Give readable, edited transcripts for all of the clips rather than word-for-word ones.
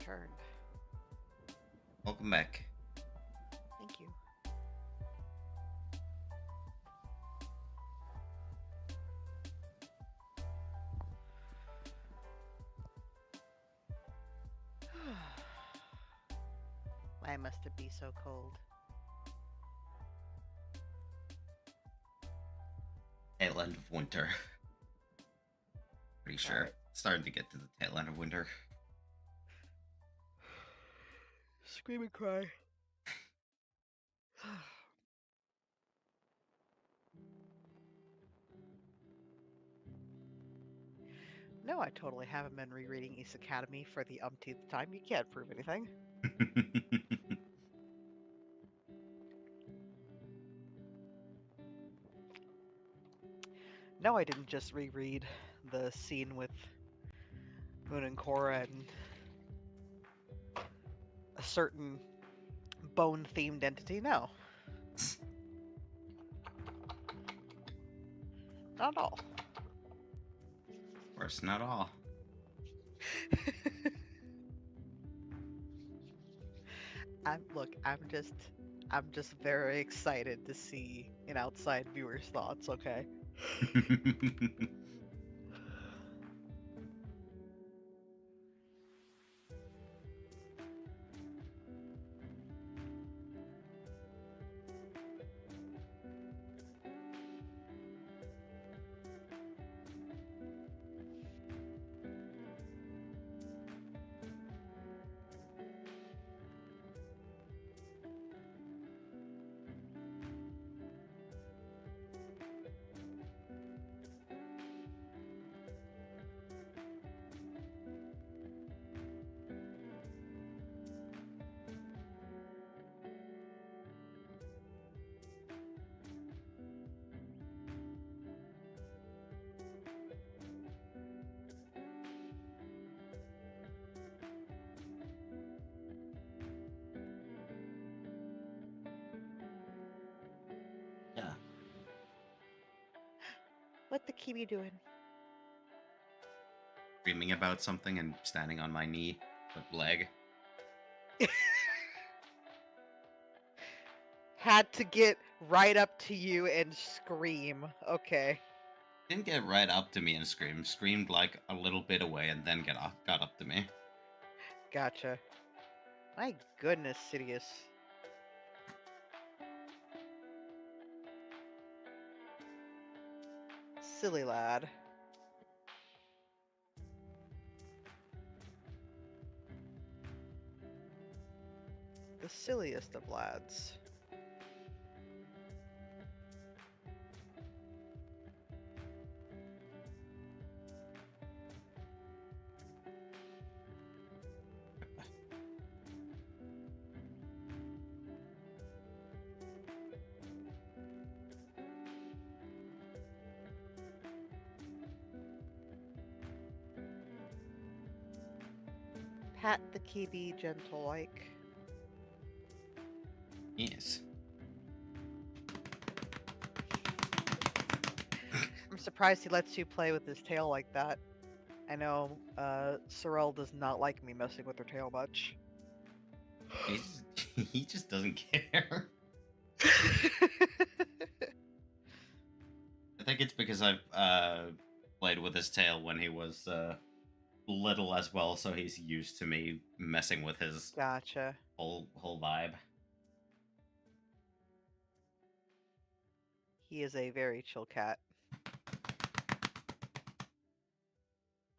returned. Welcome back. Thank you. Why must it be so cold? Tail end of winter. Pretty sure. Alright. Starting to get to the tail end of winter. Scream and cry. No, I totally haven't been rereading Ace Academy for the umpteenth time. You can't prove anything. No, I didn't just reread the scene with Moon and Korra and a certain bone-themed entity. No. Not at all. Of course, not all. I'm just very excited to see an outside viewer's thoughts, okay? Yeah. What the Kiwi doing? Dreaming about something and standing on my knee with leg. Had to get right up to you and scream. Okay. Didn't get right up to me and screamed. Screamed like a little bit away and then got up to me. Gotcha. My goodness, Sidious. Silly lad. The silliest of lads. Pat the Kiwi gentle like. Yes. I'm surprised he lets you play with his tail like that. I know Sorel does not like me messing with her tail much. He just doesn't care. I think it's because I've played with his tail when he was little as well, so he's used to me messing with his Gotcha. whole vibe. He is a very chill cat.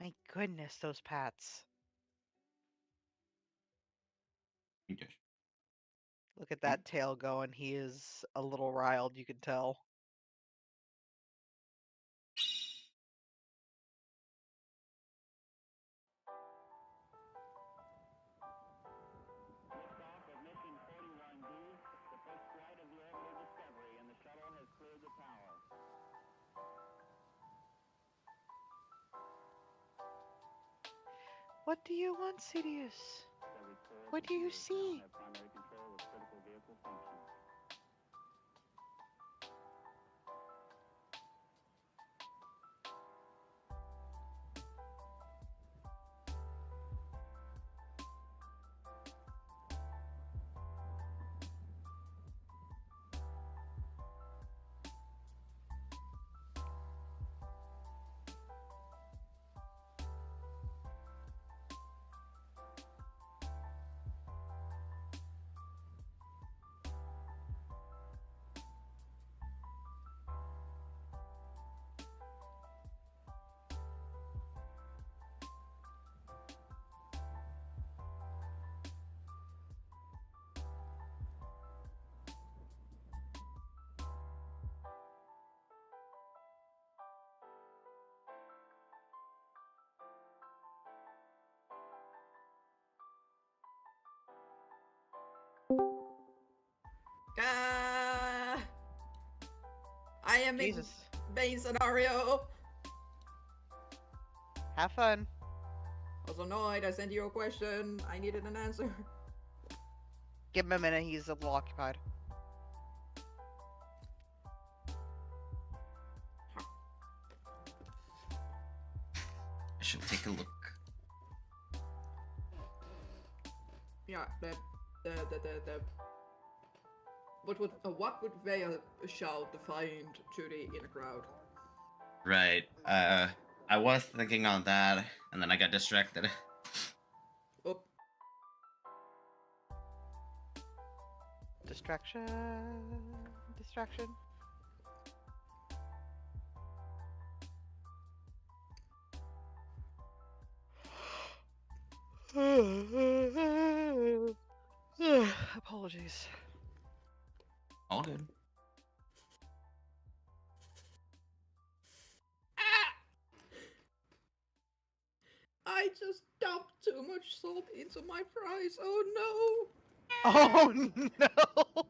My goodness, those pats. Look at that tail going. He is a little riled, you can tell. What do you want, Sidious? What do you see? am in Jesus. main scenario. Have fun. Also, Noid, I sent you a question. I needed an answer. Give him a minute, he's a little occupied. I should take a look. Yeah, what would Vea shout to find Judy in a crowd? Right. I was thinking on that, and then I got distracted. Oh, Distraction. Distraction. Apologies. All good. I just dumped too much salt into my fries. Oh no! Oh no!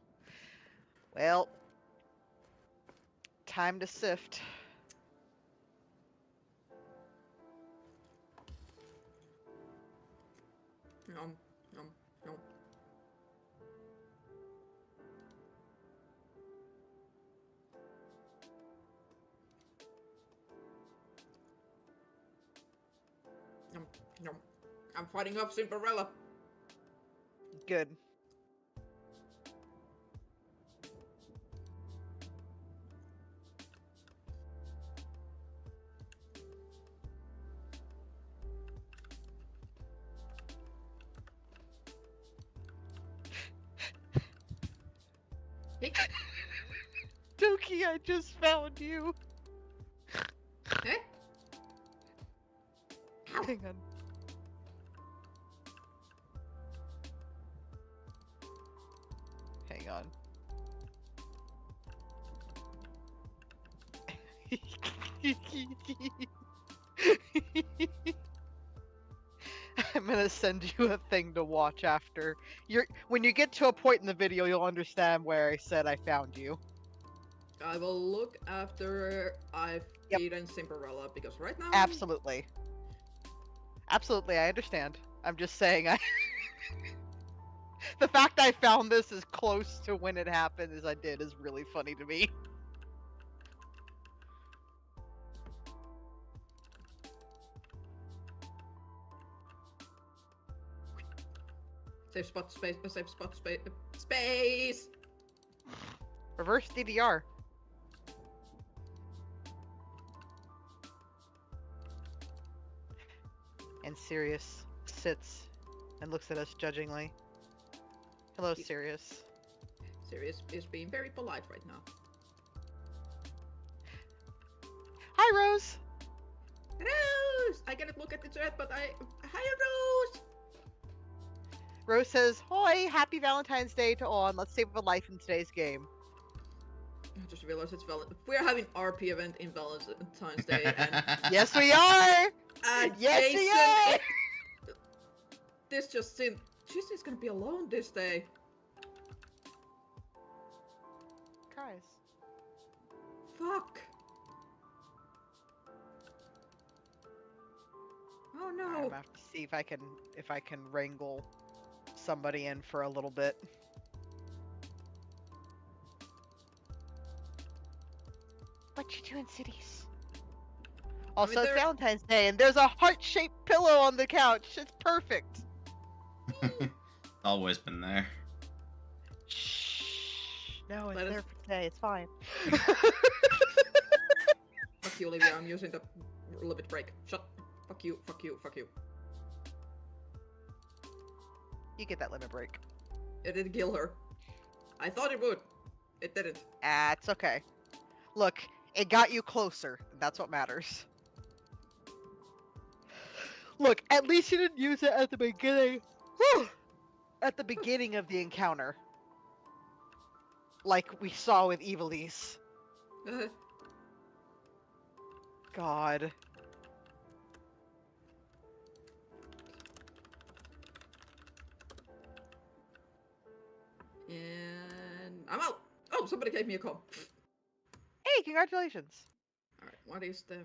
Well, time to sift. Nom, nom, nom. Nom, nom. I'm fighting off Cinderella. Good. Hey, Dookie, I just found you. eh? Ow. Hang on. Hang on. I'm gonna send you a thing to watch after. When you get to a point in the video, you'll understand where I said I found you. I will look after I've Yep. eaten Cinderella because right now. Absolutely. Absolutely, I understand. I'm just saying I the fact I found this as close to when it happened as I did is really funny to me. Safe spot, space, safe spot, space, space! Reverse DDR. And Sirius sits and looks at us judgingly. Hello, Sirius. Sirius is being very polite right now. Hi, Rose! Rose! I cannot look at the chat, but Hi, Rose! Rose says, "Hoi, happy Valentine's Day to all, and let's save a life in today's game." I just realized it's we're having RP event in Valentine's Day, and Yes, we are! Yes, Jason we are! this just seemed Jason's gonna be alone this day. Cries. Fuck. Oh I'm no. gonna have to see if I can wrangle somebody in for a little bit. What you doing, cities? Also, it's Valentine's Day, and there's a heart-shaped pillow on the couch. It's perfect. Always been there. Shh. No, it's Let there us- for today. It's fine. Fuck you, Olivia. I'm using the limit break. Shut. Fuck you. Fuck you. Fuck you. You get that limit break. It didn't kill her. I thought it would. It didn't. Ah, it's okay. Look, it got you closer. And that's what matters. Look, at least you didn't use it at the beginning. Whew! At the beginning of the encounter. Like we saw with Evilise. God. And I'm out. Oh, somebody gave me a call. Hey, congratulations. Alright, what is the...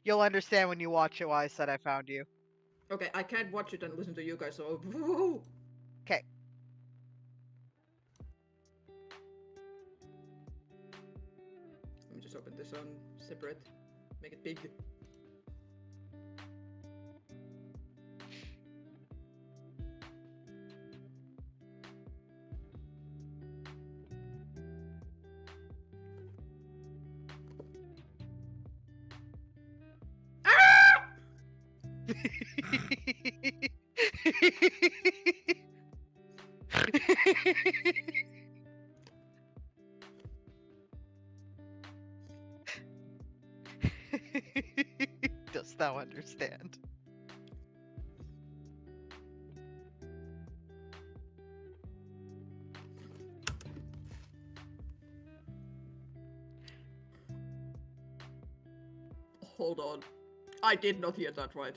You'll understand when you watch it why I said I found you. Okay, I can't watch it and listen to you guys, so... Woo! Okay. Let me just open this on separate. Make it big. Dost thou understand? Hold on. I did not hear that right.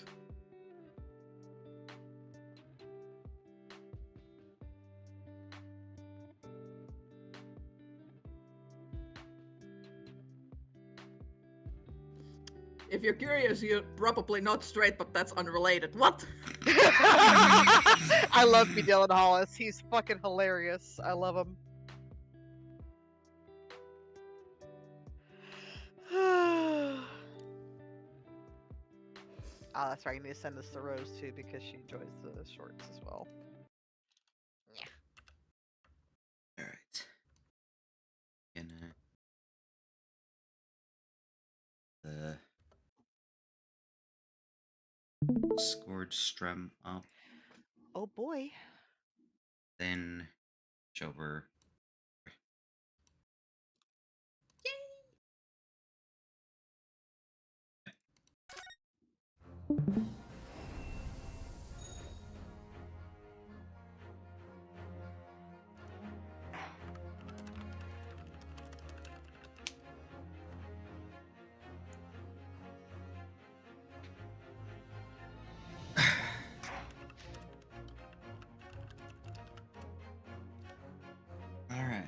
If you're curious, you're probably not straight, but that's unrelated. What? I love me Dylan Hollis. He's fucking hilarious. I love him. Oh, that's right. You need to send this to Rose too because she enjoys the shorts as well. All right. Gonna the scourge strum up, Oh boy. then over. All right.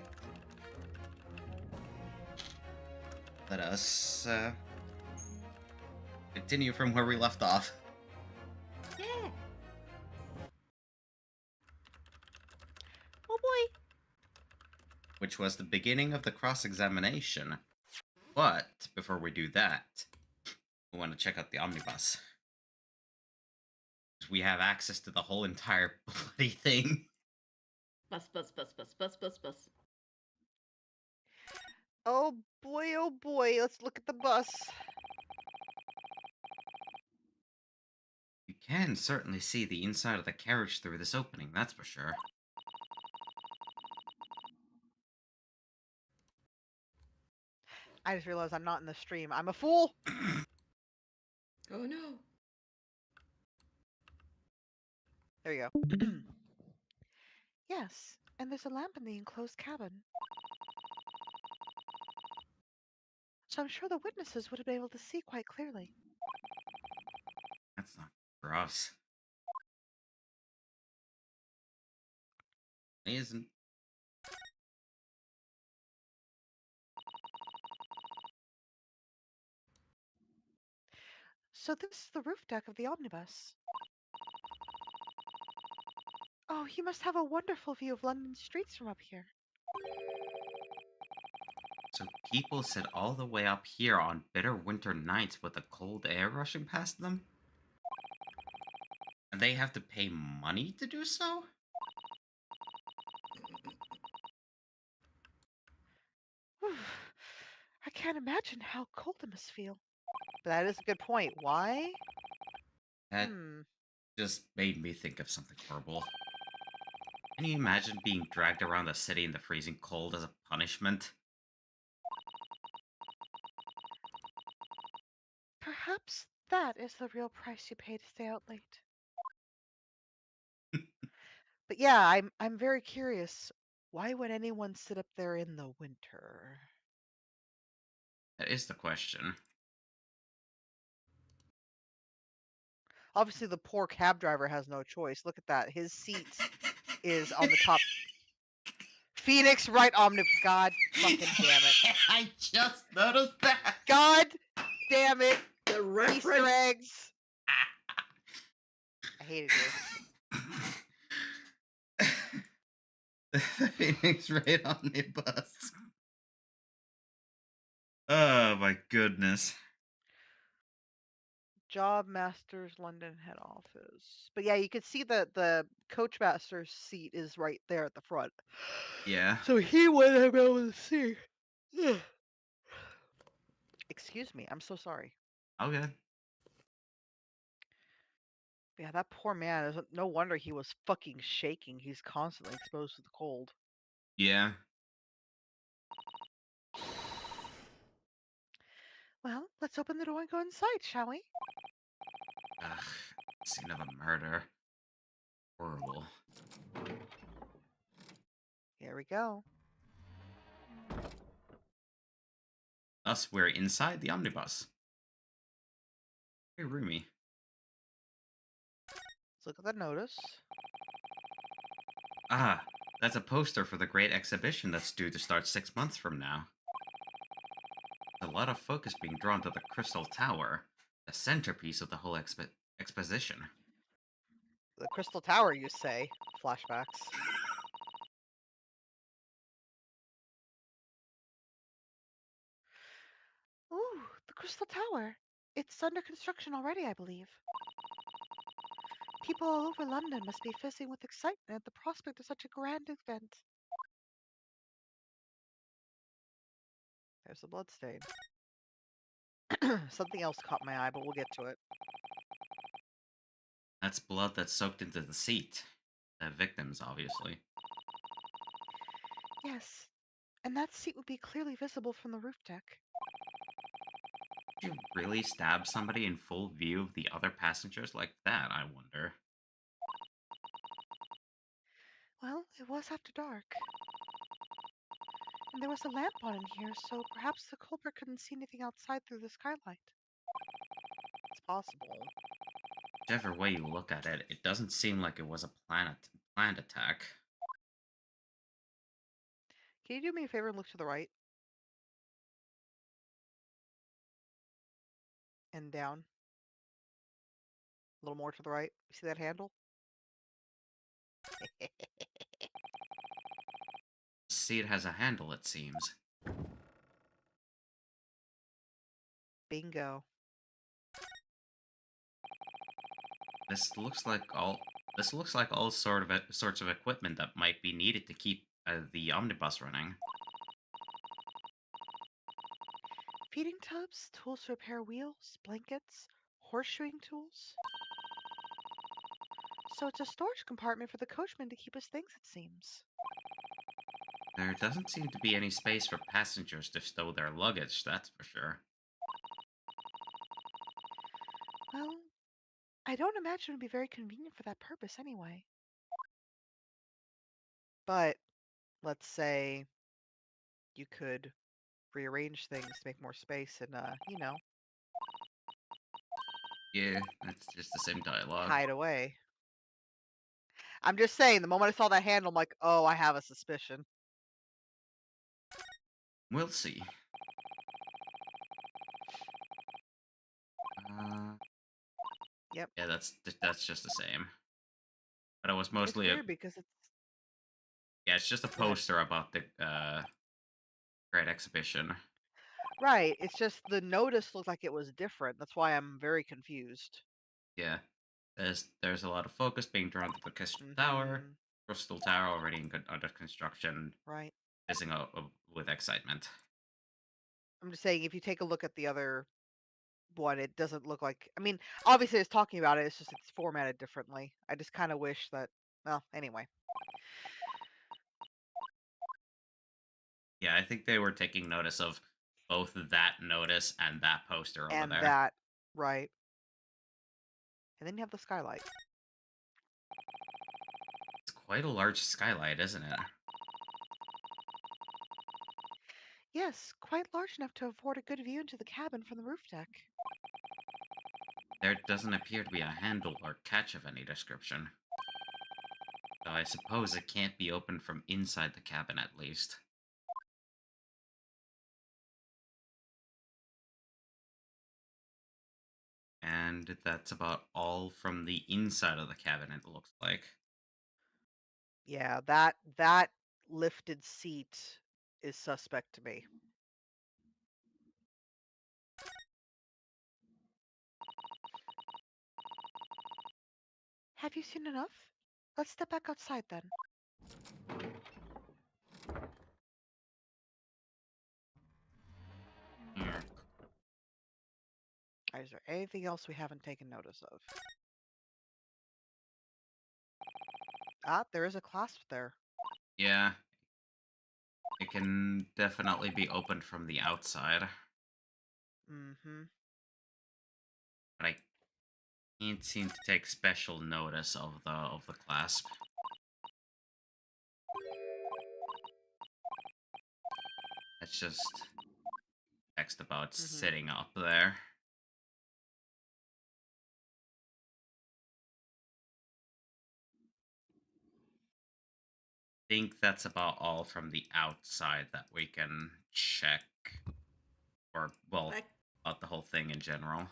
Let us continue from where we left off, Yeah. Oh boy. which was the beginning of the cross-examination. But before we do that, we want to check out the omnibus. We have access to the whole entire bloody thing. Bus, bus, bus, bus, bus, bus, bus. Oh boy. Oh boy. Let's look at the bus. You can certainly see the inside of the carriage through this opening, that's for sure. I just realized I'm not in the stream. I'm a fool. Oh no. There you go. Yes, and there's a lamp in the enclosed cabin. So I'm sure the witnesses would have been able to see quite clearly. That's not for us. It isn't. So this is the roof deck of the omnibus. Oh, you must have a wonderful view of London streets from up here. So people sit all the way up here on bitter winter nights with the cold air rushing past them? And they have to pay money to do so? Whew. I can't imagine how cold it must feel. But that is a good point. Why? That just made me think of something horrible. Can you imagine being dragged around the city in the freezing cold as a punishment? Perhaps that is the real price you pay to stay out late. But yeah, I'm very curious. Why would anyone sit up there in the winter? That is the question. Obviously, the poor cab driver has no choice. Look at that. His seat is on the top. Phoenix right God fucking damn it. I just noticed that. God damn it. The Easter reference. eggs. I hate it here. The Phoenix right on the bus. Oh my goodness. Job Masters London head office. But yeah, you can see the coach master's seat is right there at the front. Yeah. So he wouldn't have been able to see. Excuse me, I'm so sorry. Okay. Yeah, that poor man. No wonder he was fucking shaking. He's constantly exposed to the cold. Yeah. Well, let's open the door and go inside, shall we? Ugh. Scene of a murder. Horrible. Here we go. Thus, we're inside the omnibus. Very roomy. Let's look at the notice. Ah, that's a poster for the Great Exhibition that's due to start 6 months from now. There's a lot of focus being drawn to the Crystal Tower, the centerpiece of the whole exposition. The Crystal Tower, you say? Flashbacks. Ooh, the Crystal Tower. It's under construction already, I believe. People all over London must be fizzing with excitement at the prospect of such a grand event. There's a bloodstain. Something else caught my eye, but we'll get to it. That's blood that's soaked into the seat. The victims, obviously. Yes, and that seat would be clearly visible from the roof deck. Did you really stab somebody in full view of the other passengers like that, I wonder? Well, it was after dark. And there was a lamp on in here, so perhaps the culprit couldn't see anything outside through the skylight. It's possible. Whichever way you look at it, it doesn't seem like it was a planned attack. Can you do me a favor and look to the right? And down. A little more to the right. See that handle? See, it has a handle, it seems. Bingo. This looks like all sorts of equipment that might be needed to keep the omnibus running. Feeding tubs, tools to repair wheels, blankets, horseshoeing tools. So it's a storage compartment for the coachman to keep his things, it seems. There doesn't seem to be any space for passengers to stow their luggage, that's for sure. Well, I don't imagine it would be very convenient for that purpose anyway. But let's say you could rearrange things to make more space and, Yeah, that's just the same dialogue. hide away. I'm just saying, the moment I saw that handle, I'm like, oh, I have a suspicion. We'll see. Yep. Yeah, that's just the same. But it was It's mostly weird because it's it's just a Go ahead. poster about the Great Exhibition. Right. It's just the notice looked like it was different. That's why I'm very confused. Yeah, there's a lot of focus being drawn to the Crystal Tower. Mhm. Crystal Tower already under construction, Right. fizzing out with excitement. I'm just saying, if you take a look at the other one, it doesn't look like. I mean, obviously, it's talking about it. It's just it's formatted differently. I just kind of wish that. Well, anyway. Yeah, I think they were taking notice of both that notice and that poster over And there. that, right. And then you have the skylight. It's quite a large skylight, isn't it? Yes, quite large enough to afford a good view into the cabin from the roof deck. There doesn't appear to be a handle or catch of any description. So I suppose it can't be opened from inside the cabin at least. And that's about all from the inside of the cabin, it looks like. Yeah, that lifted seat is suspect to me. Have you seen enough? Let's step back outside then. Yeah. Is there anything else we haven't taken notice of? Ah, there is a clasp there. Yeah, it can definitely be opened from the outside, Mm-hmm. but I can't seem to take special notice of the clasp. It's just text about sitting up there. Think that's about all from the outside that we can check, or well, Back about the whole thing in general.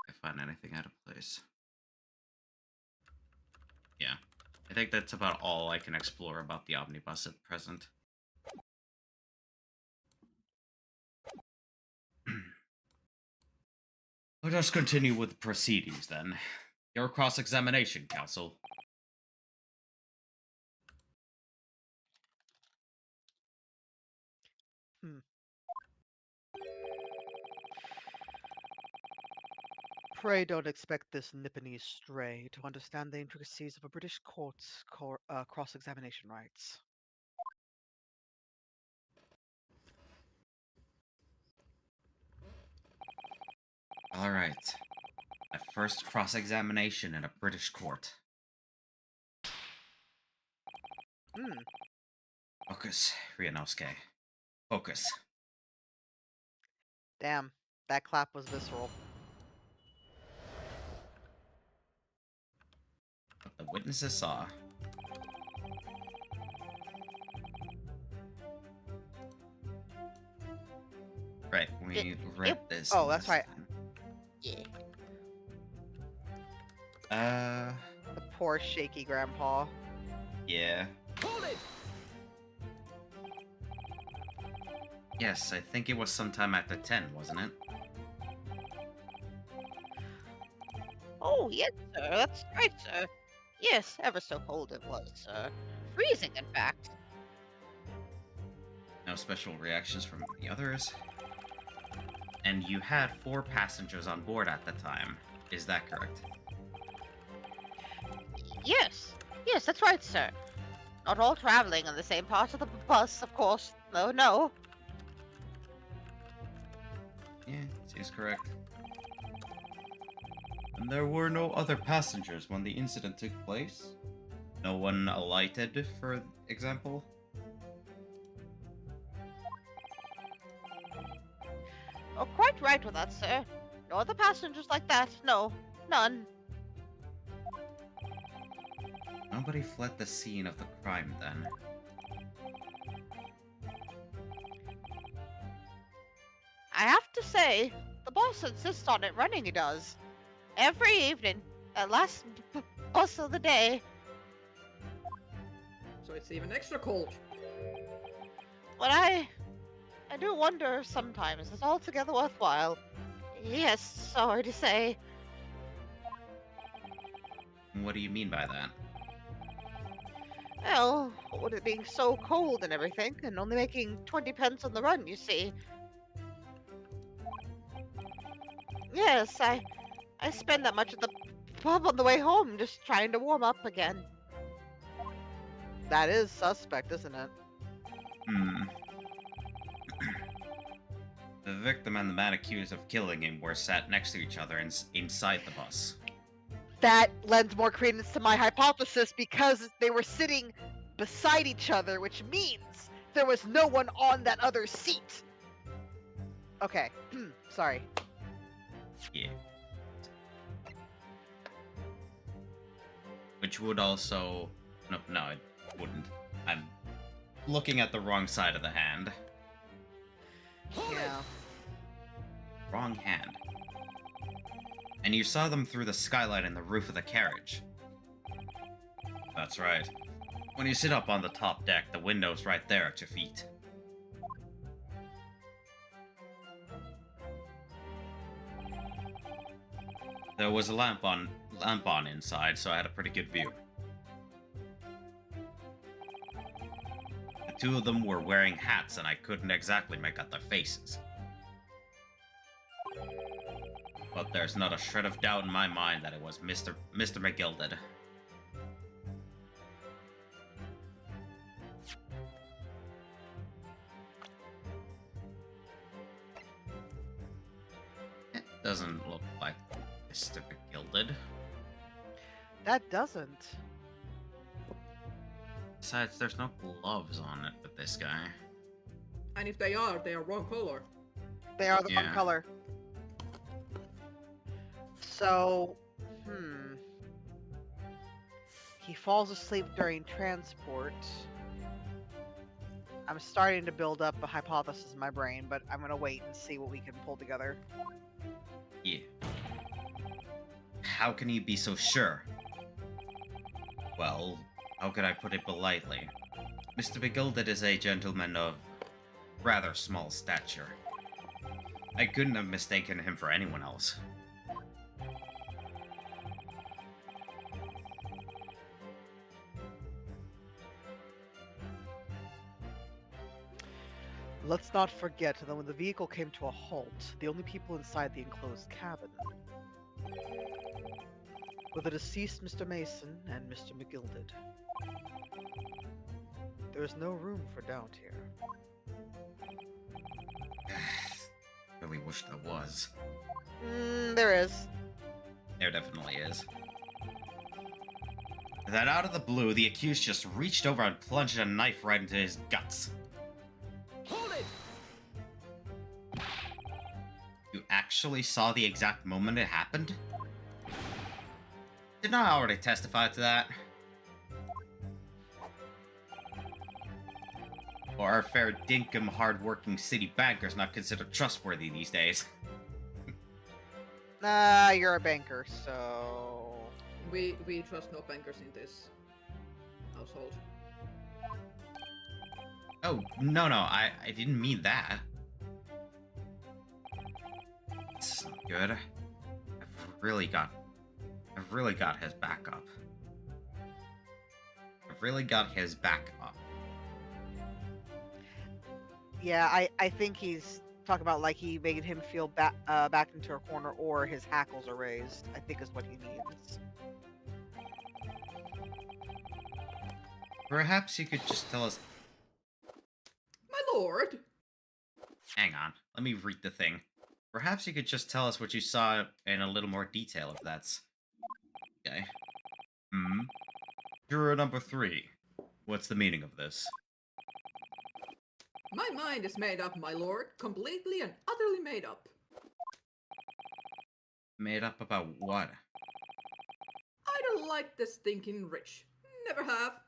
If I find anything out of place. Yeah, I think that's about all I can explore about the omnibus at present. Let us continue with the proceedings then. Your cross-examination, counsel. Pray don't expect this Nipponese stray to understand the intricacies of a British court's cross-examination rights. All right. My first cross-examination in a British court. Focus, Ryanosuke. Focus. Damn, that clap was visceral. What the witnesses saw. Right, we read this. Oh, that's right. time. Yeah. Uh, The poor shaky grandpa. yeah. Hold it! Yes, I think it was sometime after 10, wasn't it? Oh, yes, sir. That's right, sir. Yes, ever so cold it was, sir. Freezing, in fact. No special reactions from the others. And you had 4 passengers on board at the time. Is that correct? Yes. Yes, that's right, sir. Not all traveling in the same part of the bus, of course. No, no. Yeah, seems correct. And there were no other passengers when the incident took place? No one alighted, for example? Oh, quite right with that, sir. No other passengers like that. No, none. Nobody fled the scene of the crime, then. I have to say, the boss insists on it running, he does. Every evening, at last bus of the day. So it's even extra cold. But I do wonder sometimes it's altogether worthwhile. Yes, sorry to say. What do you mean by that? Well, with it being so cold and everything, and only making 20 pence on the run, you see. Yes, I spend that much at the pub on the way home just trying to warm up again. That is suspect, isn't it? Hmm. The victim and the man accused of killing him were sat next to each other inside the bus. That lends more credence to my hypothesis because they were sitting beside each other, which means there was no one on that other seat. Okay. Sorry. Yeah. Which would also... No, it wouldn't. I'm looking at the wrong side of the hand. Yeah. Wrong hand. And you saw them through the skylight in the roof of the carriage. That's right. When you sit up on the top deck, the window's right there at your feet. There was a lamp on inside, so I had a pretty good view. The two of them were wearing hats, and I couldn't exactly make out their faces. But there's not a shred of doubt in my mind that it was Mr. McGilded. It doesn't look like Mr. McGilded. That doesn't. Besides, there's no gloves on it with this guy. And if they are wrong color. They are the wrong Yeah. color. So, he falls asleep during transport. I'm starting to build up a hypothesis in my brain, but I'm gonna wait and see what we can pull together. Yeah. How can you be so sure? Well, how could I put it politely? Mr. McGilded is a gentleman of rather small stature. I couldn't have mistaken him for anyone else. Let's not forget that when the vehicle came to a halt, the only people inside the enclosed cabin were the deceased Mr. Mason and Mr. McGilded. There is no room for doubt here. Really wish there was. There is. There definitely is. Then out of the blue, the accused just reached over and plunged a knife right into his guts. Hold it! You actually saw the exact moment it happened? Didn't I already testify to that? Or are fair dinkum hard-working city bankers not considered trustworthy these days? You're a banker, so... We trust no bankers in this household. Oh, no, I didn't mean that. It's not good. I've really got his back up. I've really got his back up. Yeah, I think he's talking about like he made him feel back into a corner, or his hackles are raised, I think is what he means. Perhaps you could just tell us... My lord! Hang on, let me read the thing. Perhaps you could just tell us what you saw in a little more detail, if that's... Okay. Juror number 3. What's the meaning of this? My mind is made up, my lord. Completely and utterly made up. Made up about what? I don't like this stinking rich. Never have.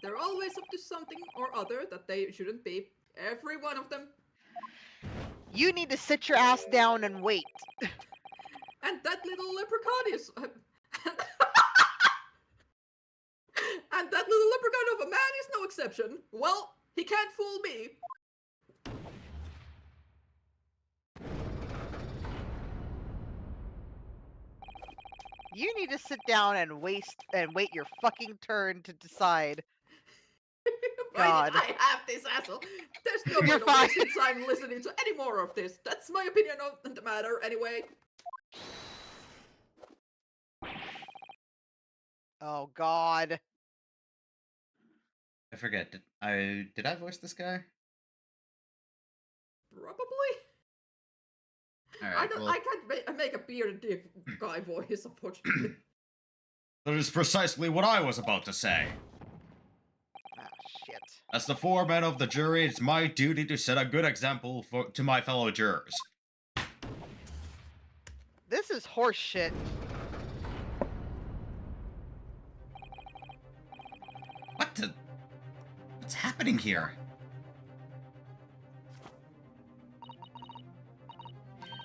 They're always up to something or other that they shouldn't be. Every one of them. You need to sit your ass down and wait. And that little leprechaun is... and that little leprechaun of a man is no exception. Well, he can't fool me. You need to sit down and wait your fucking turn to decide. Why God. did I have this asshole? There's no You're point fine. wasting time listening to any more of this. That's my opinion on the matter, anyway. Oh God. I forget, did I voice this guy? Probably. Alright, well... I can't make a bearded dick guy voice, unfortunately. That is precisely what I was about to say. Ah, shit. As the foreman of the jury, it's my duty to set a good example to my fellow jurors. This is horse shit. What's happening here?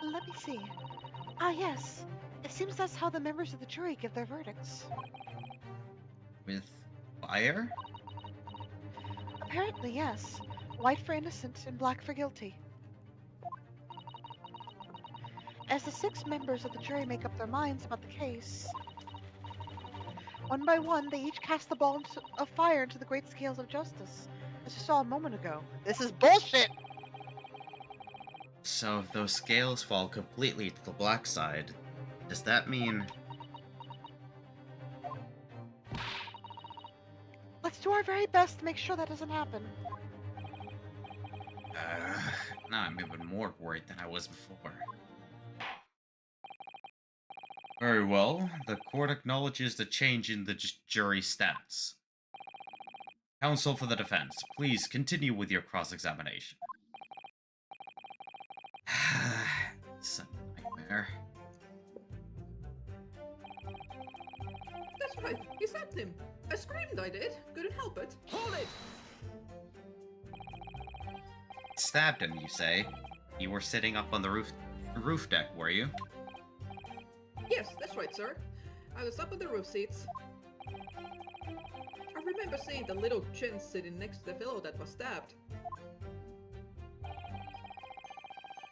Let me see. Ah, yes. It seems that's how the members of the jury give their verdicts. With fire? Apparently, yes. White for innocent and black for guilty. As the 6 members of the jury make up their minds about the case, one by one, they each cast the ball of fire into the great scales of justice, as you saw a moment ago. This is bullshit! So if those scales fall completely to the black side, does that mean... Let's do our very best to make sure that doesn't happen. Now I'm even more worried than I was before. Very well, the court acknowledges the change in the jury stance. Counsel for the defense, please continue with your cross-examination. It's a nightmare. That's right, he stabbed him. I screamed, I did. Couldn't help it. Hold it! Stabbed him, you say? You were sitting up on the roof deck, were you? Yes, that's right, sir. I was up on the roof seats. I remember seeing the little chin sitting next to the fellow that was stabbed.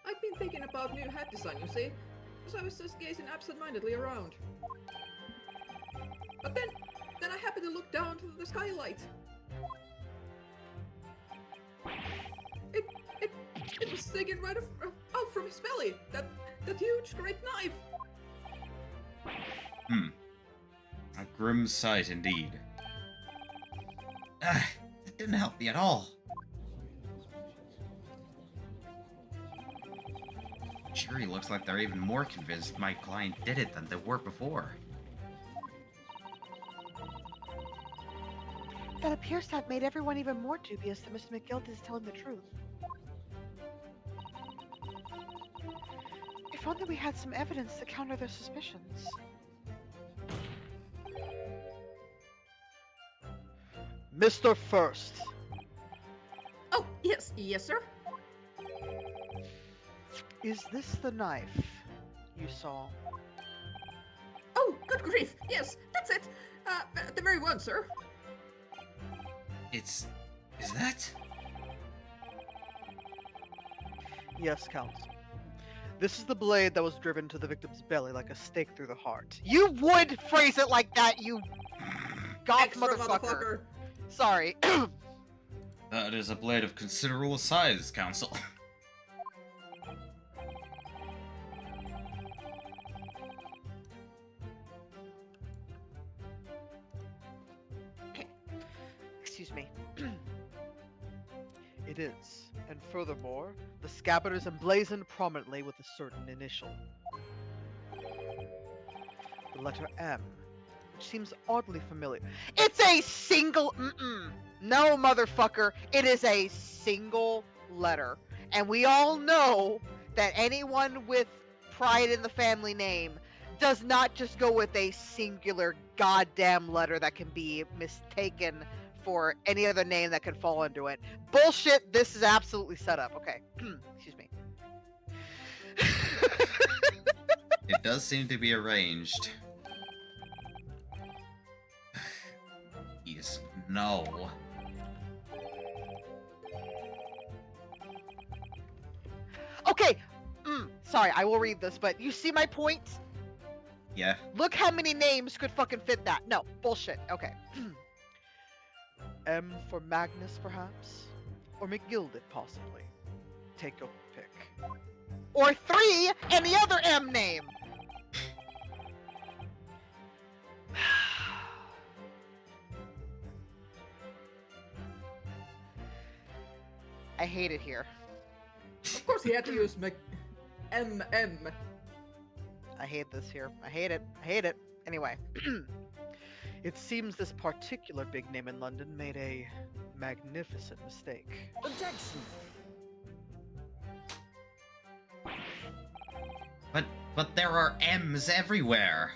I'd been thinking about new hat design, you see, as I was just gazing absent-mindedly around. But then I happened to look down to the skylight. It was sticking right out from his belly. That huge, great knife. A grim sight indeed. That didn't help me at all. Jury looks like they're even more convinced my client did it than they were before. That appears to have made everyone even more dubious that Mr. McGill is telling the truth. If only we had some evidence to counter their suspicions. Mr. First. Oh, yes, sir. Is this the knife you saw? Oh, good grief. Yes, that's it. The very one, sir. Is that? Yes, Counsel. This is the blade that was driven to the victim's belly like a stake through the heart. You would phrase it like that, you goth Extra motherfucker. Sorry. That is a blade of considerable size, Counsel. Excuse me. It is. And furthermore, the scabbard is emblazoned prominently with a certain initial. The letter M, which seems oddly familiar. It's a single... No, motherfucker. It is a single letter. And we all know that anyone with pride in the family name does not just go with a singular goddamn letter that can be mistaken for any other name that can fall into it. Bullshit, this is absolutely set up. Okay. Excuse me. It does seem to be arranged. Yes, no. Okay. Sorry, I will read this, but you see my point? Yeah. Look how many names could fucking fit that. No, bullshit. Okay. M for Magnus, perhaps? Or McGilded, possibly. Take a pick. Or 3, any other M name! I hate it here. Of course he had to use MM. I hate this here. I hate it. I hate it. Anyway. It seems this particular big name in London made a magnificent mistake. Objection! But there are M's everywhere.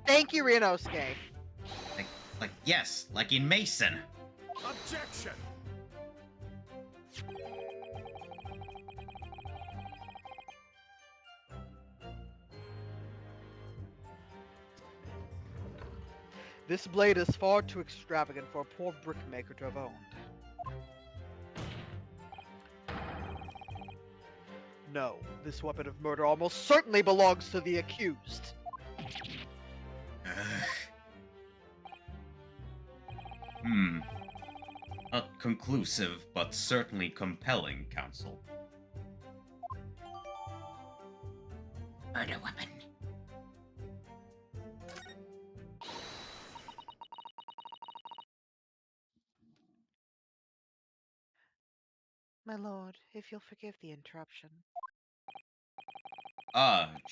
Thank you, Ryunosuke. Like yes, like in Mason. Objection! This blade is far too extravagant for a poor brickmaker to have owned. No, this weapon of murder almost certainly belongs to the accused. Not conclusive, but certainly compelling, counsel. Murder weapon. My lord, if you'll forgive the interruption.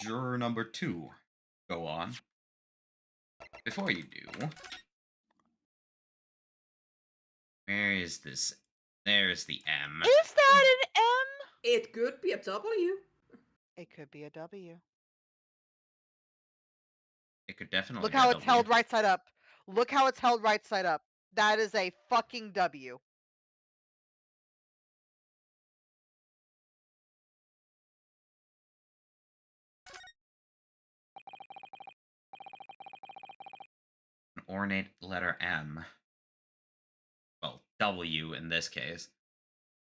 Juror number 2. Go on. Before you do... Where is this? There's the M. Is that an M? It could be a W. It could be a W. It could definitely Look be a how it's W. held right side up. Look how it's held right side up. That is a fucking W. An ornate letter M. Well, W in this case.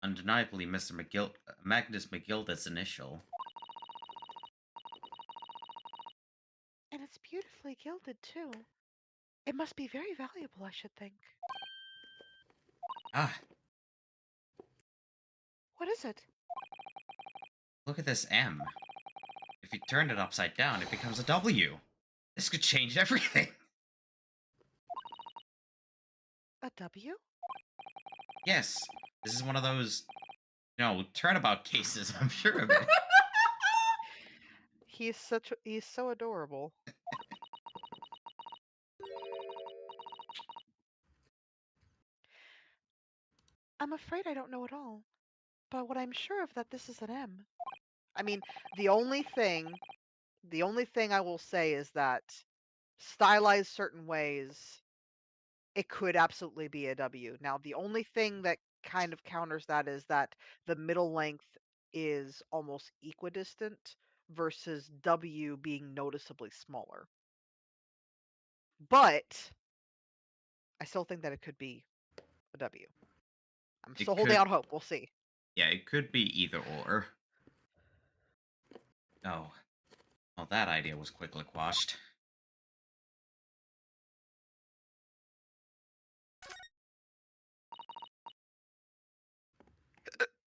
Undeniably Mr. Magnus McGilda's initial. And it's beautifully gilded, too. It must be very valuable, I should think. Ah, What is it? look at this M. If you turn it upside down, it becomes a W. This could change everything. A W? Yes, this is one of those, turnabout cases, I'm sure of it. He's so adorable. I'm afraid I don't know at all. But what I'm sure of that this is an M. I mean, the only thing I will say is that stylized certain ways, it could absolutely be a W. Now, the only thing that kind of counters that is that the middle length is almost equidistant versus W being noticeably smaller. But I still think that it could be a W. I'm It still holding could- out hope. We'll see. Yeah, it could be either or. Oh. Well, that idea was quickly quashed.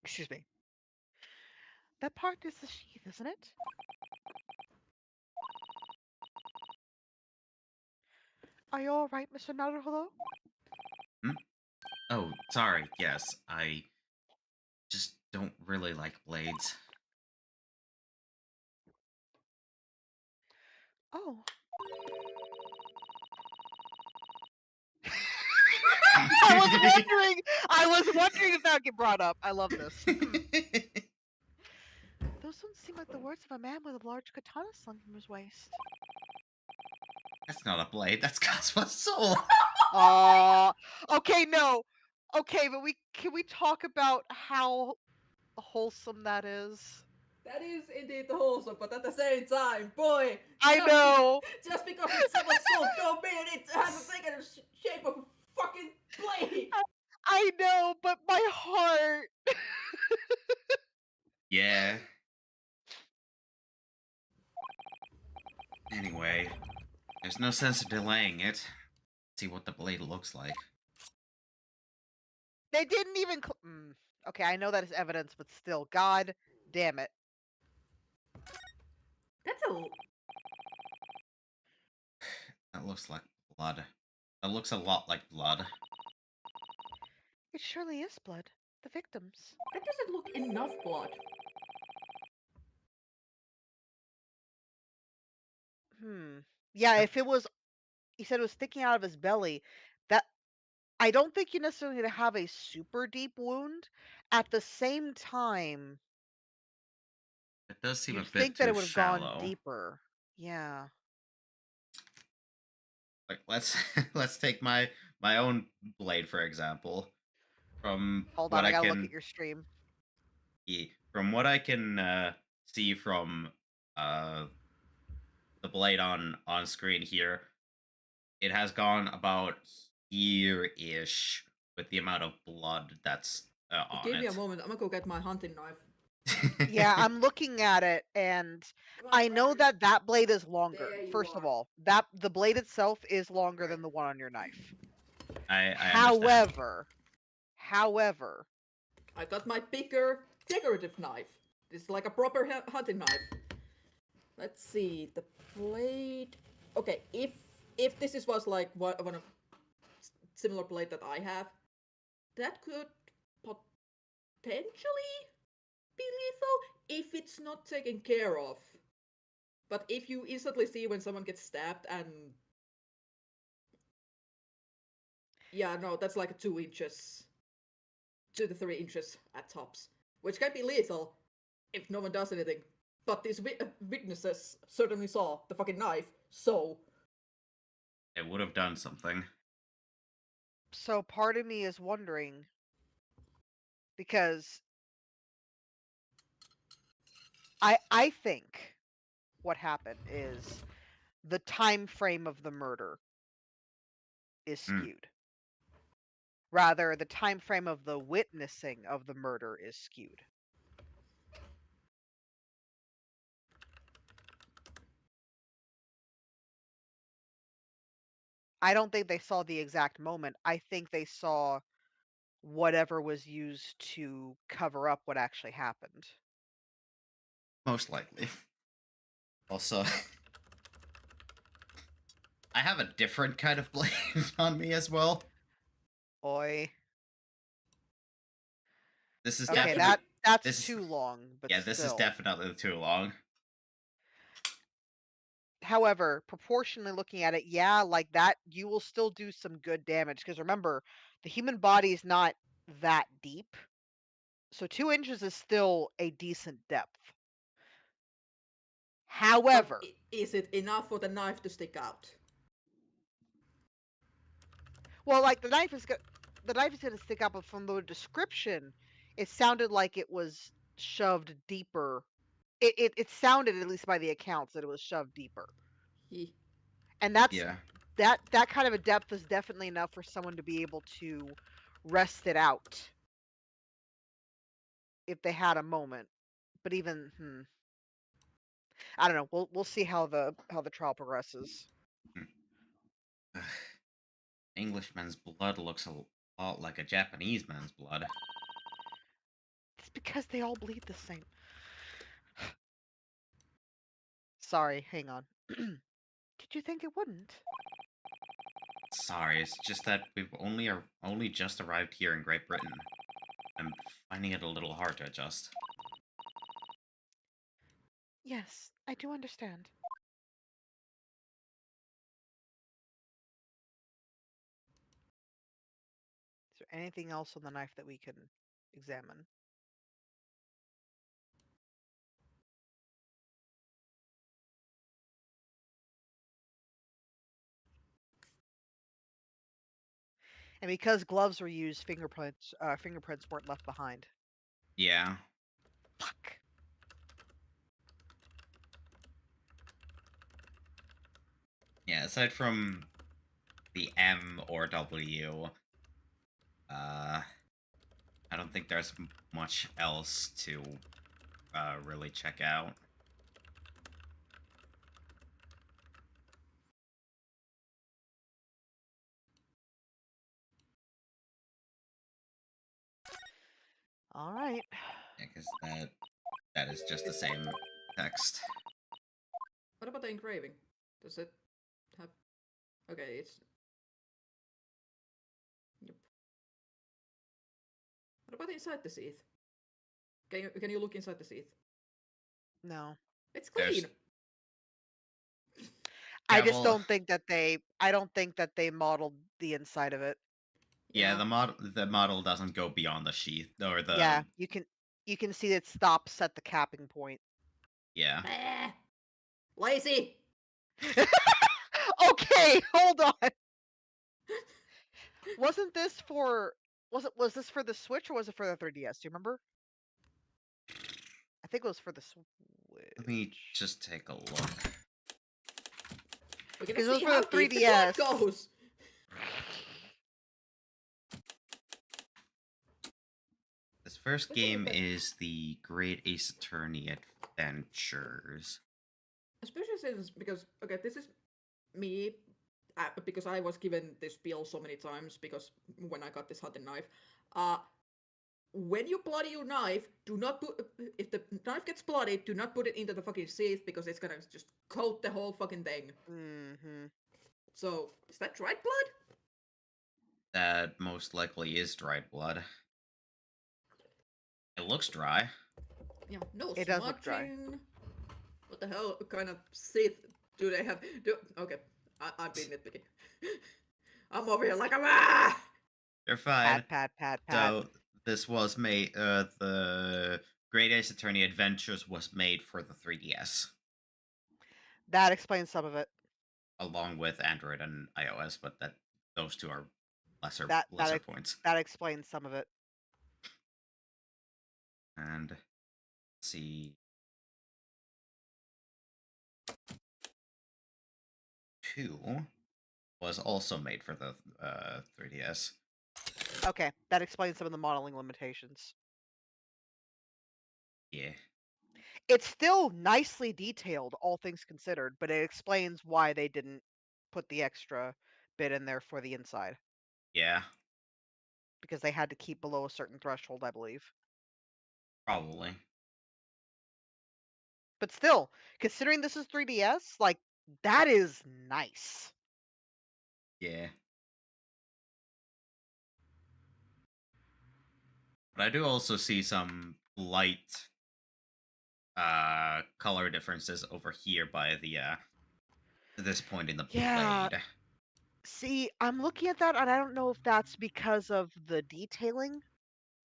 Excuse me. That part is the sheath, isn't it? Are you all right, Mr. Naruhodo? Oh, sorry, yes, I just don't really like blades. Oh, I was wondering if that would get brought up. I love this. those don't seem like the words of a man with a large katana slung from his waist. That's not a blade, that's Cosmo's soul! Okay, no. Okay, but can we talk about how wholesome that is? That is indeed the wholesome, but at the same time, boy, I just- know. Just because it's someone's soul, don't mean it hasn't taken the shape of a fucking blade. I know, but my heart. Yeah. Anyway, there's no sense in delaying it. See what the blade looks like. They didn't even. Okay, I know that is evidence, but still, god damn it. That's a. That looks like blood. That looks a lot like blood. It surely is blood. The victim's. That doesn't look enough blood. Yeah, if it was he said it was sticking out of his belly. That I don't think you necessarily need to have a super deep wound. At the same time, It does seem a you'd bit think that too it would have gone shallow. deeper. Yeah. Like let's let's take my own blade for example. From Hold what on, I I gotta look at can your stream. from what I can see from uh the blade on screen here, it has gone about here ish with the amount of blood that's on Give me a it. moment. I'm gonna go get my hunting knife. Yeah, I'm looking at it, and Come on, I know Clarence. that blade is longer. There you First of are. all, that the blade itself is longer Great. than the one on your knife. I understand. However, I got my bigger decorative knife. This is like a proper hunting knife. Let's see the blade. Okay, if this was like one of similar blade that I have, that could potentially be lethal if it's not taken care of. But if you instantly see when someone gets stabbed and yeah, no, that's like 2 inches, 2 to 3 inches at tops, which can be lethal if no one does anything. But these witnesses certainly saw the fucking knife, so It would have done something. so part of me is wondering because I think what happened is the time frame of the murder is Hmm. skewed. Rather, the time frame of the witnessing of the murder is skewed. I don't think they saw the exact moment. I think they saw whatever was used to cover up what actually happened. Most likely. Also, I have a different kind of blade on me as well. Oi. This is Okay, definitely that's this is too long, but yeah, this is still. definitely too long. However, proportionally looking at it, yeah, like that, you will still do some good damage. Because remember, the human body is not that deep. So 2 inches is still a decent depth. but However, is it enough for the knife to stick out? well, like the knife is gonna stick out, but from the description, it sounded like it was shoved deeper. It sounded, at least by the accounts, that it was shoved deeper. He, And that's Yeah. that kind of a depth is definitely enough for someone to be able to rest it out if they had a moment. But even I don't know. We'll see how the trial progresses. Ugh. Englishman's blood looks a lot like a Japanese man's blood. It's because they all bleed the same. Sorry, hang on. Did you think it wouldn't? Sorry, it's just that we've only just arrived here in Great Britain. I'm finding it a little hard to adjust. Yes, I do understand. Is there anything else on the knife that we can examine? And because gloves were used, fingerprints weren't left behind. Yeah. Fuck. Yeah, aside from the M or W, I don't think there's much else to really check out. All right. Yeah, because that is just the same text. what about the engraving? Does it have? Okay, it's. Yep. What about inside the teeth? Can you look inside the teeth? No. It's There's clean. I Yeah, just well, don't think that I don't think that they modeled the inside of it. yeah, the model doesn't go beyond the sheath or Yeah, the you can see it stops at the capping point. yeah. Eh, lazy. Okay, hold on. Wasn't this for was this for the Switch or was it for the 3DS? Do you remember? I think it was for the Switch. Let me just take a look. We're gonna 'Cause it was see for how the deep the blood 3DS. goes. This first Especially game the- is the Great Ace Attorney Adventures. Especially since because okay, this is me because I was given this spiel so many times because when I got this hunting knife, when you bloody your knife, do not put if the knife gets bloody, do not put it into the fucking sheath because it's gonna just coat the whole fucking thing. Mm-hmm. So is that dried blood? That most likely is dried blood. It looks dry. Yeah, no It does look dry. smudging. What the hell kind of sheath do they have? Okay, I'm being nitpicky. I'm over here like You're fine. Pat. So this was made. The Great Ace Attorney Adventures was made for the 3DS, That explains some of it. along with Android and iOS, but those two are lesser That points. that explains some of it. And let's see, 2 was also made for the 3DS. Okay, that explains some of the modeling limitations. Yeah, It's still nicely detailed, all things considered, but it explains why they didn't put the extra bit in there for the inside yeah, because they had to keep below a certain threshold, I believe. probably. But still, considering this is 3DS, like that is nice. Yeah. But I do also see some light color differences over here by the this point in the Yeah. blade. See, I'm looking at that and I don't know if that's because of the detailing,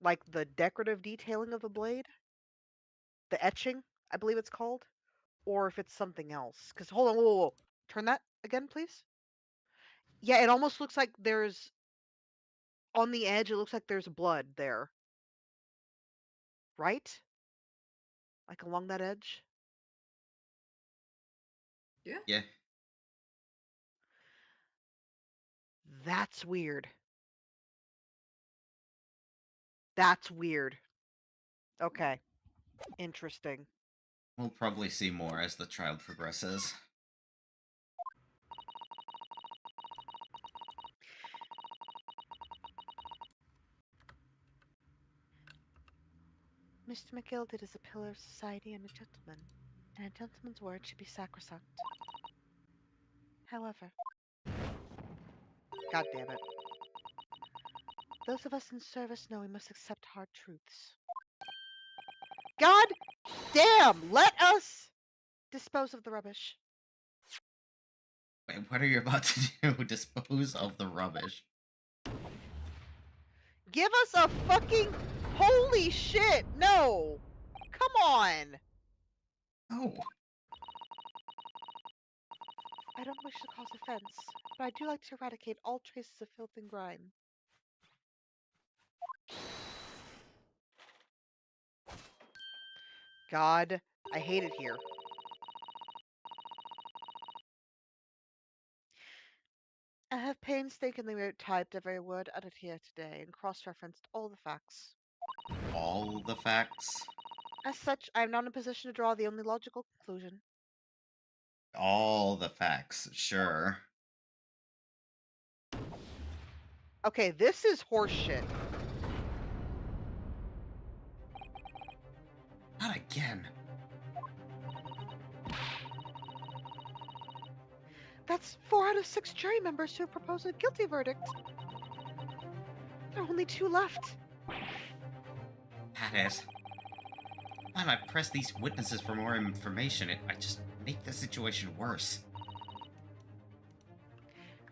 like the decorative detailing of the blade, the etching, I believe it's called, or if it's something else. Because hold on, whoa. Turn that again, please. Yeah, it almost looks like there's on the edge. It looks like there's blood there, right? Like along that edge. yeah. Yeah. That's weird. That's weird. Okay, interesting. We'll probably see more as the trial progresses. Mr. McGilded is a pillar of society and a gentleman, and a gentleman's word should be sacrosanct. However, God damn it. those of us in service know we must accept hard truths. God damn! Let us. Dispose of the rubbish. Wait, what are you about to do? Dispose of the rubbish. Give us a fucking holy shit! No! Come on! Oh. I don't wish to cause offense, but I do like to eradicate all traces of filth and grime. God, I hate it here. I have painstakingly typed every word uttered here today and cross-referenced all the facts. All the facts? As such, I am not in a position to draw the only logical conclusion. All the facts, sure. Okay, this is horseshit. Not again. That's 4 out of 6 jury members who have proposed a guilty verdict. There are only 2 left. That is. Time I press these witnesses for more information, I just make the situation worse.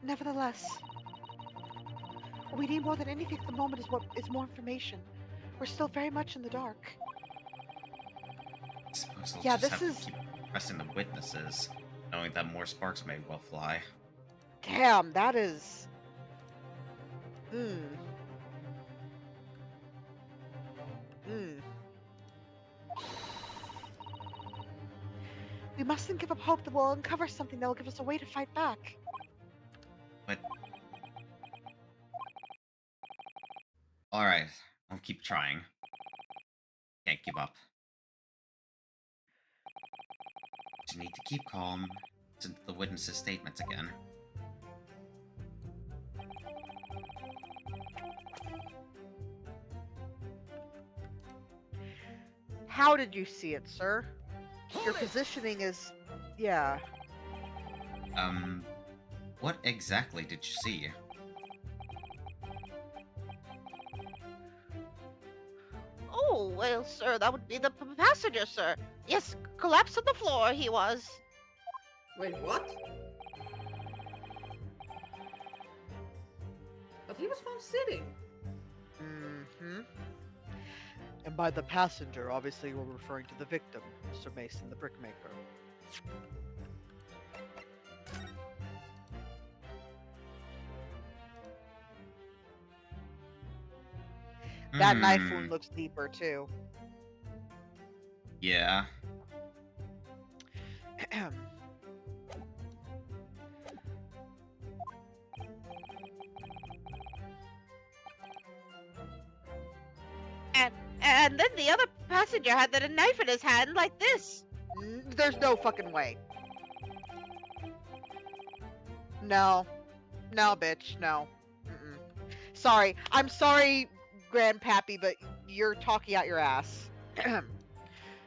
Nevertheless, what we need more than anything at the moment is more information. We're still very much in the dark. I suppose we'll Yeah, just this have is... to keep pressing the witnesses, knowing that more sparks may well fly. Damn, that is. Hmm. Hmm. We mustn't give up hope that we'll uncover something that will give us a way to fight back. But alright, I'll keep trying. Can't give up. Just need to keep calm. Listen to the witnesses' statements again. How did you see it, sir? Your Hold it! positioning is. Yeah. What exactly did you see? Oh, well, sir, that would be the passenger, sir. Yes, collapsed on the floor, he was. Wait, what? But he was found sitting. Mm-hmm. And by the passenger, obviously we're referring to the victim, Mr. Mason, the brickmaker. That knife wound looks deeper, too. Yeah. And then the other passenger had the knife in his hand like this. There's no fucking way. No. No, bitch. No. Mm-mm. Sorry. I'm sorry, Grandpappy, but you're talking out your ass.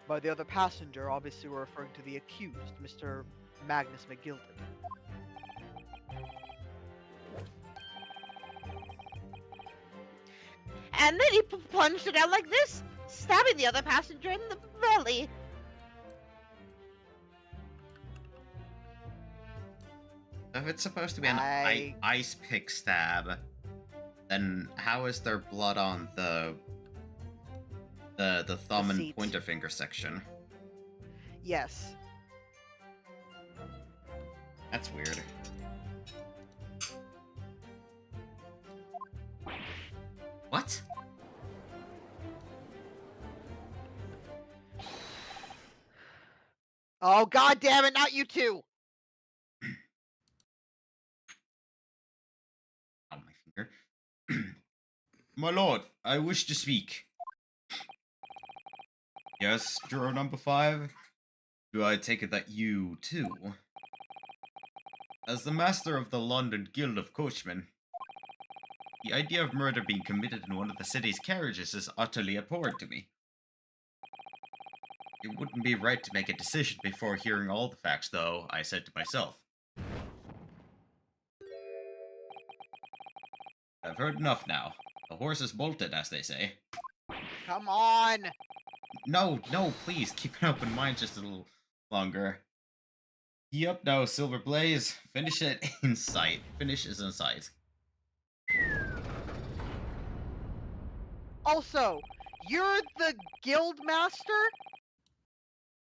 By the other passenger, obviously we're referring to the accused, Mr. Magnus McGilded. And then he plunged it out like this, stabbing the other passenger in the belly. If it's supposed to be an ice pick stab, then how is there blood on the thumb and seat. pointer finger section? Yes. That's weird. What? Oh, god damn it, not you two! On my finger. My lord, I wish to speak. Yes, juror number 5? Do I take it that you, too? As the master of the London Guild of Coachmen, the idea of murder being committed in one of the city's carriages is utterly abhorrent to me. It wouldn't be right to make a decision before hearing all the facts, though, I said to myself. I've heard enough now. The horse is bolted, as they say. Come on! No, please, keep an open mind just a little longer. Gee up now, Silver Blaze. Finish it in sight. Finish is in sight. Also, you're the guild master?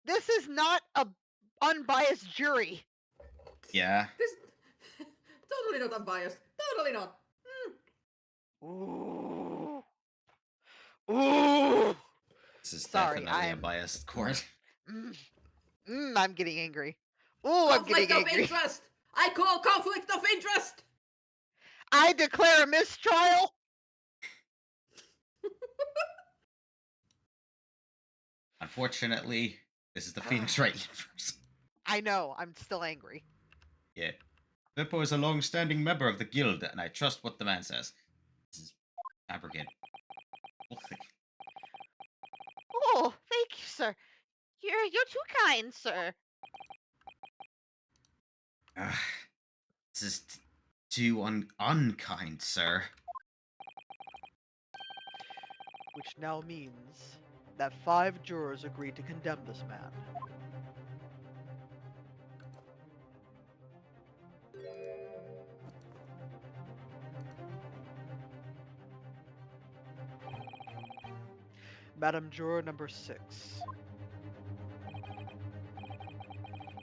This is not a unbiased jury. Yeah. This totally not unbiased. Totally not. Ooh. Ooh. This is Sorry, definitely a I'm- biased court. I'm getting angry. Ooh, I'm getting Conflict of angry. interest. I call conflict of interest. I declare a mistrial. Unfortunately, this is the Phoenix Wright universe. I know, I'm still angry. Yeah. Beppo is a long-standing member of the guild, and I trust what the man says. This is fabricate. Oh, thank you, sir. You're too kind, sir. This is too unkind, sir. Which now means that 5 jurors agreed to condemn this man. Madam Juror number 6.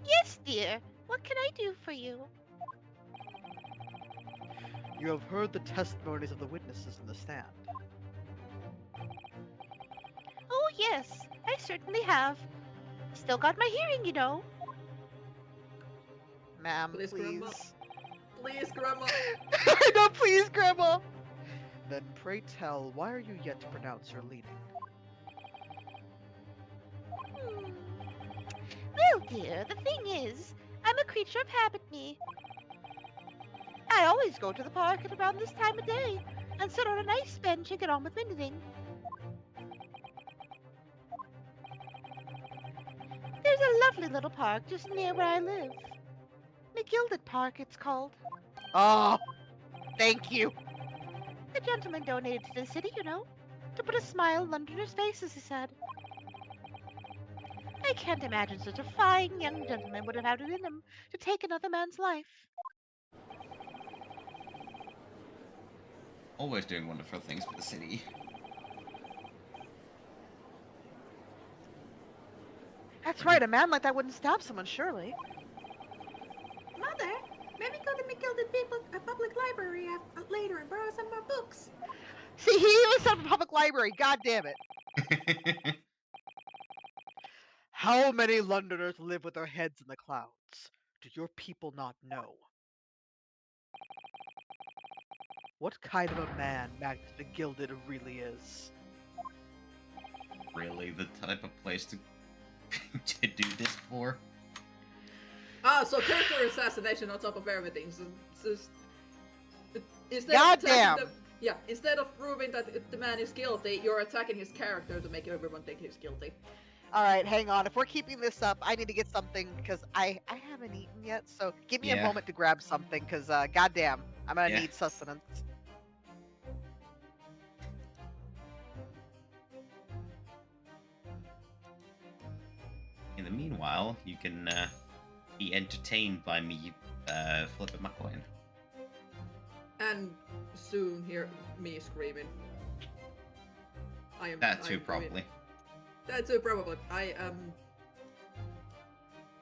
Yes, dear. What can I do for you? You have heard the testimonies of the witnesses in the stand. Oh, yes, I certainly have. Still got my hearing, you know. Ma'am, Please, Grandma. please. Please, Grandma. No, please, Grandma! Then pray tell, why are you yet to pronounce your leaning? Hmm. Well, dear, the thing is, I'm a creature of habit, me. I always go to the park at around this time of day and sit on a nice bench and get on with my knitting. There's a lovely little park just near where I live. McGilded Park, it's called. Oh, thank you. The gentleman donated to the city, you know, to put a smile on Londoners' faces, he said. I can't imagine such a fine young gentleman would have had it in him to take another man's life. Always doing wonderful things for the city. That's right, a man like that wouldn't stab someone, surely. Mother, maybe go to McGilded Public Library later and borrow some more books. See, he was at a public library, god damn it. How many Londoners live with their heads in the clouds? Do your people not know? What kind of a man Magnus the Gilded really is? Really the type of place to to do this for? Ah, so character assassination on top of everything. So instead Goddamn! instead of proving that the man is guilty, you're attacking his character to make everyone think he's guilty. Alright, hang on. If we're keeping this up, I need to get something, because I haven't eaten yet, so give me a Yeah. moment to grab something, because goddamn, I'm gonna Yeah. need sustenance. In the meanwhile, you can be entertained by me flipping my coin. And soon hear me screaming. That too, probably. That too, probably. I am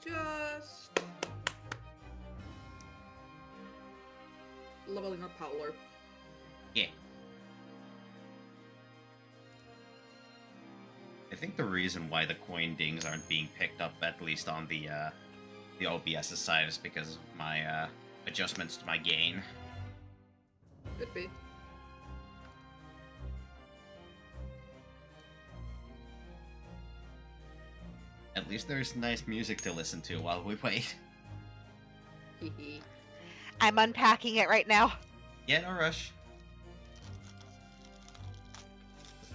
just leveling up Howler. Yeah. I think the reason why the coin dings aren't being picked up, at least on the OBS side, is because of my adjustments to my gain. Could be. At least there's nice music to listen to while we wait. Hehe. I'm unpacking it right now. Yeah, no rush.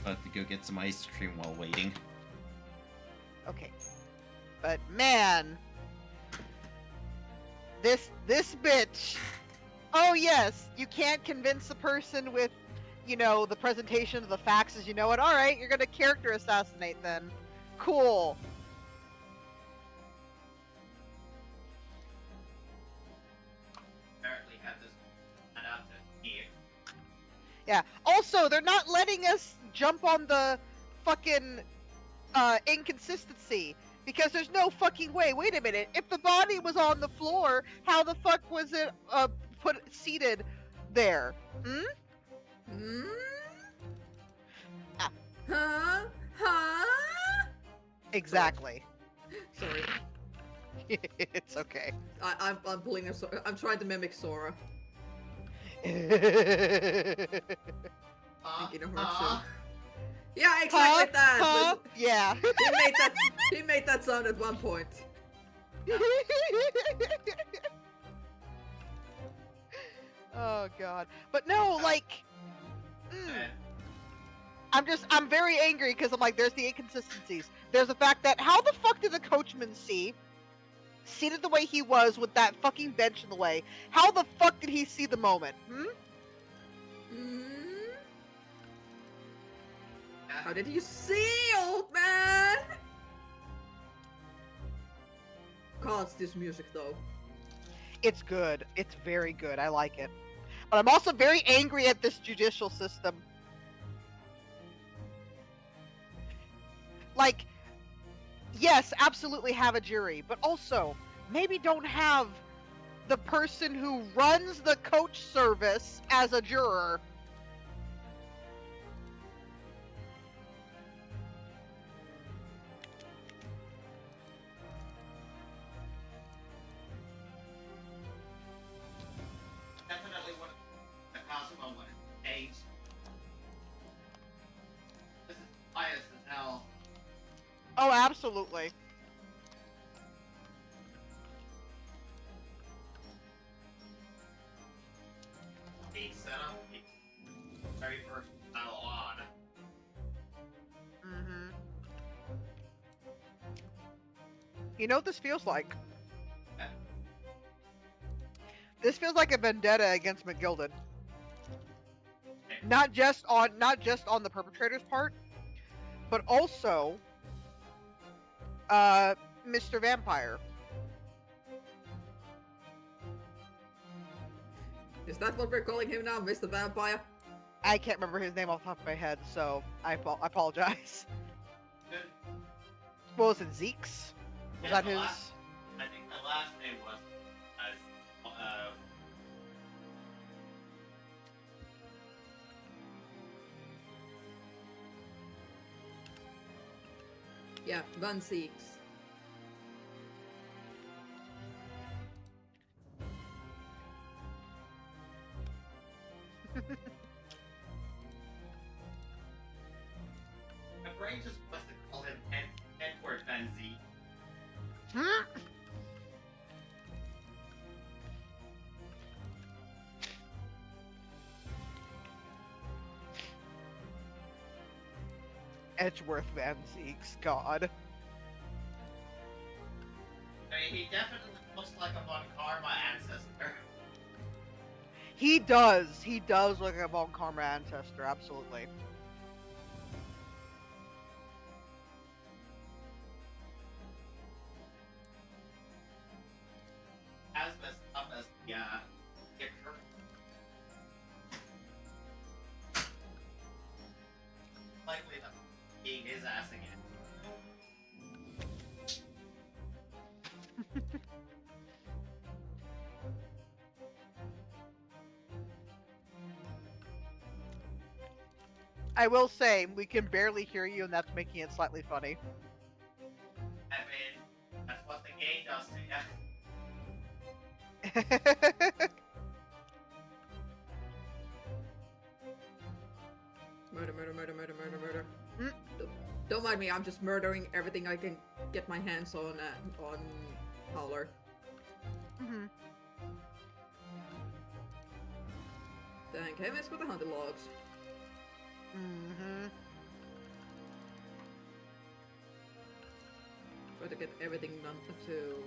About to go get some ice cream while waiting. Okay. But man, this bitch. Oh yes, you can't convince a person with, you know, the presentation of the facts as you know it. All right, you're gonna character assassinate then. Cool. Apparently have this adapted here. Yeah. Also, they're not letting us jump on the fucking inconsistency because there's no fucking way. Wait a minute. If the body was on the floor, how the fuck was it seated there? Hmm? Hmm? Ah. Huh? Huh? Exactly. Sorry. It's okay. I'm pulling I'm trying to mimic Sora. Thinking of her too. Yeah, exactly like that. Huh? but Yeah. he made that sound at one point. Oh god. But no, like I'm very angry because I'm like, there's the inconsistencies. There's the fact that how the fuck did the coachman see, seated the way he was with that fucking bench in the way, how the fuck did he see the moment? Hmm? Hmm? How did you see, old man? God, this music though. It's good. It's very good. I like it. But I'm also very angry at this judicial system. Like, yes, absolutely have a jury, but also maybe don't have the person who runs the coach service as a juror. Definitely one the Cosmo one. Eight. This is biased as hell. Oh, absolutely. Eight setup. Very first battle on. Mm-hmm. You know what this feels like? Yeah. This feels like a vendetta against McGilden. Not just on the perpetrator's part, but also Mr. Vampire. Is that what we're calling him now, Mr. Vampire? I can't remember his name off the top of my head, so I apologize. Good. What was it, Zeke's? Was Yeah, that his? I think the last name was Yeah, Van Seeks. my brain just wants to call him Edward Van Z. Hmm? Edgeworth Van Zeke's God. I mean, he definitely looks like a Von Karma ancestor. He does. He does look like a Von Karma ancestor, absolutely. As messed up as the Gicker. Likely to being his ass again. I will say, we can barely hear you, and that's making it slightly funny. I mean, that's what the game does to you. Murder, murder, murder, murder, murder, murder. Mm. Don't mind me, I'm just murdering everything I can get my hands on Howler. Mhm. Thank heavens for the hunter logs. Mhm. Try to get everything done to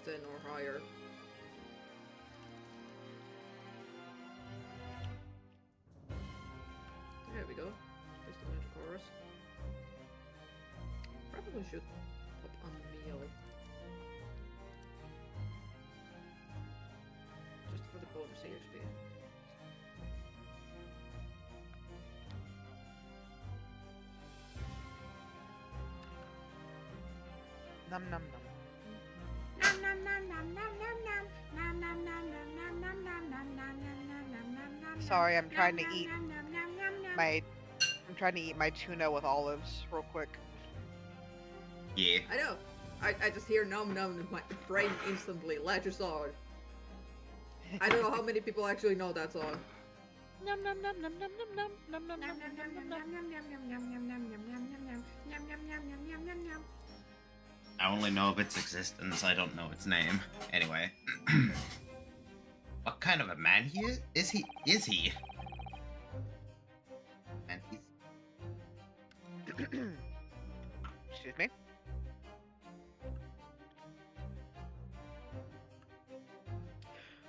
10 or higher. There we go. Just a minute chorus. Probably should put on melee. Just for the bonus EXP. Num num num. Sorry, I'm trying to eat my tuna with olives real quick. Yeah. I know. I just hear nom nom and my brain instantly latches on. I don't know how many people actually know that song. Num num num num num num num num num num. I only know of its existence, I don't know its name. Anyway. What kind of a man he is? Is he? And he's... Excuse me.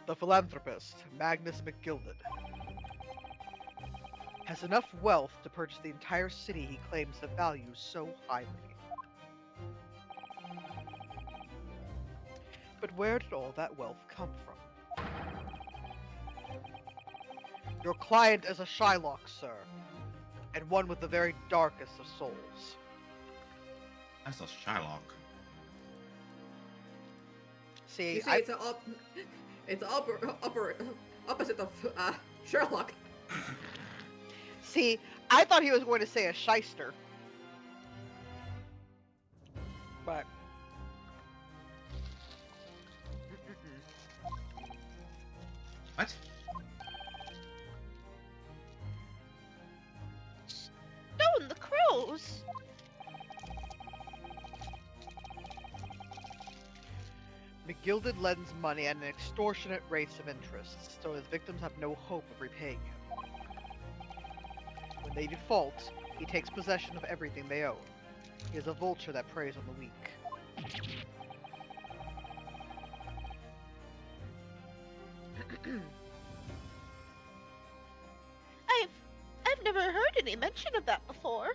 The philanthropist, Magnus McGilded, has enough wealth to purchase the entire city he claims to value so highly. But where did all that wealth come from? Your client is a Shylock, sir. and one with the very darkest of souls. That's a Shylock. See, You see, it's it's opposite of Sherlock. I thought he was going to say a shyster. But What? Stone the crows! McGilded lends money at an extortionate rates of interest, so his victims have no hope of repaying him. When they default, he takes possession of everything they own. He is a vulture that preys on the weak. I've never heard any mention of that before.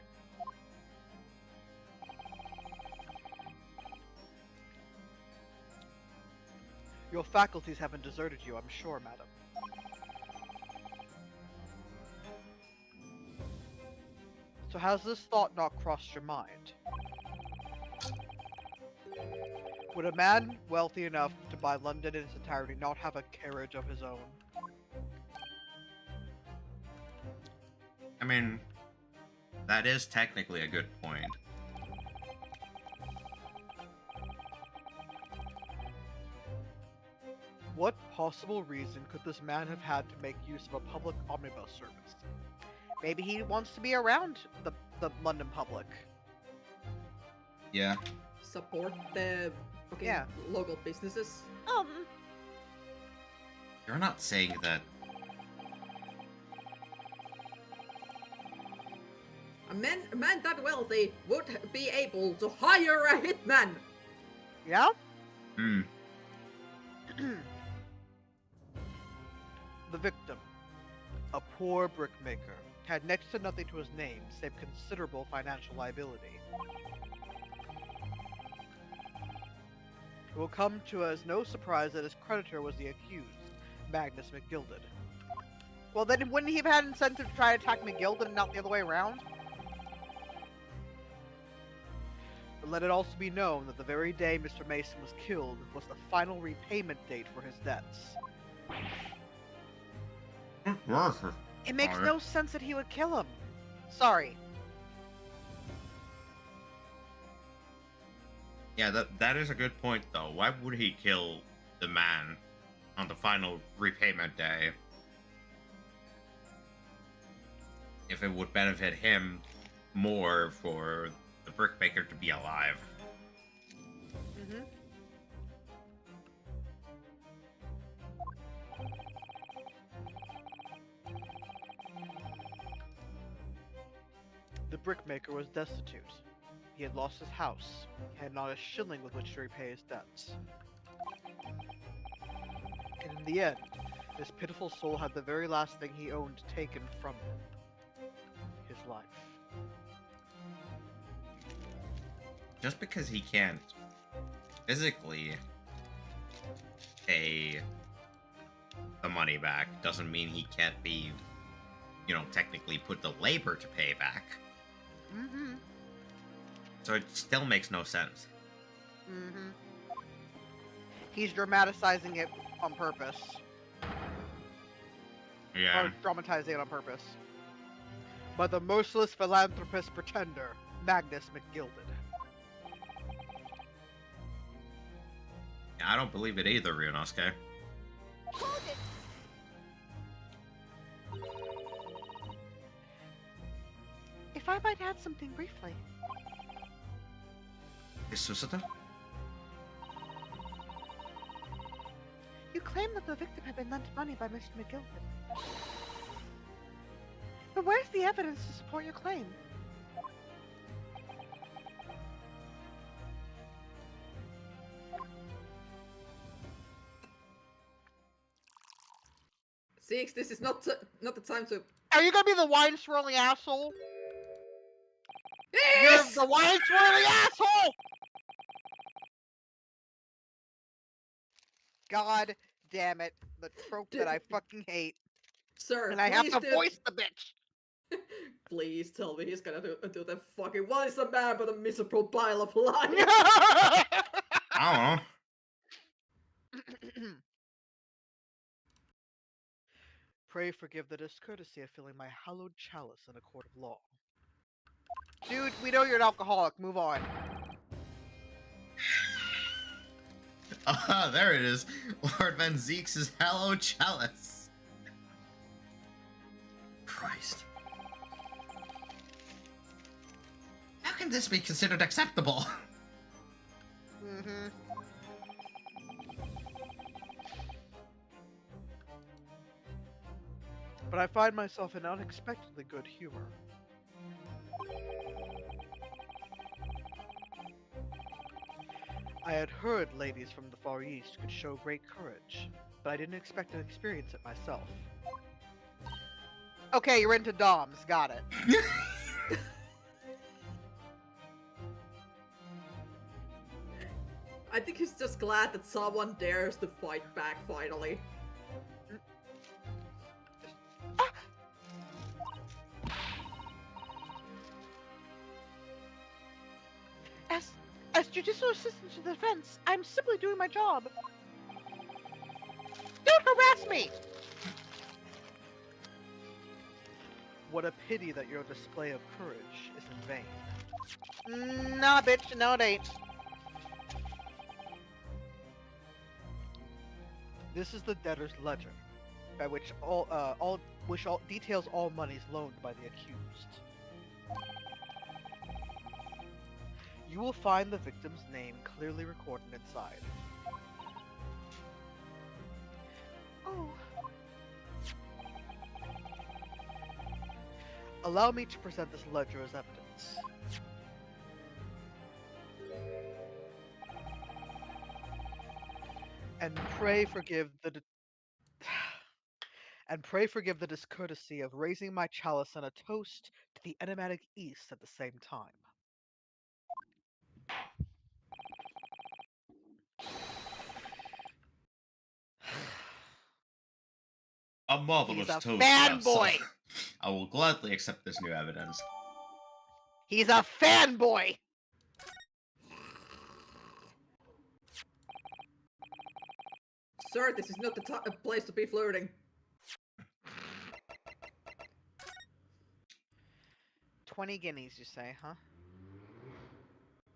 Your faculties haven't deserted you, I'm sure, madam. So has this thought not crossed your mind? Would a man wealthy enough to buy London in its entirety not have a carriage of his own? I mean, that is technically a good point. What possible reason could this man have had to make use of a public omnibus service? Maybe he wants to be around the London public. Yeah. Support the fucking Yeah. local businesses. You're not saying that. A man that wealthy would be able to hire a hitman. Yeah? Hmm. The victim, a poor brickmaker, had next to nothing to his name save considerable financial liability. It will come to as no surprise that his creditor was the accused, Magnus McGilded. Well, then wouldn't he have had incentive to try to attack McGilded and not the other way around? But let it also be known that the very day Mr. Mason was killed was the final repayment date for his debts. It makes no sense that he would kill him. Sorry. Yeah, that is a good point, though. Why would he kill the man on the final repayment day if it would benefit him more for the brickmaker to be alive? Mm-hmm. The brickmaker was destitute. He had lost his house. He had not a shilling with which to repay his debts. And in the end, this pitiful soul had the very last thing he owned taken from him. His life. Just because he can't physically pay the money back doesn't mean he can't be, technically put the labor to pay back. Mm-hmm. So it still makes no sense. Mm-hmm. He's dramatizing it on purpose. Yeah. Or dramatizing it on purpose. But the merciless philanthropist pretender, Magnus McGilded. I don't believe it either, Ryunosuke. Hold it! If I might add something briefly. Is Susato? You claim that the victim had been lent money by Mr. McGilded. But where's the evidence to support your claim? Six, this is not the time to. Are you gonna be the wine swirling asshole? Yes! You're the wine swirling asshole! God damn it. The trope that I fucking hate. Sir, And I have please to do- voice the bitch. Please tell me he's gonna do the fucking. What is a man but a miserable pile of lies? I Pray forgive the discourtesy of filling my hallowed chalice in a court of law. Dude, we know you're an alcoholic. Move on. Ah, there it is. Lord Van Zeeks' hallowed chalice. Christ. How can this be considered acceptable? Mm-hmm. But I find myself in unexpectedly good humor. I had heard ladies from the Far East could show great courage, but I didn't expect to experience it myself. Okay, you're into DOMs, got it. I think he's just glad that someone dares to fight back finally. As judicial assistant to the defense, I'm simply doing my job. Don't harass me! What a pity that your display of courage is in vain. Nah, bitch, no it ain't. This is the debtor's ledger, by which details all monies loaned by the accused. You will find the victim's name clearly recorded inside. Oh, Allow me to present this ledger as evidence. And pray forgive the discourtesy of raising my chalice in a toast to the enigmatic East at the same time. A marvelous He's a toast, fanboy! yes. I will gladly accept this new evidence. He's a fanboy! Sir, this is not the place to be flirting. 20 guineas, you say, huh?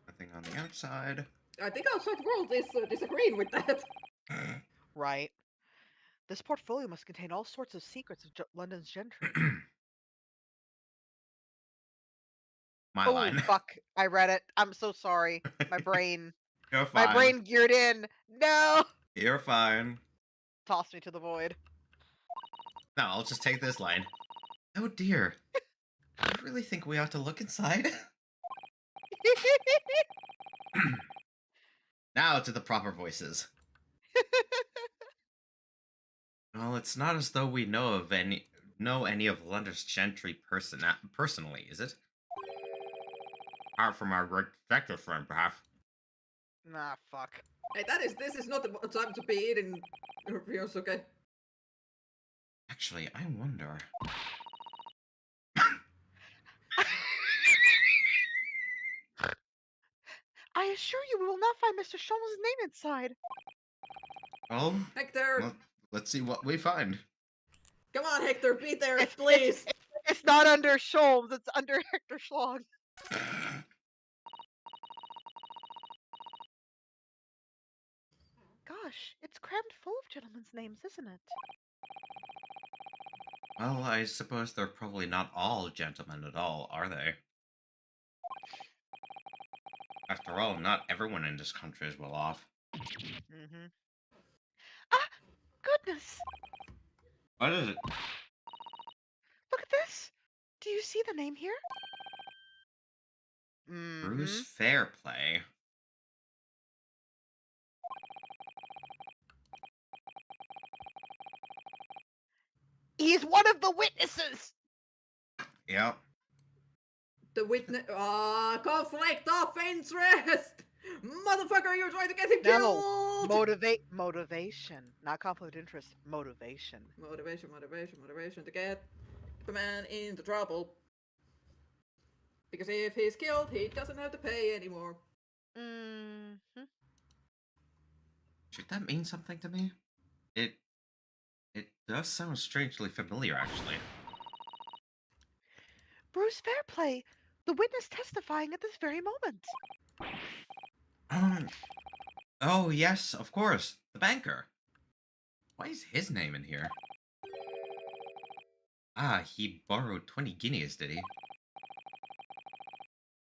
Nothing on the outside. I think outside world is disagreeing with that. Right. This portfolio must contain all sorts of secrets of London's gentry. My Oh, line. fuck. I read it. I'm so sorry. My brain. You're fine. My brain geared in. No! You're fine. Toss me to the void. No, I'll just take this line. Oh dear. I really think we ought to look inside. Now to the proper voices. Well, it's not as though we know any of London's gentry personally, is it? Apart from our detective friend, perhaps. Nah, fuck. Hey, this is not the time to be eating reviews, okay? Actually, I wonder. I assure you we will not find Mr. Sholmes' name inside. Well, Hector! let's see what we find. Come on, Hector, be there, It's- please! It's not under Sholmes, it's under Hector Schlong. Gosh, it's crammed full of gentlemen's names, isn't it? Well, I suppose they're probably not all gentlemen at all, are they? After all, not everyone in this country is well off. Mm-hmm. Ah, goodness! What is it? Look at this! Do you see the name here? Bruce Fairplay. He's one of the witnesses! Yep. The witness. Conflict of interest! Motherfucker, you're trying to get him No, killed! motivation. Not conflict of interest, motivation. Motivation to get the man into trouble. Because if he's killed, he doesn't have to pay anymore. Mm-hmm. Should that mean something to me? It does sound strangely familiar, actually. Bruce Fairplay, the witness testifying at this very moment. Oh yes, of course, the banker. Why is his name in here? Ah, he borrowed 20 guineas, did he?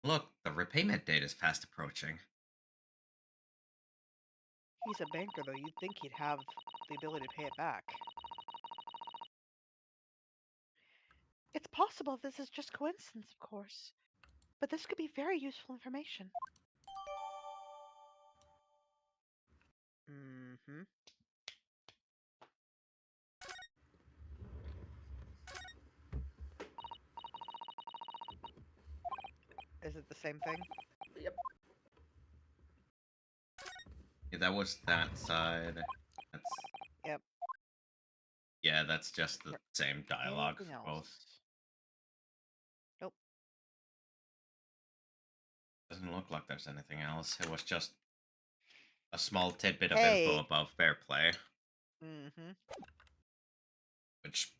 Look, the repayment date is fast approaching. He's a banker, though. You'd think he'd have the ability to pay it back. It's possible this is just coincidence, of course. But this could be very useful information. Mm-hmm. Is it the same thing? Yep. Yeah, that was that side. That's... Yep. Yeah, that's just the same dialogue Anything for both. else? Nope. Doesn't look like there's anything else. It was just a small tidbit of Hey. info about fair play, Mm-hmm. which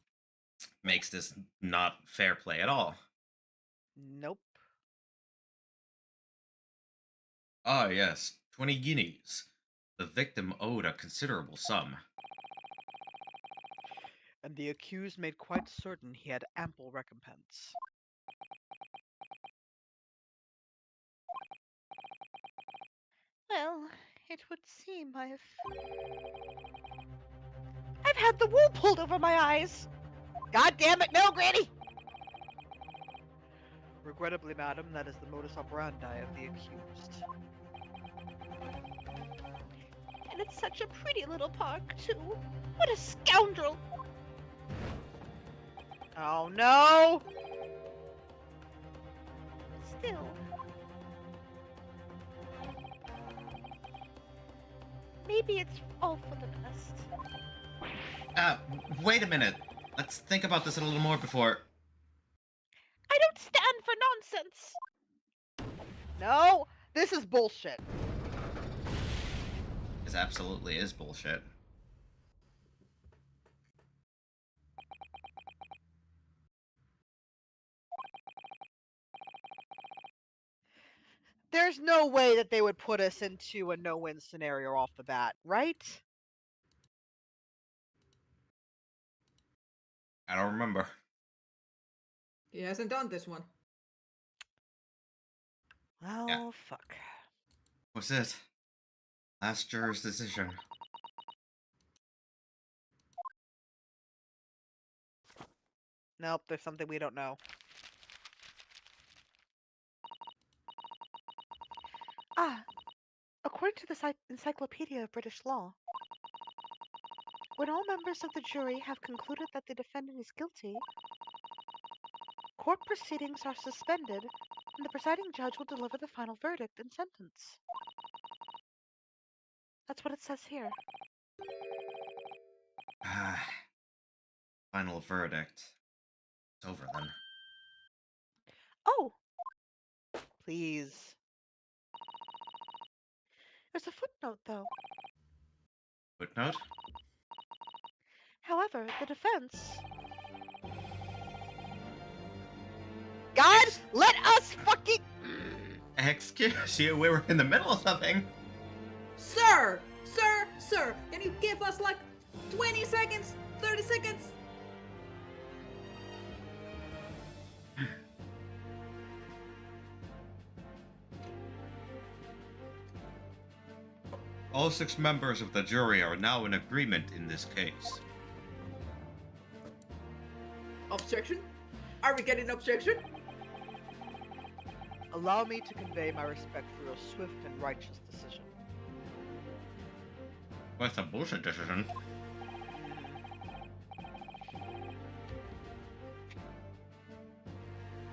makes this not fair play at all. Nope. Ah, yes, 20 guineas. The victim owed a considerable sum. And the accused made quite certain he had ample recompense. Well, it would seem I've had the wool pulled over my eyes! God damn it, no, Granny! Regrettably, madam, that is the modus operandi of the accused. and it's such a pretty little park, too. What a scoundrel! Oh no! Still. Maybe it's all for the best. Wait a minute. Let's think about this a little more before... I don't stand for nonsense! No! This is bullshit. This absolutely is bullshit. There's no way that they would put us into a no-win scenario off the bat, right? I don't remember. He hasn't done this one. Well, Yeah. fuck. What's it? Last juror's decision. Nope, there's something we don't know. Ah, according to the Encyclopedia of British Law, when all members of the jury have concluded that the defendant is guilty, court proceedings are suspended and the presiding judge will deliver the final verdict and sentence. That's what it says here. Final verdict. It's over then. Oh! Please. There's a footnote, though. Footnote? However, the defense... God, let us fucking... Excuse you, we were in the middle of something. Sir! Sir! Sir! Can you give us like 20 seconds? 30 seconds? All 6 members of the jury are now in agreement in this case. Objection? Are we getting objection? Allow me to convey my respect for your swift and righteous decision. What's a bullshit decision?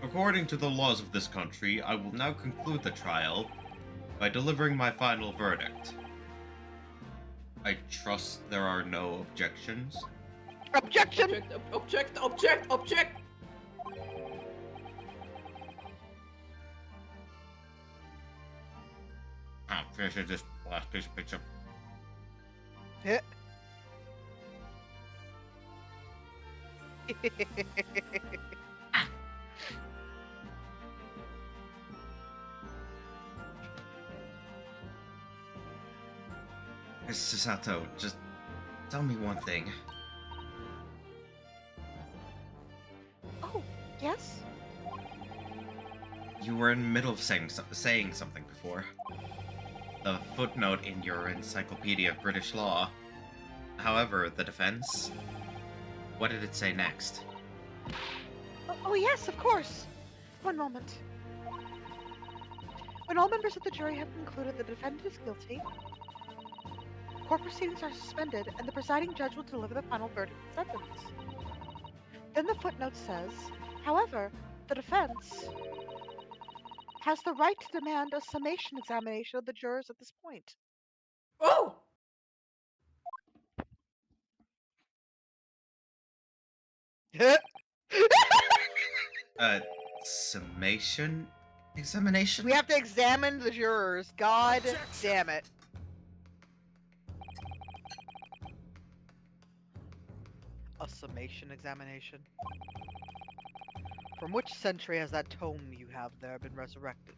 According to the laws of this country, I will now conclude the trial by delivering my final verdict. I trust there are no objections. Objection! Object, object, object, object! finish this last piece of pizza. Yeah. Mr. Sato, just tell me one thing. Oh, yes? You were in the middle of saying something before. The footnote in your Encyclopedia of British Law. However, the defense? What did it say next? Oh, yes, of course. One moment. When all members of the jury have concluded the defendant is guilty, court proceedings are suspended and the presiding judge will deliver the final verdict and sentence. Then the footnote says, however, the defense has the right to demand a summation examination of the jurors at this point. Oh! Summation examination? We have to examine the jurors. God Objection. damn it. A summation examination? From which century has that tome you have there been resurrected?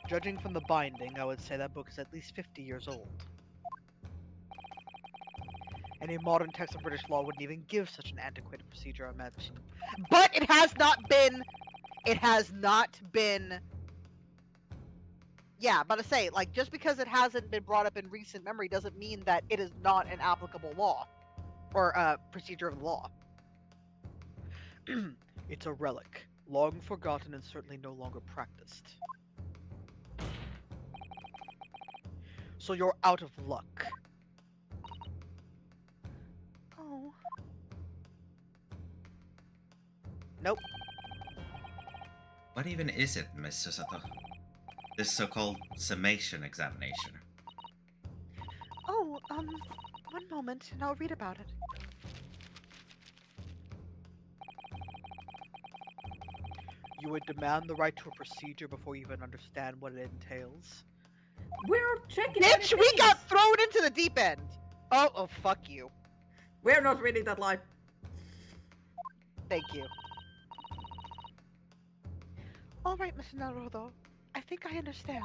Judging from the binding, I would say that book is at least 50 years old. Any modern text of British law wouldn't even give such an antiquated procedure, I imagine. But it has not been... It has not been... Yeah, but to say, like, just because it hasn't been brought up in recent memory doesn't mean that it is not an applicable law. Or, procedure of the law. It's a relic, long forgotten and certainly no longer practiced. So you're out of luck. Oh, Nope. What even is it, Mr. Sato? This so-called summation examination. oh, one moment and I'll read about it. You would demand the right to a procedure before you even understand what it entails. We're checking Bitch, we anything. got thrown into the deep end! Oh, fuck you. We're not reading that line. Thank you. All right, Mr. Naruto. I think I understand.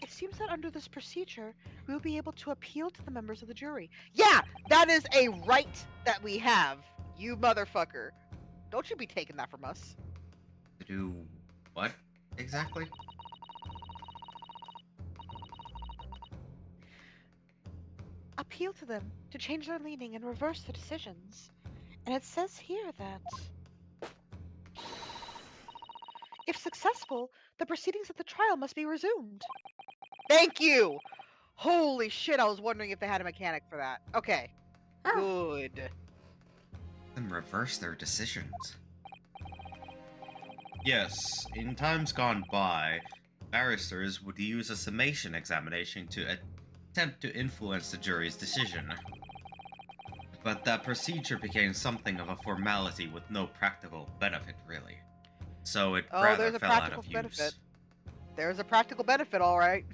It seems that under this procedure, we will be able to appeal to the members of the jury. Yeah, that is a right that we have, you motherfucker. Don't you be taking that from us. To do what, exactly? Appeal to them to change their leaning and reverse the decisions. And it says here that if successful, the proceedings of the trial must be resumed. Thank you! Holy shit, I was wondering if they had a mechanic for that. Okay. Ah, Good. And reverse their decisions. Yes, in times gone by, barristers would use a summation examination to attempt to influence the jury's decision. But that procedure became something of a formality with no practical benefit, really. So it Oh, rather there's a fell out practical of use. benefit. There's a practical benefit, alright.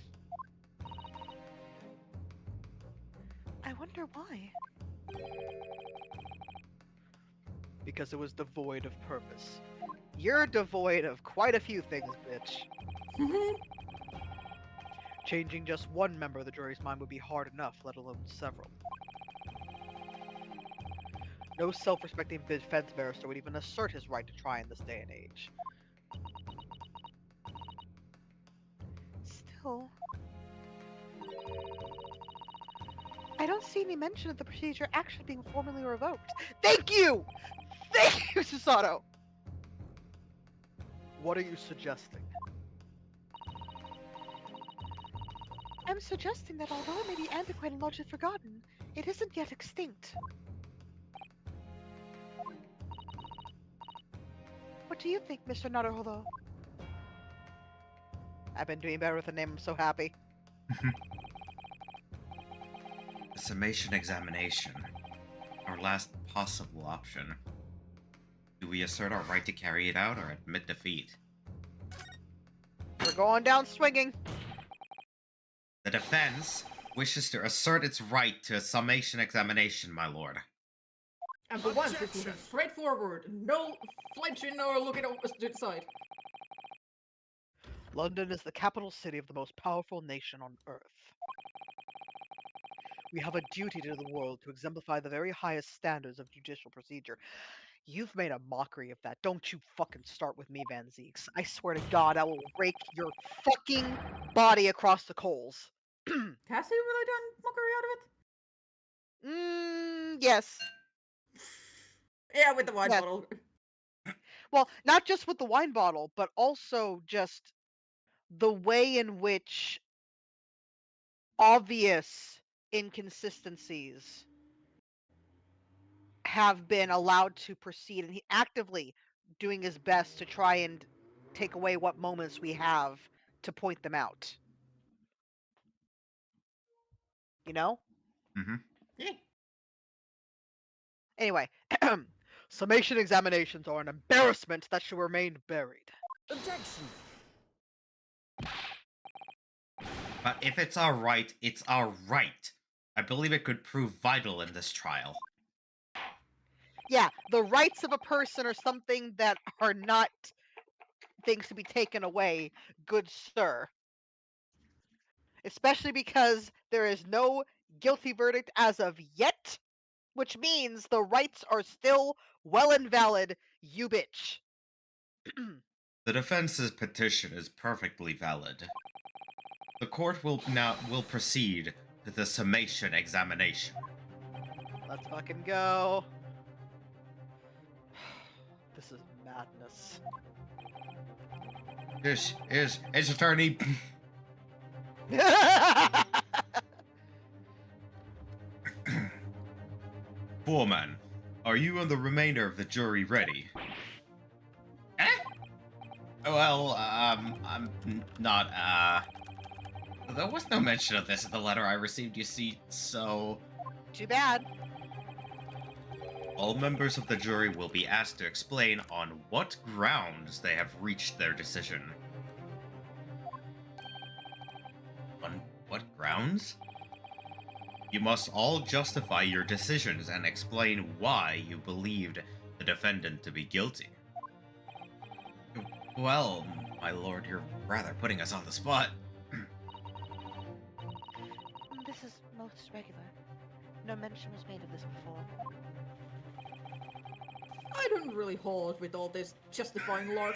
I wonder why. Because it was devoid of purpose. You're devoid of quite a few things, bitch. Changing just one member of the jury's mind would be hard enough, let alone several. No self-respecting defense barrister would even assert his right to try in this day and age. Still, I don't see any mention of the procedure actually being formally revoked. Thank you! Thank you, Susato! What are you suggesting? I'm suggesting that although it may be antiquated and largely forgotten, it isn't yet extinct. What do you think, Mr. Naruhodo? I've been doing better with the name, I'm so happy. Summation examination. Our last possible option. we assert our right to carry it out or admit defeat? We're going down swinging. The defense wishes to assert its right to a summation examination, my lord. And for once, it's Objection. moving straight forward. No flinching or looking over to the side. London is the capital city of the most powerful nation on Earth. We have a duty to the world to exemplify the very highest standards of judicial procedure. You've made a mockery of that. Don't you fucking start with me, Van Zeeks. I swear to God, I will rake your fucking body across the coals. Has he really done mockery out of it? Yes. Yeah, with the wine Yes. bottle. Well, not just with the wine bottle, but also just the way in which obvious inconsistencies have been allowed to proceed, and he actively doing his best to try and take away what moments we have to point them out. You know? Mm-hmm. Yeah. Anyway, summation examinations are an embarrassment that should remain buried. Objection. But if it's our right, it's our right. I believe it could prove vital in this trial. Yeah, the rights of a person are something that are not things to be taken away, good sir. Especially because there is no guilty verdict as of yet, which means the rights are still well and valid, you bitch. The defense's petition is perfectly valid. The court will proceed to the summation examination. Let's fucking go. This is madness. This is Ace Attorney. Foreman, are you and the remainder of the jury ready? Eh? Well, I'm not, there was no mention of this in the letter I received, you see, so... Too bad. All members of the jury will be asked to explain on what grounds they have reached their decision. On what grounds? You must all justify your decisions and explain why you believed the defendant to be guilty. Well, my lord, you're rather putting us on the spot. This is most regular. No mention was made of this before. I don't really hold with all this justifying lark.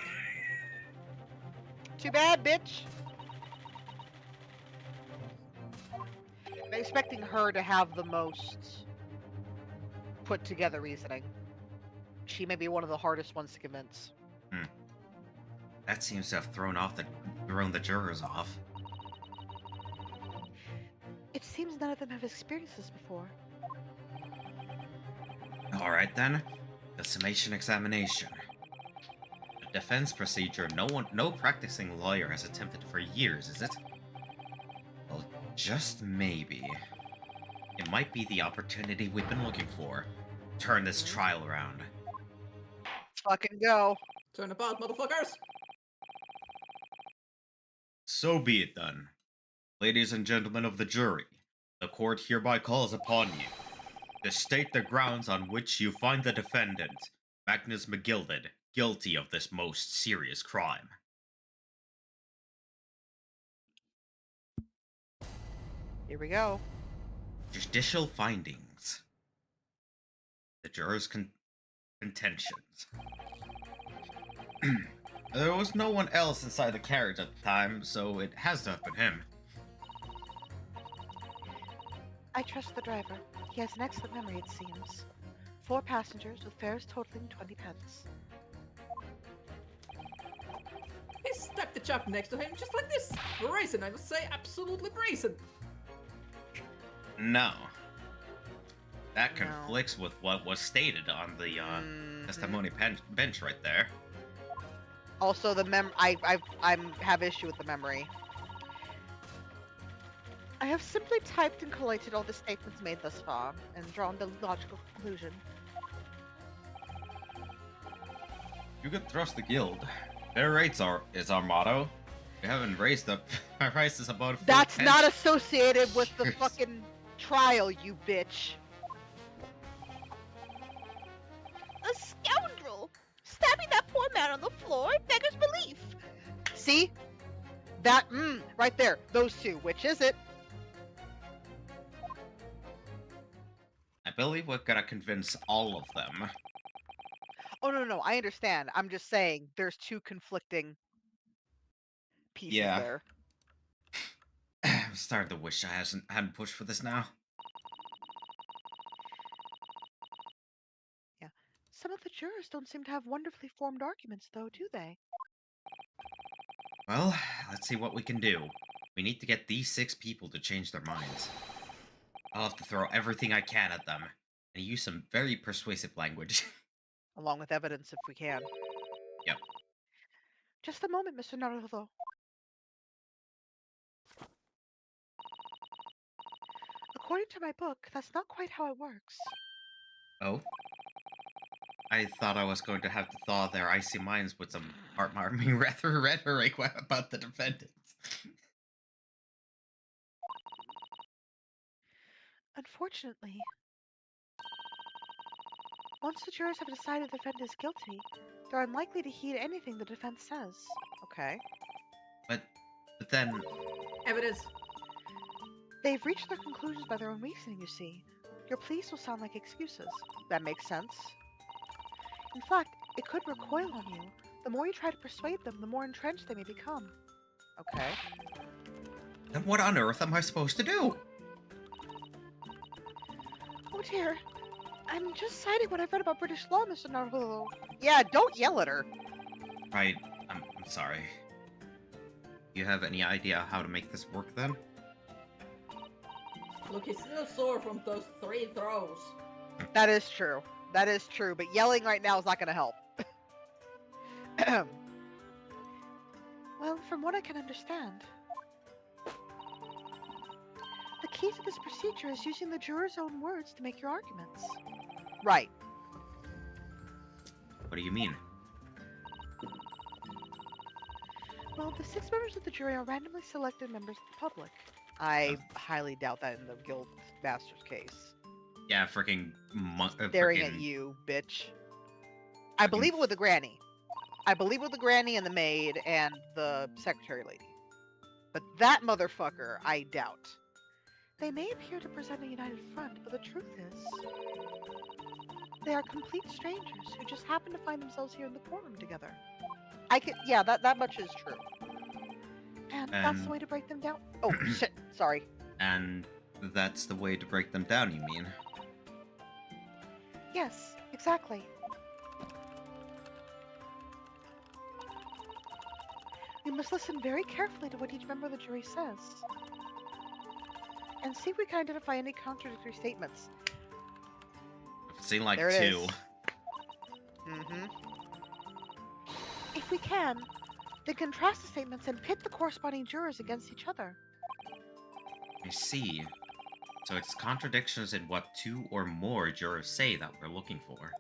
Too bad, bitch. I'm expecting her to have the most put together reasoning. She may be one of the hardest ones to convince. That seems to have thrown the jurors off. It seems none of them have experienced this before. Alright then, the summation examination. The defense procedure no practicing lawyer has attempted for years, is it? Well, just maybe. It might be the opportunity we've been looking for. Turn this trial around. Let's fucking go. Turn about, motherfuckers! So be it then. Ladies and gentlemen of the jury, the court hereby calls upon you to state the grounds on which you find the defendant, Magnus McGilded, guilty of this most serious crime. Here we go. Judicial findings. The jurors' contentions. There was no one else inside the carriage at the time, so it has to have been him. I trust the driver. He has an excellent memory, it seems. 4 passengers with fares totaling 20 pence. He stuck the chap next to him just like this. Brazen, I must say, absolutely brazen. No. That No. conflicts with what was stated on the Mhm. testimony bench right there. Also, the I have issue with the memory. I have simply typed and collated all the statements made thus far, and drawn the logical conclusion. You could trust the guild. Fair rates is our motto. We haven't raised the prices about. That's not associated with the Cheers. fucking trial, you bitch. A scoundrel! Stabbing that poor man on the floor beggars belief. See? That, right there. Those two. Which is it? I believe we're gonna convince all of them. Oh, no. I understand. I'm just saying there's two conflicting pieces Yeah. there. I'm starting to wish I hadn't pushed for this now. Some of the jurors don't seem to have wonderfully formed arguments, though, do they? Well, let's see what we can do. We need to get these 6 people to change their minds. I'll have to throw everything I can at them, and use some very persuasive language. Along with evidence if we can. Yep. Just a moment, Mr. Naruto. According to my book, that's not quite how it works. Oh? I thought I was going to have to thaw their icy minds with some heart-warming rhetoric about the defendants. Unfortunately, once the jurors have decided the defendant is guilty, they're unlikely to heed anything the defense says. Okay. But then... Evidence. They've reached their conclusions by their own reasoning, you see. Your pleas will sound like excuses. That makes sense. In fact, it could recoil on you. The more you try to persuade them, the more entrenched they may become. Okay. Then what on earth am I supposed to do? Oh dear. I'm just citing what I've read about British law, Mr. Naruto. Yeah, don't yell at her. Right, I'm sorry. You have any idea how to make this work then? Look, he's still sore from those 3 throws. That is true. That is true, but yelling right now is not going to help. Well, from what I can understand, the key to this procedure is using the jurors' own words to make your arguments. Right. What do you mean? Well, the 6 members of the jury are randomly selected members of the public. I highly doubt that in the guild master's case. Yeah, freaking Staring at you, bitch. I believe it with the granny. I believe with the granny and the maid and the secretary lady. But that motherfucker, I doubt. They may appear to present a united front, but the truth is, they are complete strangers who just happen to find themselves here in the courtroom together. Yeah, that much is true. And that's the way to break them down. Oh, shit, sorry. And that's the way to break them down, you mean? Yes, exactly. We must listen very carefully to what each member of the jury says, and see if we can identify any contradictory statements. I've seen like There it 2. is. Mm-hmm. If we can, then contrast the statements and pit the corresponding jurors against each other. I see. So it's contradictions in what 2 or more jurors say that we're looking for.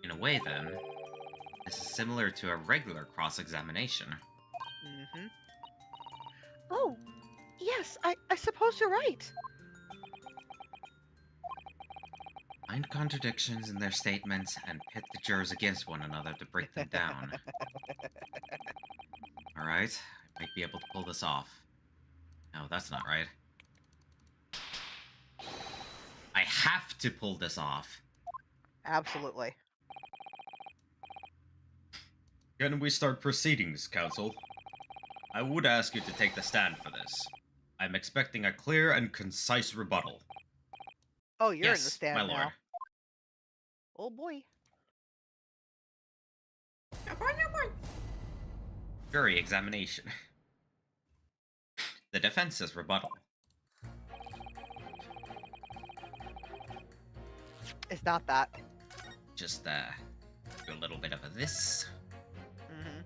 In a way, then, this is similar to a regular cross-examination. Mm-hmm. Oh, yes, I suppose you're right. Find contradictions in their statements and pit the jurors against one another to break them down. Alright, I might be able to pull this off. No, that's not right. I have to pull this off. Absolutely. Can we start proceedings, Counsel? I would ask you to take the stand for this. I'm expecting a clear and concise rebuttal. Oh, you're in the Yes, stand my now. lord. Oh boy. Jury examination. The defense's rebuttal. It's not that. Just, do a little bit of a this. Mm-hmm.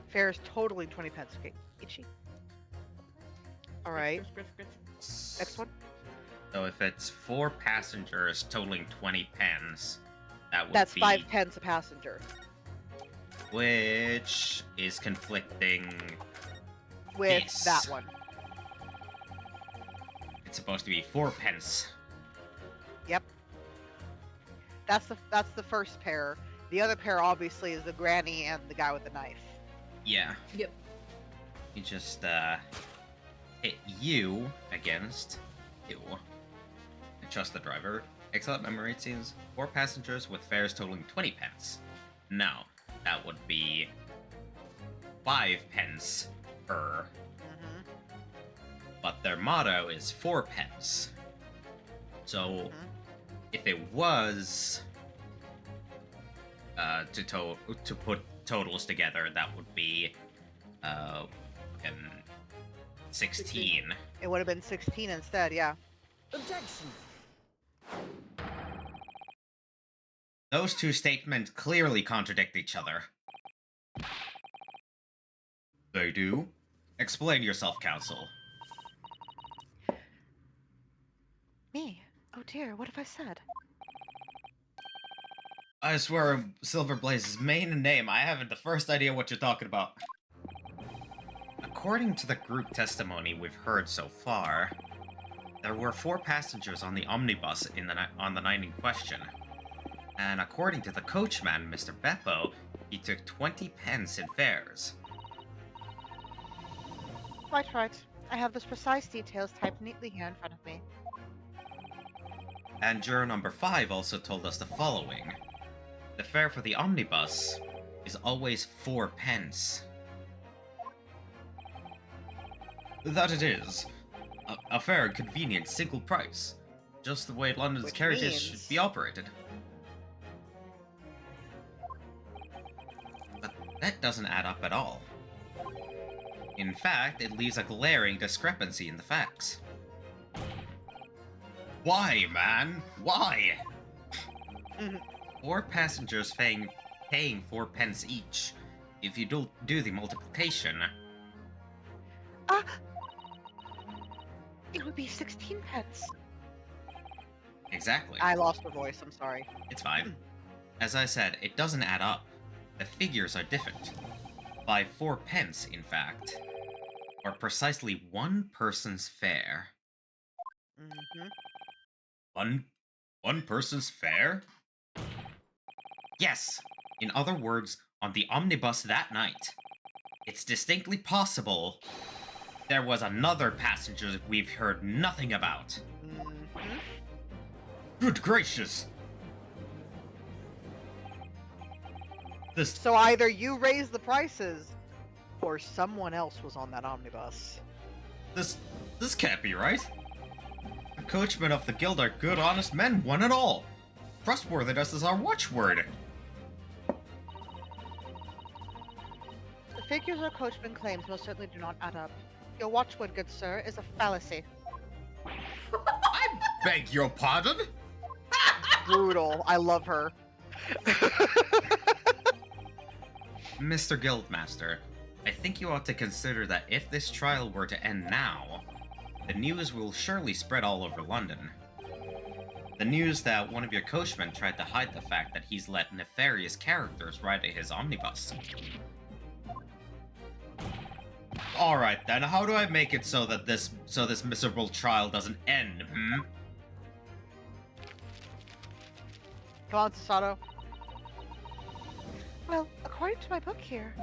Fair is totally 20 pence. Okay, itchy. All right. Scratch. Next one. So if it's 4 passengers totaling 20 pence, that would That's be 5 pence a passenger. which is conflicting. With Yes. that one. It's supposed to be 4 pence. Yep. That's the first pair. The other pair obviously is the granny and the guy with the knife. Yeah. Yep. You just hit you against you. And trust the driver. Excellent memory, it seems. 4 passengers with fares totaling 20 pence. No, that would be 5 pence per. Mm-hmm. But their motto is 4 pence. So Mhm. if it was to put totals together, that would be 16. It would have been 16 instead, yeah. Objection. Those two statements clearly contradict each other. They do? Explain yourself, counsel. Me? Oh dear, what have I said? I swear, Silver Blaze's main name, I haven't the first idea what you're talking about. According to the group testimony we've heard so far, there were 4 passengers on the omnibus on the night in question. And according to the coachman, Mr. Beppo, he took 20 pence in fares. Quite right. I have those precise details typed neatly here in front of me. And juror number 5 also told us the following. The fare for the omnibus is always 4 pence. That it is. A fair and convenient single price. Just the way London's Which carriages means- should be operated. But that doesn't add up at all. In fact, it leaves a glaring discrepancy in the facts. Why, man? Why? Mhm. 4 passengers paying 4 pence each. If you do the multiplication, It would be 16 pence. exactly. I lost my voice, I'm sorry. It's fine. As I said, it doesn't add up. The figures are different. By 4 pence, in fact, or precisely 1 person's fare. Mm-hmm. One person's fare? Yes. In other words, on the omnibus that night, it's distinctly possible there was another passenger we've heard nothing about. Mm-hmm. Good gracious! This So either you raised the prices, or someone else was on that omnibus. this can't be right. The coachmen of the guild are good, honest men, one and all. Trustworthiness is our watchword. The figures our coachman claims most certainly do not add up. Your watchword, good sir, is a fallacy. I beg your pardon? Brutal. I love her. Mr. Guildmaster, I think you ought to consider that if this trial were to end now, the news will surely spread all over London. The news that one of your coachmen tried to hide the fact that he's let nefarious characters ride his omnibus. Alright then, how do I make it so that this miserable trial doesn't end, hmm? Come on, Sasato. Well, according to my book here,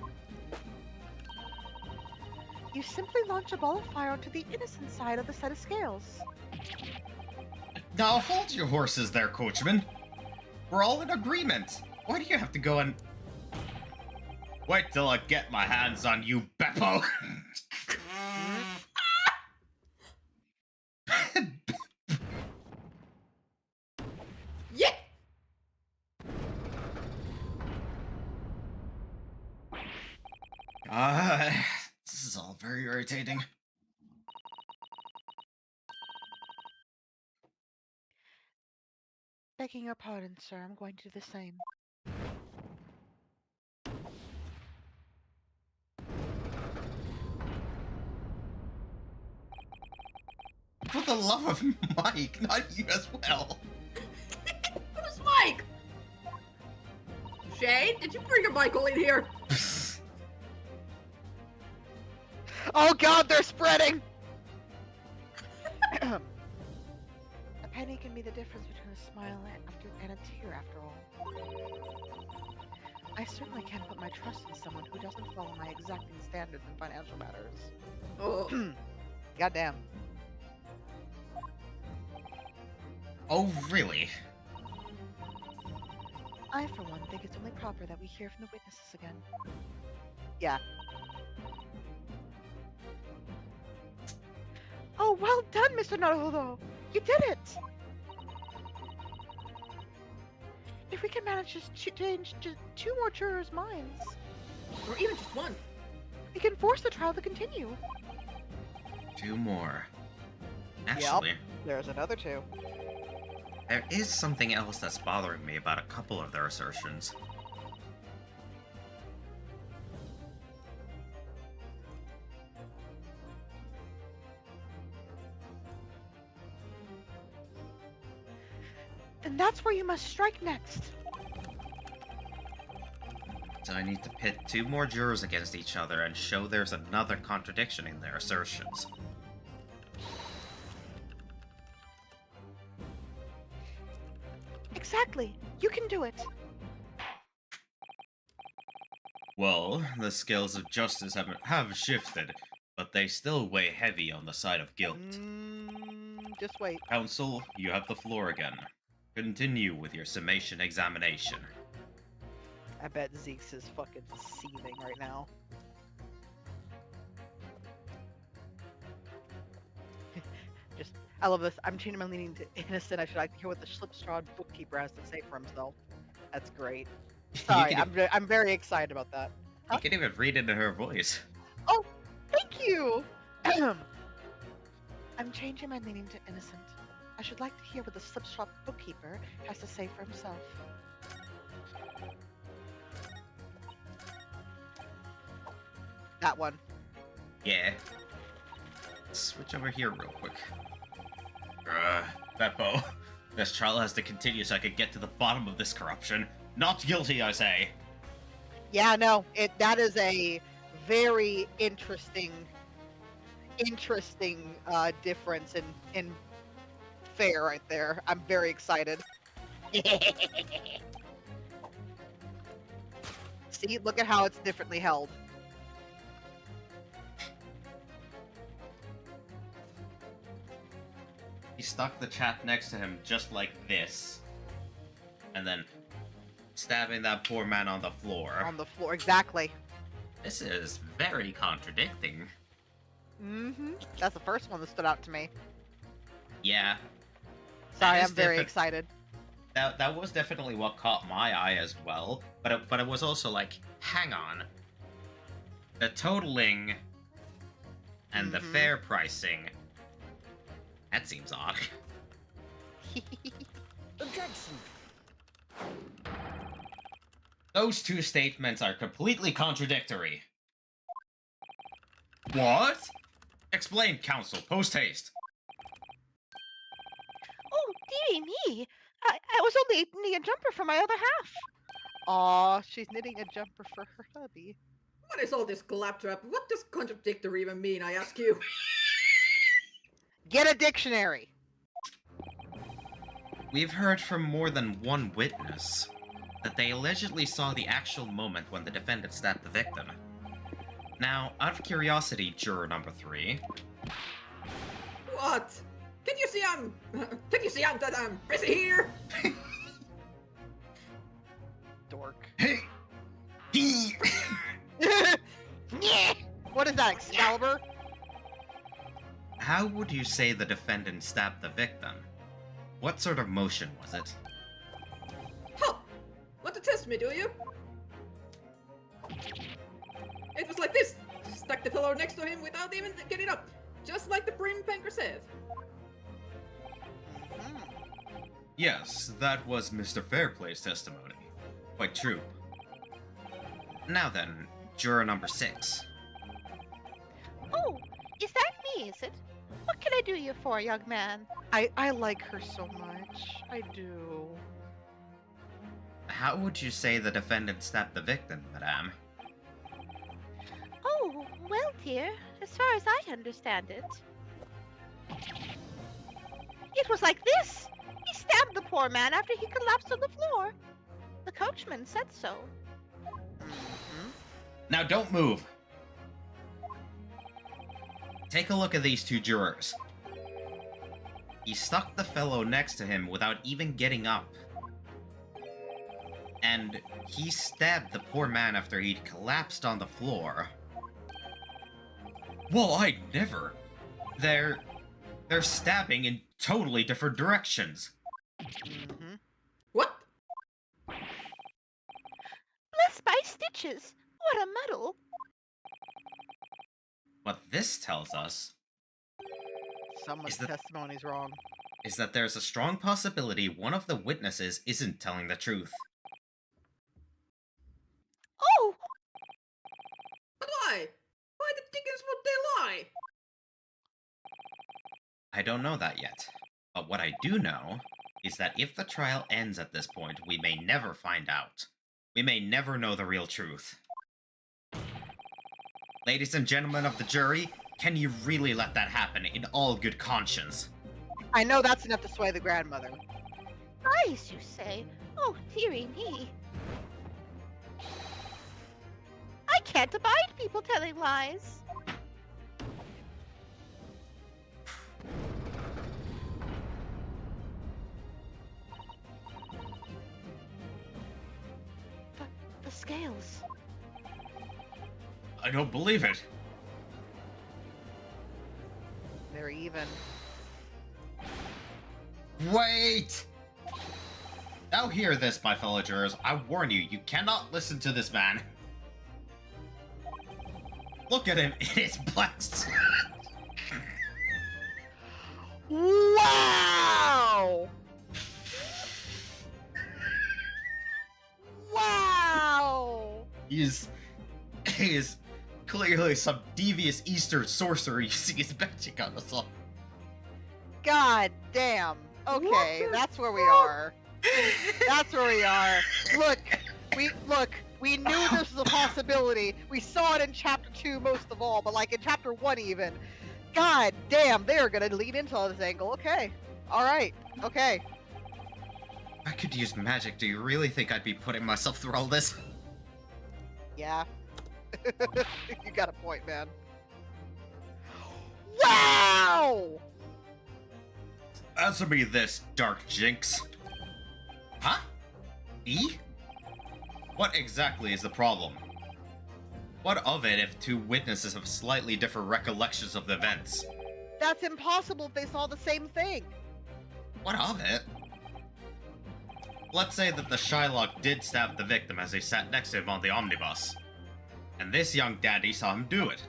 you simply launch a ball of fire onto the innocent side of the set of scales. Now hold your horses there, coachman. We're all in agreement. Why do you have to go and... Wait till I get my hands on you, Beppo! Yeah. This is all very irritating. Begging your pardon, sir, I'm going to do the same. the love of Mike, not you as well. Who's Mike? Shane, did you bring a Michael in here? Oh god, they're spreading! A penny can be the difference between a smile and a tear, after all. I certainly can't put my trust in someone who doesn't follow my exacting standards in financial matters. Oh. Goddamn. Oh, really? I, for one, think it's only proper that we hear from the witnesses again. Yeah. Oh, well done, Mr. Naruto! You did it! If we can manage to change just 2 more jurors' minds, Or even just one. we can force the trial to continue. 2 more. Actually, There's another 2. there is something else that's bothering me about a couple of their assertions. Then that's where you must strike next. So I need to pit 2 more jurors against each other and show there's another contradiction in their assertions. Exactly. You can do it. Well, the scales of justice have shifted, but they still weigh heavy on the side of guilt. Just wait. Counsel, you have the floor again. Continue with your summation examination. I bet Zeke's is fucking seething right now. I love this. I'm changing my leaning to innocent. I should like to hear what the slipstrawed bookkeeper has to say for himself. That's great. Sorry, I'm very excited about that. You can even read it in her voice. Oh, thank you! I'm changing my leaning to innocent. I should like to hear what the slipshod bookkeeper has to say for himself. That one. Yeah. Switch over here real quick. Beppo. This trial has to continue so I can get to the bottom of this corruption. Not guilty, I say. Yeah, no, that is a very interesting difference in fare right there. I'm very excited. See, look at how it's differently held. He stuck the chap next to him just like this. And then stabbing that poor man on the floor. On the floor, exactly. This is very contradicting. Mm-hmm. That's the first one that stood out to me. Yeah. Sorry, That is I'm very different. excited. That was definitely what caught my eye as well. But it was also like, hang on. The totaling and the Mhm. fair pricing. That seems odd. Objection! Those 2 statements are completely contradictory. What? Explain, counsel, post haste. Oh, dearie me. I was only knitting a jumper for my other half. Aw, she's knitting a jumper for her hubby. What is all this claptrap? What does contradictory even mean, I ask you? Get a dictionary. We've heard from more than one witness that they allegedly saw the actual moment when the defendant stabbed the victim. Now, out of curiosity, juror number 3, What? Can you see that I'm busy here? Dork. he What is that, Excalibur? How would you say the defendant stabbed the victim? What sort of motion was it? Huh! Want to test me, do you? It was like this. Stuck the pillow next to him without even getting up. Just like the brim banker said. Yes, that was Mr. Fairplay's testimony. Quite true. Now then, juror number 6. Oh, is that me, is it? What What can I do you for, young man? I like her so much. I do. How would you say the defendant stabbed the victim, madame? Oh, well, dear, as far as I understand it, it was like this. He stabbed the poor man after he collapsed on the floor. The coachman said so. Mhm. Now don't move. Take a look at these two jurors. He stuck the fellow next to him without even getting up. And he stabbed the poor man after he'd collapsed on the floor. Well, I'd never. They're stabbing in totally different directions. Mhm. What? Bless my stitches! What a muddle! What this tells us Someone's Is the- testimony's wrong. is that there's a strong possibility one of the witnesses isn't telling the truth. Oh! But why? Why the dickens would they lie? I don't know that yet. But what I do know is that if the trial ends at this point, we may never find out. We may never know the real truth. Ladies and gentlemen of the jury, can you really let that happen in all good conscience? I know that's enough to sway the grandmother. Lies, you say? Oh, dearie me. I can't abide people telling lies. The scales. I don't believe it. They're even. Wait! Now hear this, my fellow jurors. I warn you, you cannot listen to this man. Look at him in his black suit. Wow! Wow! He is clearly some devious Eastern sorcerer using his magic on us all. God damn. What Okay, the that's where we are. That's where we are. Look, we knew this was a possibility. We saw it in chapter 2 most of all, but like in chapter 1 even. God damn, they're gonna lean into this angle. Okay. Alright. Okay. I could use magic. Do you really think I'd be putting myself through all this? Yeah. You got a point, man. Wow! Answer me this, Dark Jinx. Huh? E? What exactly is the problem? What of it if two witnesses have slightly different recollections of the events? That's impossible if they saw the same thing. What of it? Let's say that the Shylock did stab the victim as he sat next to him on the omnibus. And this young daddy saw him do it.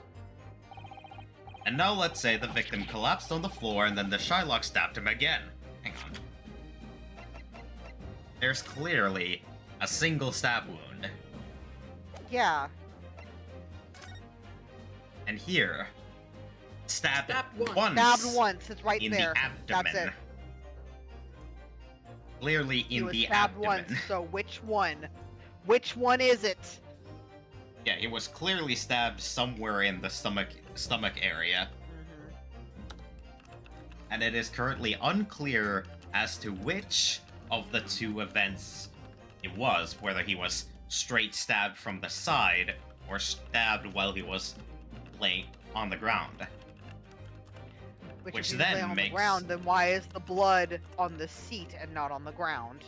And now let's say the victim collapsed on the floor and then the Shylock stabbed him again. Hang on. There's clearly a single stab wound. Yeah. And here, stabbed Stabbed once. once Stabbed once. It's right in there. the abdomen. That's it. Clearly He in was the stabbed abdomen. once. So which one? Which one is it? Yeah, he was clearly stabbed somewhere in the stomach area. And it is currently unclear as to which of the two events it was, whether he was straight stabbed from the side or stabbed while he was laying on the ground. Which if he's then laying on makes- the ground, then why is the blood on the seat and not on the ground?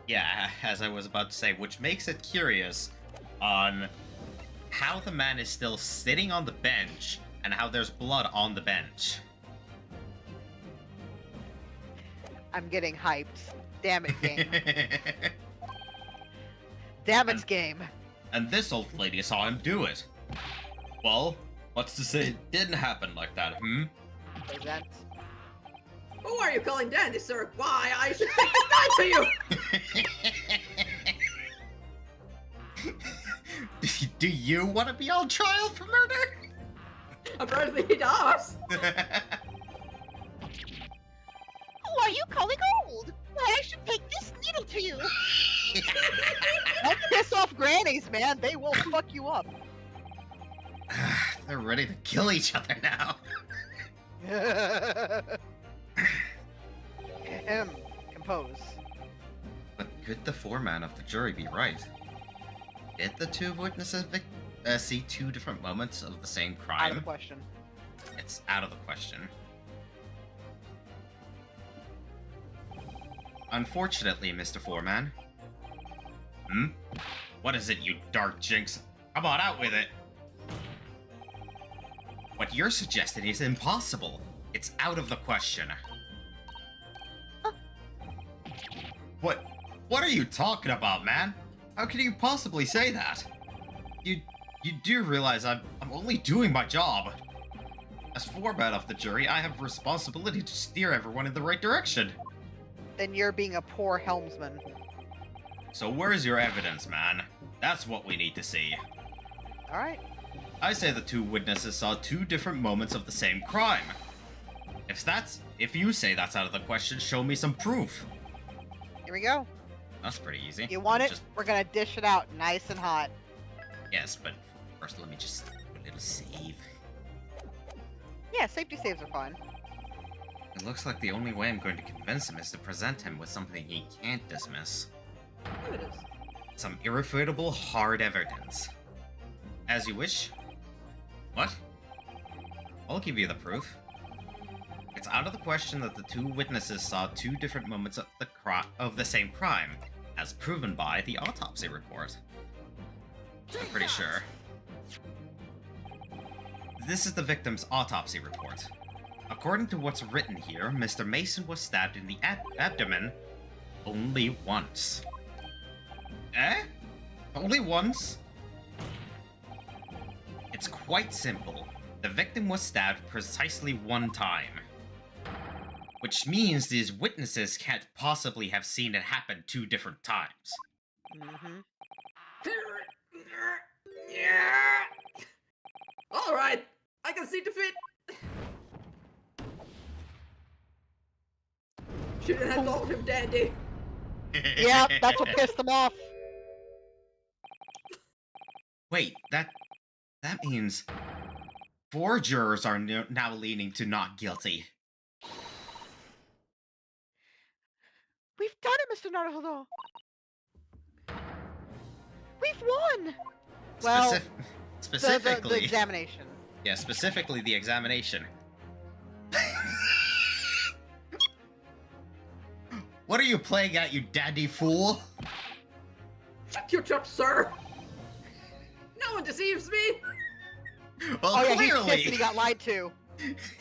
Yeah, as I was about to say, which makes it curious on how the man is still sitting on the bench and how there's blood on the bench. I'm getting hyped. Damn it, game. Damn it, game. And this old lady saw him do it. Well, what's to say it didn't happen like that, hmm? Present. Who are you calling dandy, sir? Why, I should take this guy to you! Do you want to be on trial for murder? Apparently he does! Don't piss off grannies, man. They will fuck you up. They're ready to kill each other now. Compose. But could the foreman of the jury be right? Did the two witnesses see two different moments of the same Out of crime? the question. It's out of the question. Unfortunately, Mr. Foreman. What is it, you dark jinx? Come on, out with it! What you're suggesting is impossible. It's out of the question. What are you talking about, man? How can you possibly say that? You do realize I'm only doing my job. As foreman of the jury, I have responsibility to steer everyone in the right direction. Then you're being a poor helmsman. So where's your evidence, man? That's what we need to see. Alright. I say the two witnesses saw two different moments of the same crime. If you say that's out of the question, show me some proof. Here we go. That's pretty easy. You want it? Just- We're gonna dish it out nice and hot. Yes, but first let me just do a little save. Yeah, safety saves are fine. It looks like the only way I'm going to convince him is to present him with something he can't dismiss. Here it is. Some irrefutable hard evidence. As you wish. What? I'll give you the proof. It's out of the question that the two witnesses saw two different moments of the same crime, as proven by the autopsy report. I'm pretty sure. This is the victim's autopsy report. According to what's written here, Mr. Mason was stabbed in the abdomen only once. Eh? Only once? It's quite simple. The victim was stabbed precisely one time. Which means these witnesses can't possibly have seen it happen two different times. Mm-hmm. Yeah. All right, I can see the fit. Shouldn't have told him, Dandy. Yep, that's what pissed them off. Wait, that means 4 jurors are now leaning to not guilty. We've done it, Mr. Naruhodo. We've won. Well, Specifically, the examination. yeah, specifically the examination. What are you playing at, you daddy fool? Shut your trap, sir. No one deceives me. Well, Oh yeah, clearly, he's pissed and he got lied to.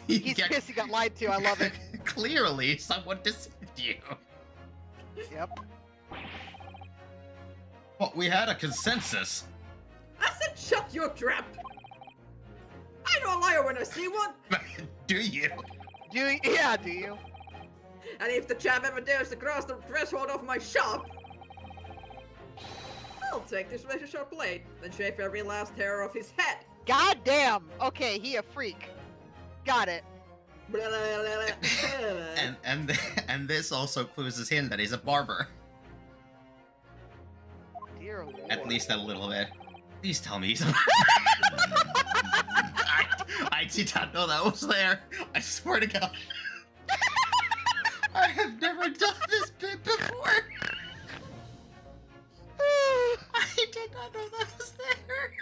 He's Yeah, pissed he got lied to. I love it. clearly, someone deceived you. Yep. What, we had a consensus. I said shut your trap. I know a liar when I see one. Do you? Do you? And if the chap ever dares to cross the threshold of my shop, I'll take this razor sharp blade, then shave every last hair off his head. God damn. Okay, he a freak. Got it. and this also clues us in that he's a barber. Dear Lord. At least a little bit. Please tell me he's a I did not know that was there. I swear to God. I have never done this bit before. I did not know that was there.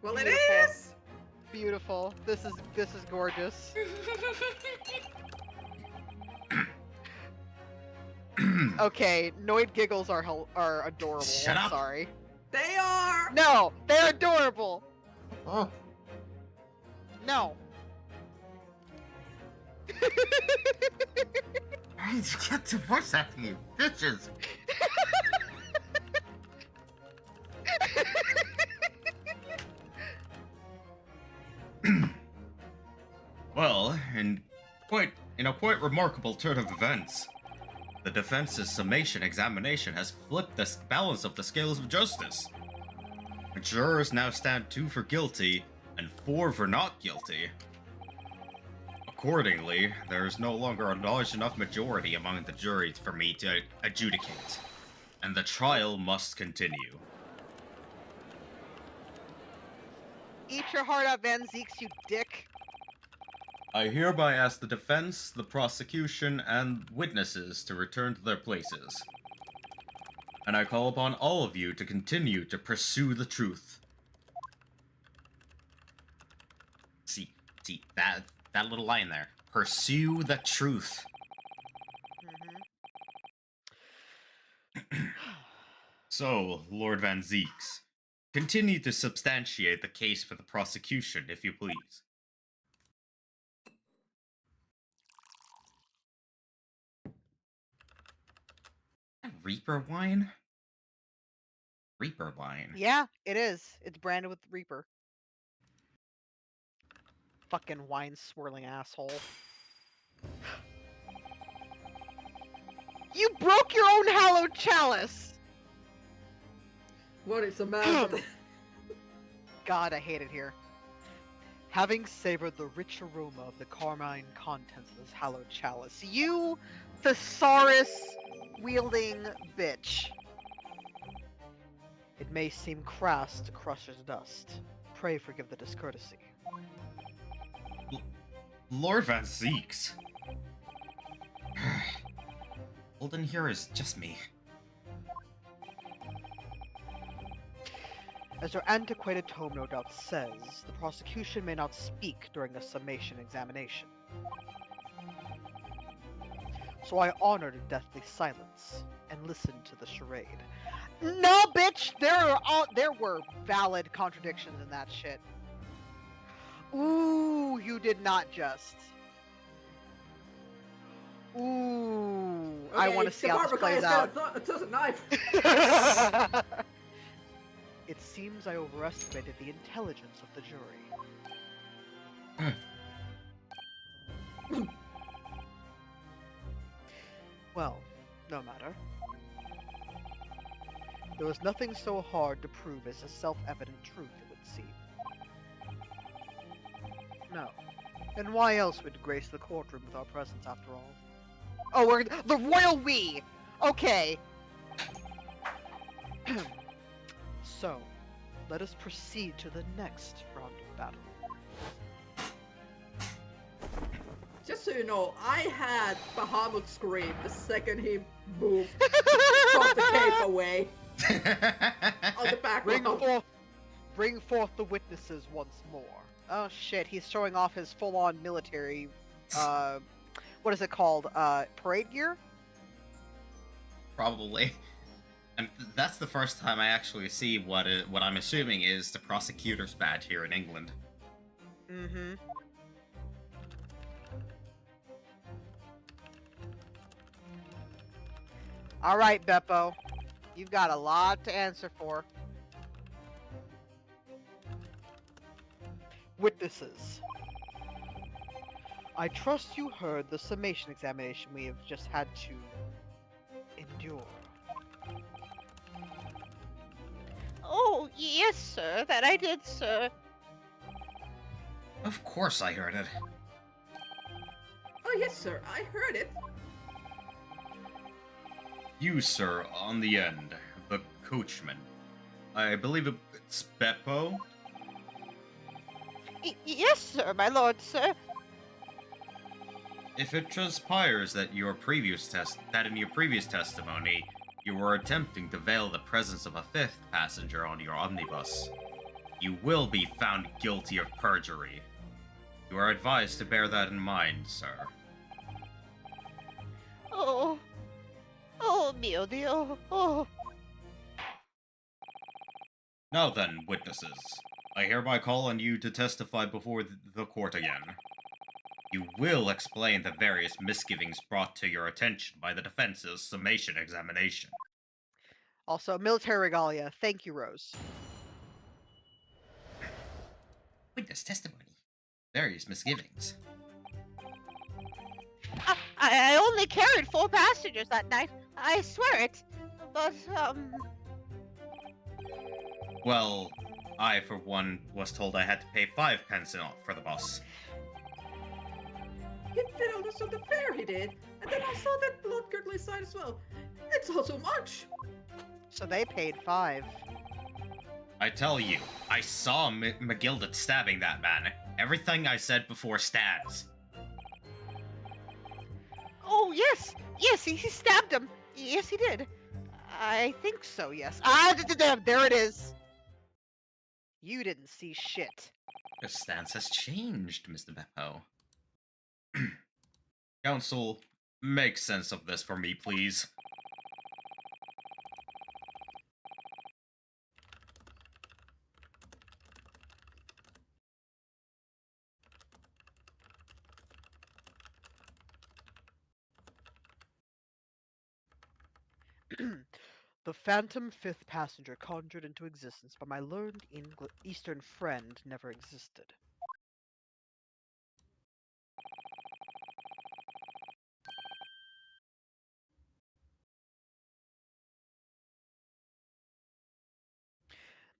Well, it Beautiful. is. Beautiful. This is gorgeous. Okay, Noid giggles are adorable. Shut I'm up. sorry. They are. No, they're adorable. Oh. No. I need to get to voice acting, you bitches. Well, in a quite remarkable turn of events, the defense's summation examination has flipped the balance of the scales of justice. The jurors now stand 2 for guilty and 4 for not guilty. Accordingly, there is no longer a large enough majority among the jury for me to adjudicate. and the trial must continue. Eat your heart out, Van Zeeks, you dick. I hereby ask the defense, the prosecution, and witnesses to return to their places. And I call upon all of you to continue to pursue the truth. See, that little line there. Pursue the truth. So, Lord Van Zeeks, continue to substantiate the case for the prosecution, if you please. Reaper wine? Reaper wine. Yeah, it is. It's branded with Reaper. Fucking wine swirling asshole. You broke your own hallowed chalice! What is the matter with God, I hate it here. Having savored the rich aroma of the carmine contents of this hallowed chalice, you thesaurus-wielding bitch. It may seem crass to crush as dust. Pray forgive the discourtesy. Lord Van Zeeks. Holden here is just me. As your antiquated tome no doubt says, the prosecution may not speak during a summation examination. So I honored a deathly silence and listened to the charade. No, bitch! There were valid contradictions in that shit. Ooh, you did not just. Ooh, I want to see how this plays out. It does a knife. It seems I overestimated the intelligence of the jury. Well, no matter. There was nothing so hard to prove as a self-evident truth, it would seem. No. And why else would grace the courtroom with our presence after all? Oh, we're the royal we! Okay. So, let us proceed to the next round of battle. Just so you know, I had Bahamut scream the second he moved from the cape away on the background. Bring forth the witnesses once more. Oh shit, he's showing off his full-on military, what is it called? Parade gear? Probably. And that's the first time I actually see what I'm assuming is the prosecutor's badge here in England. Mm-hmm. Alright, Beppo. You've got a lot to answer for. Witnesses. I trust you heard the summation examination we have just had to endure. Oh, yes, sir. That I did, sir. Of course I heard it. Oh yes, sir. I heard it. You, sir, on the end, the coachman. I believe it's Beppo? Yes, sir, my lord, sir. If it transpires that in your previous testimony, you were attempting to veil the presence of a fifth passenger on your omnibus, you will be found guilty of perjury. You are advised to bear that in mind, sir. Oh. Oh, mio Dio. Oh. Now then, witnesses, I hereby call on you to testify before the court again. You will explain the various misgivings brought to your attention by the defense's summation examination. Also, military regalia. Thank you, Rose. Witness testimony. Various misgivings. I only carried 4 passengers that night. I swear it. But, Well, I, for one, was told I had to pay 5 pence for the bus. He fiddled us on the fare, he did. And then I saw that blood-curdling sign as well. It's all too much. So they paid 5. I tell you, I saw McGilded stabbing that man. Everything I said before stands. Oh, yes! Yes, he stabbed him! Yes, he did. I think so, yes. There it is. You didn't see shit. Your stance has changed, Mr. Beppo. Council, make sense of this for me, please. The phantom 5th passenger conjured into existence by my learned Eastern friend never existed.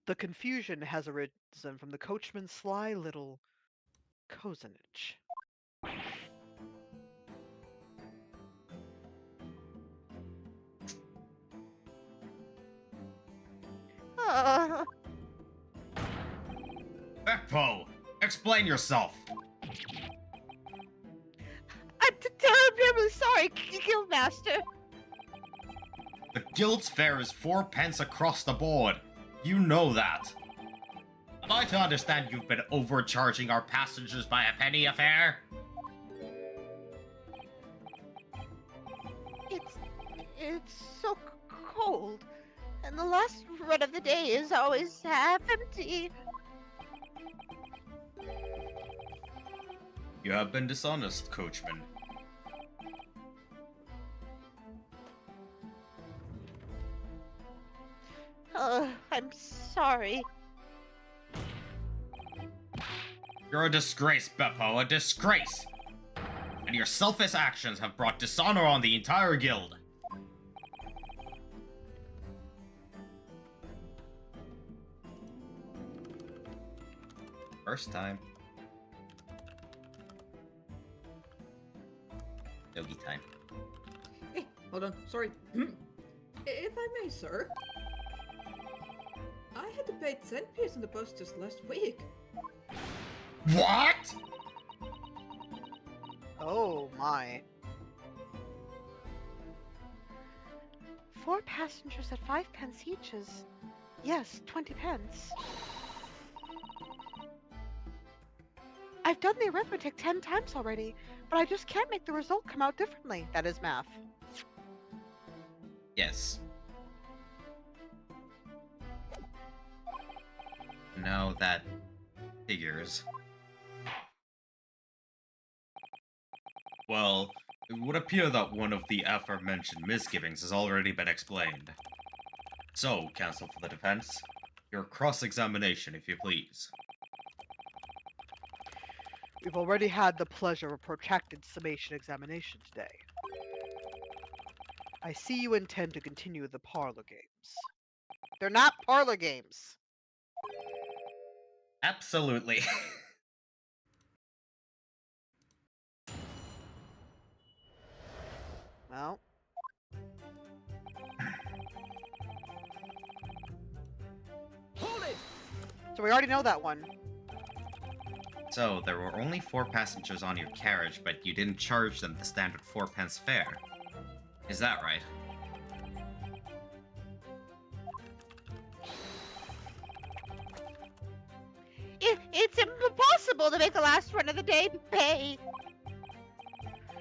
The confusion has arisen from the coachman's sly little cozenage. Uh, Beppo, explain yourself. I'm terribly sorry, Guildmaster. The guild's fare is 4 pence across the board. You know that. Am I to understand you've been overcharging our passengers by a penny a fare? It's so cold, and the last run of the day is always half empty. You have been dishonest, coachman. I'm sorry. You're a disgrace, Beppo, a disgrace! And your selfish actions have brought dishonor on the entire guild. First time. Yogi time. Hey, hold on, sorry. If I may, sir. I had to pay 10 piece on the bus just last week. What? Oh my. 4 passengers at 5 pence each is, yes, 20 pence. I've done the arithmetic 10 times already, but I just can't make the result come out differently. That is math. Yes. No, that figures. Well, it would appear that one of the aforementioned misgivings has already been explained. So, counsel for the defense, your cross-examination, if you please. We've already had the pleasure of a protracted summation examination today. I see you intend to continue the parlor games. They're not parlor games. Absolutely. Well. Hold it! So we already know that one. So, there were only 4 passengers on your carriage, but you didn't charge them the standard 4 pence fare. Is that right? It's impossible to make the last run of the day pay.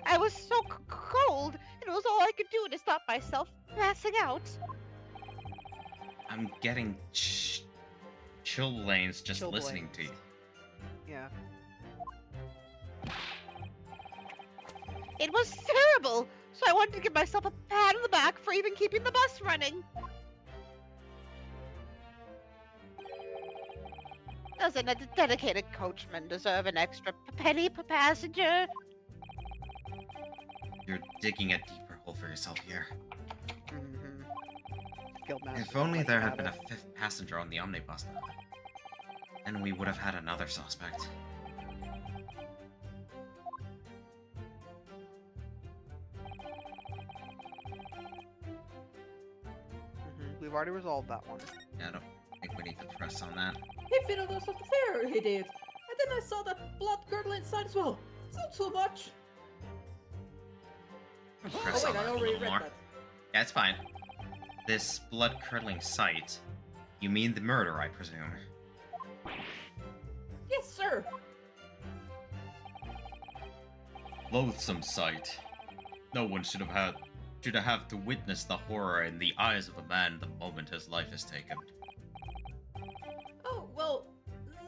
I was so cold, and it was all I could do to stop myself passing out. I'm getting chilblains just listening to you. Yeah. It was terrible, so I wanted to give myself a pat on the back for even keeping the bus running. Doesn't a dedicated coachman deserve an extra penny per passenger? You're digging a deeper hole for yourself here. Mm-hmm. Guildmaster If only like there had that. been a 5th passenger on the omnibus now. Then we would have had another suspect. We've already resolved that one. Yeah, I don't think we need to press on that. He fiddled us off the fair, he did. And then I saw that blood curdle inside as well. It's not so much. Oh Press wait, on I that a already little read more. that. Yeah, it's fine. This blood-curdling sight. You mean the murder, I presume? Yes, sir. Loathsome sight. No one should have to witness the horror in the eyes of a man the moment his life is taken. Oh, well,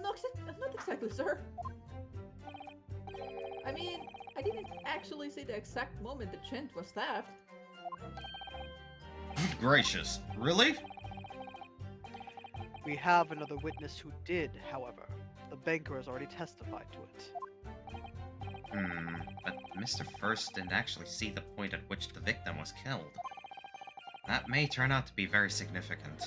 not exactly, sir. I mean, I didn't actually see the exact moment the gent was stabbed. Good gracious, really? We have another witness who did, however. The banker has already testified to it. But Mr. First didn't actually see the point at which the victim was killed. That may turn out to be very significant.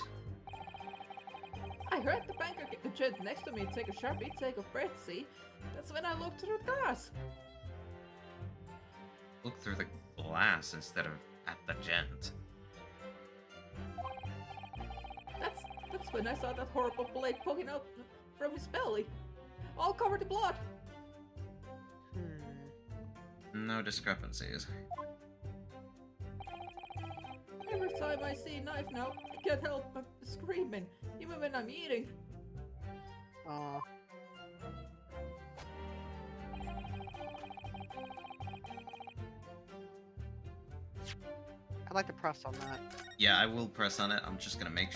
I heard the banker get the gent next to me take a sharp intake of breath, see? That's when I looked through the glass. Look through the glass instead of at the gent. That's when I saw that horrible blade poking out from his belly. All covered in blood. No discrepancies. Every time I see a knife now, I can't help but screaming, even when I'm eating. I'd like to press on that. Yeah, I will press on it. I'm just gonna make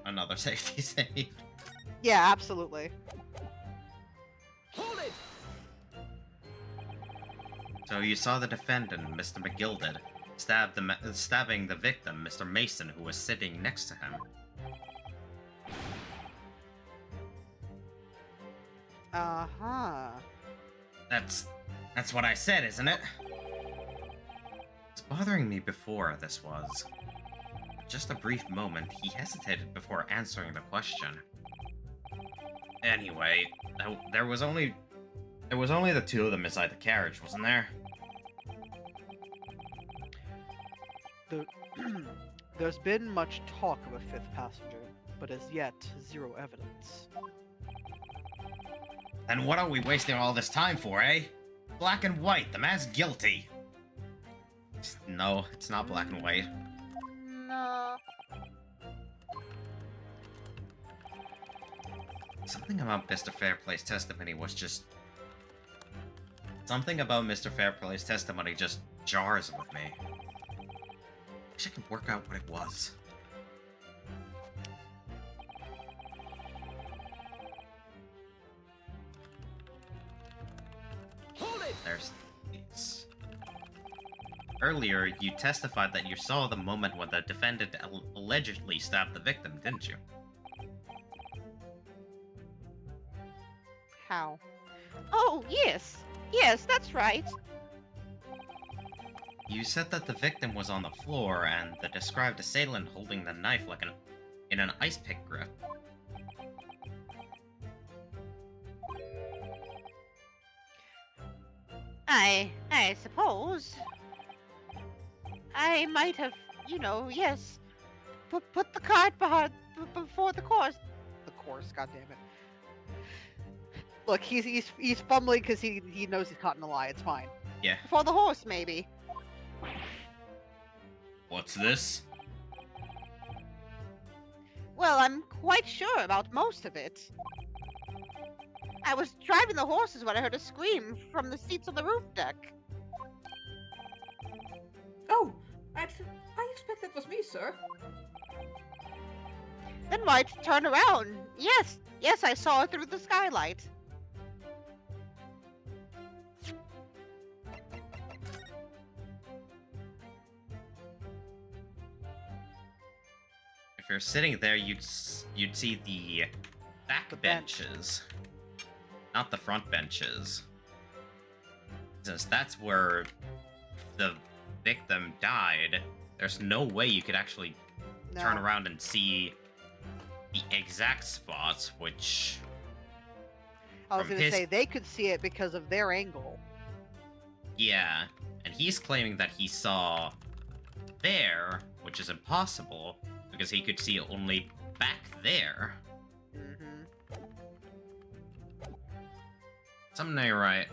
another safety save. Yeah, absolutely. Hold it! So you saw the defendant, Mr. McGill did, stabbing the victim, Mr. Mason, who was sitting next to him. Uh-huh. That's what I said, isn't it? It's bothering me before, this was. For just a brief moment, he hesitated before answering the question. Anyway, there was only the two of them inside the carriage, wasn't there? There's been much talk of a fifth passenger, but as yet, zero evidence. Then what are we wasting all this time for, eh? Black and white, the man's guilty. No, it's not black and white. No. Something about Mr. Fairplay's testimony was just... Something about Mr. Fairplay's testimony just jars with me. Wish I could work out what it was. Hold it! There's these. Earlier, you testified that you saw the moment when the defendant allegedly stabbed the victim, didn't you? How? Oh, yes. Yes, that's right. You said that the victim was on the floor and the described assailant holding the knife like in an ice pick grip. I suppose. I might have, yes, put the cart before the horse. The course, goddammit. Look, he's fumbling because he knows he's caught in a lie. It's fine. Yeah. Before the horse, maybe. What's this? Well, I'm quite sure about most of it. I was driving the horses when I heard a scream from the seats on the roof deck. Oh, I expect that was me, sir. Then White turned around. Yes, I saw it through the skylight. If you're sitting there, you'd see the back The bench. benches, not the front benches. Since that's where the victim died, there's no way you could actually No. turn around and see the exact spots, which... I was from gonna his- say they could see it because of their angle. Yeah, and he's claiming that he saw there, which is impossible, because he could see only back there. Mm-hmm. Something ain't right.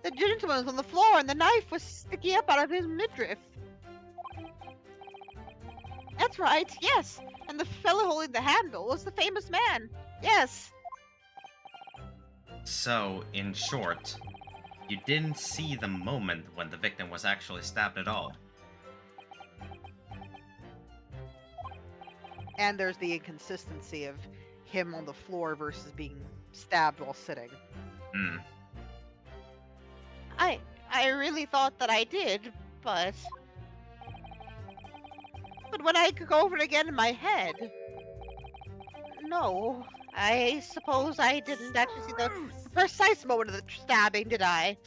The gentleman was on the floor and the knife was sticking up out of his midriff. That's right, yes. And the fellow holding the handle was the famous man. Yes. So, in short, you didn't see the moment when the victim was actually stabbed at all. And there's the inconsistency of him on the floor versus being stabbed while sitting. Hmm. I really thought that I did, but when I go over it again in my head, no, I suppose I didn't actually see the precise moment of the stabbing, did I?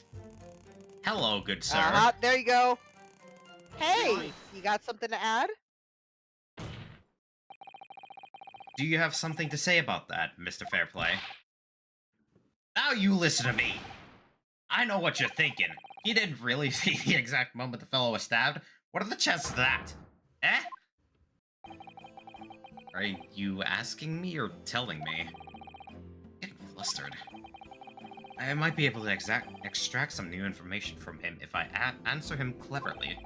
Hello, good sir. There you go. Hey, you got something to add? Do you have something to say about that, Mr. Fairplay? Now you listen to me! I know what you're thinking. He didn't really see the exact moment the fellow was stabbed. What are the chances of that? Eh? Are you asking me or telling me? I'm getting flustered. I might be able to extract some new information from him if I answer him cleverly.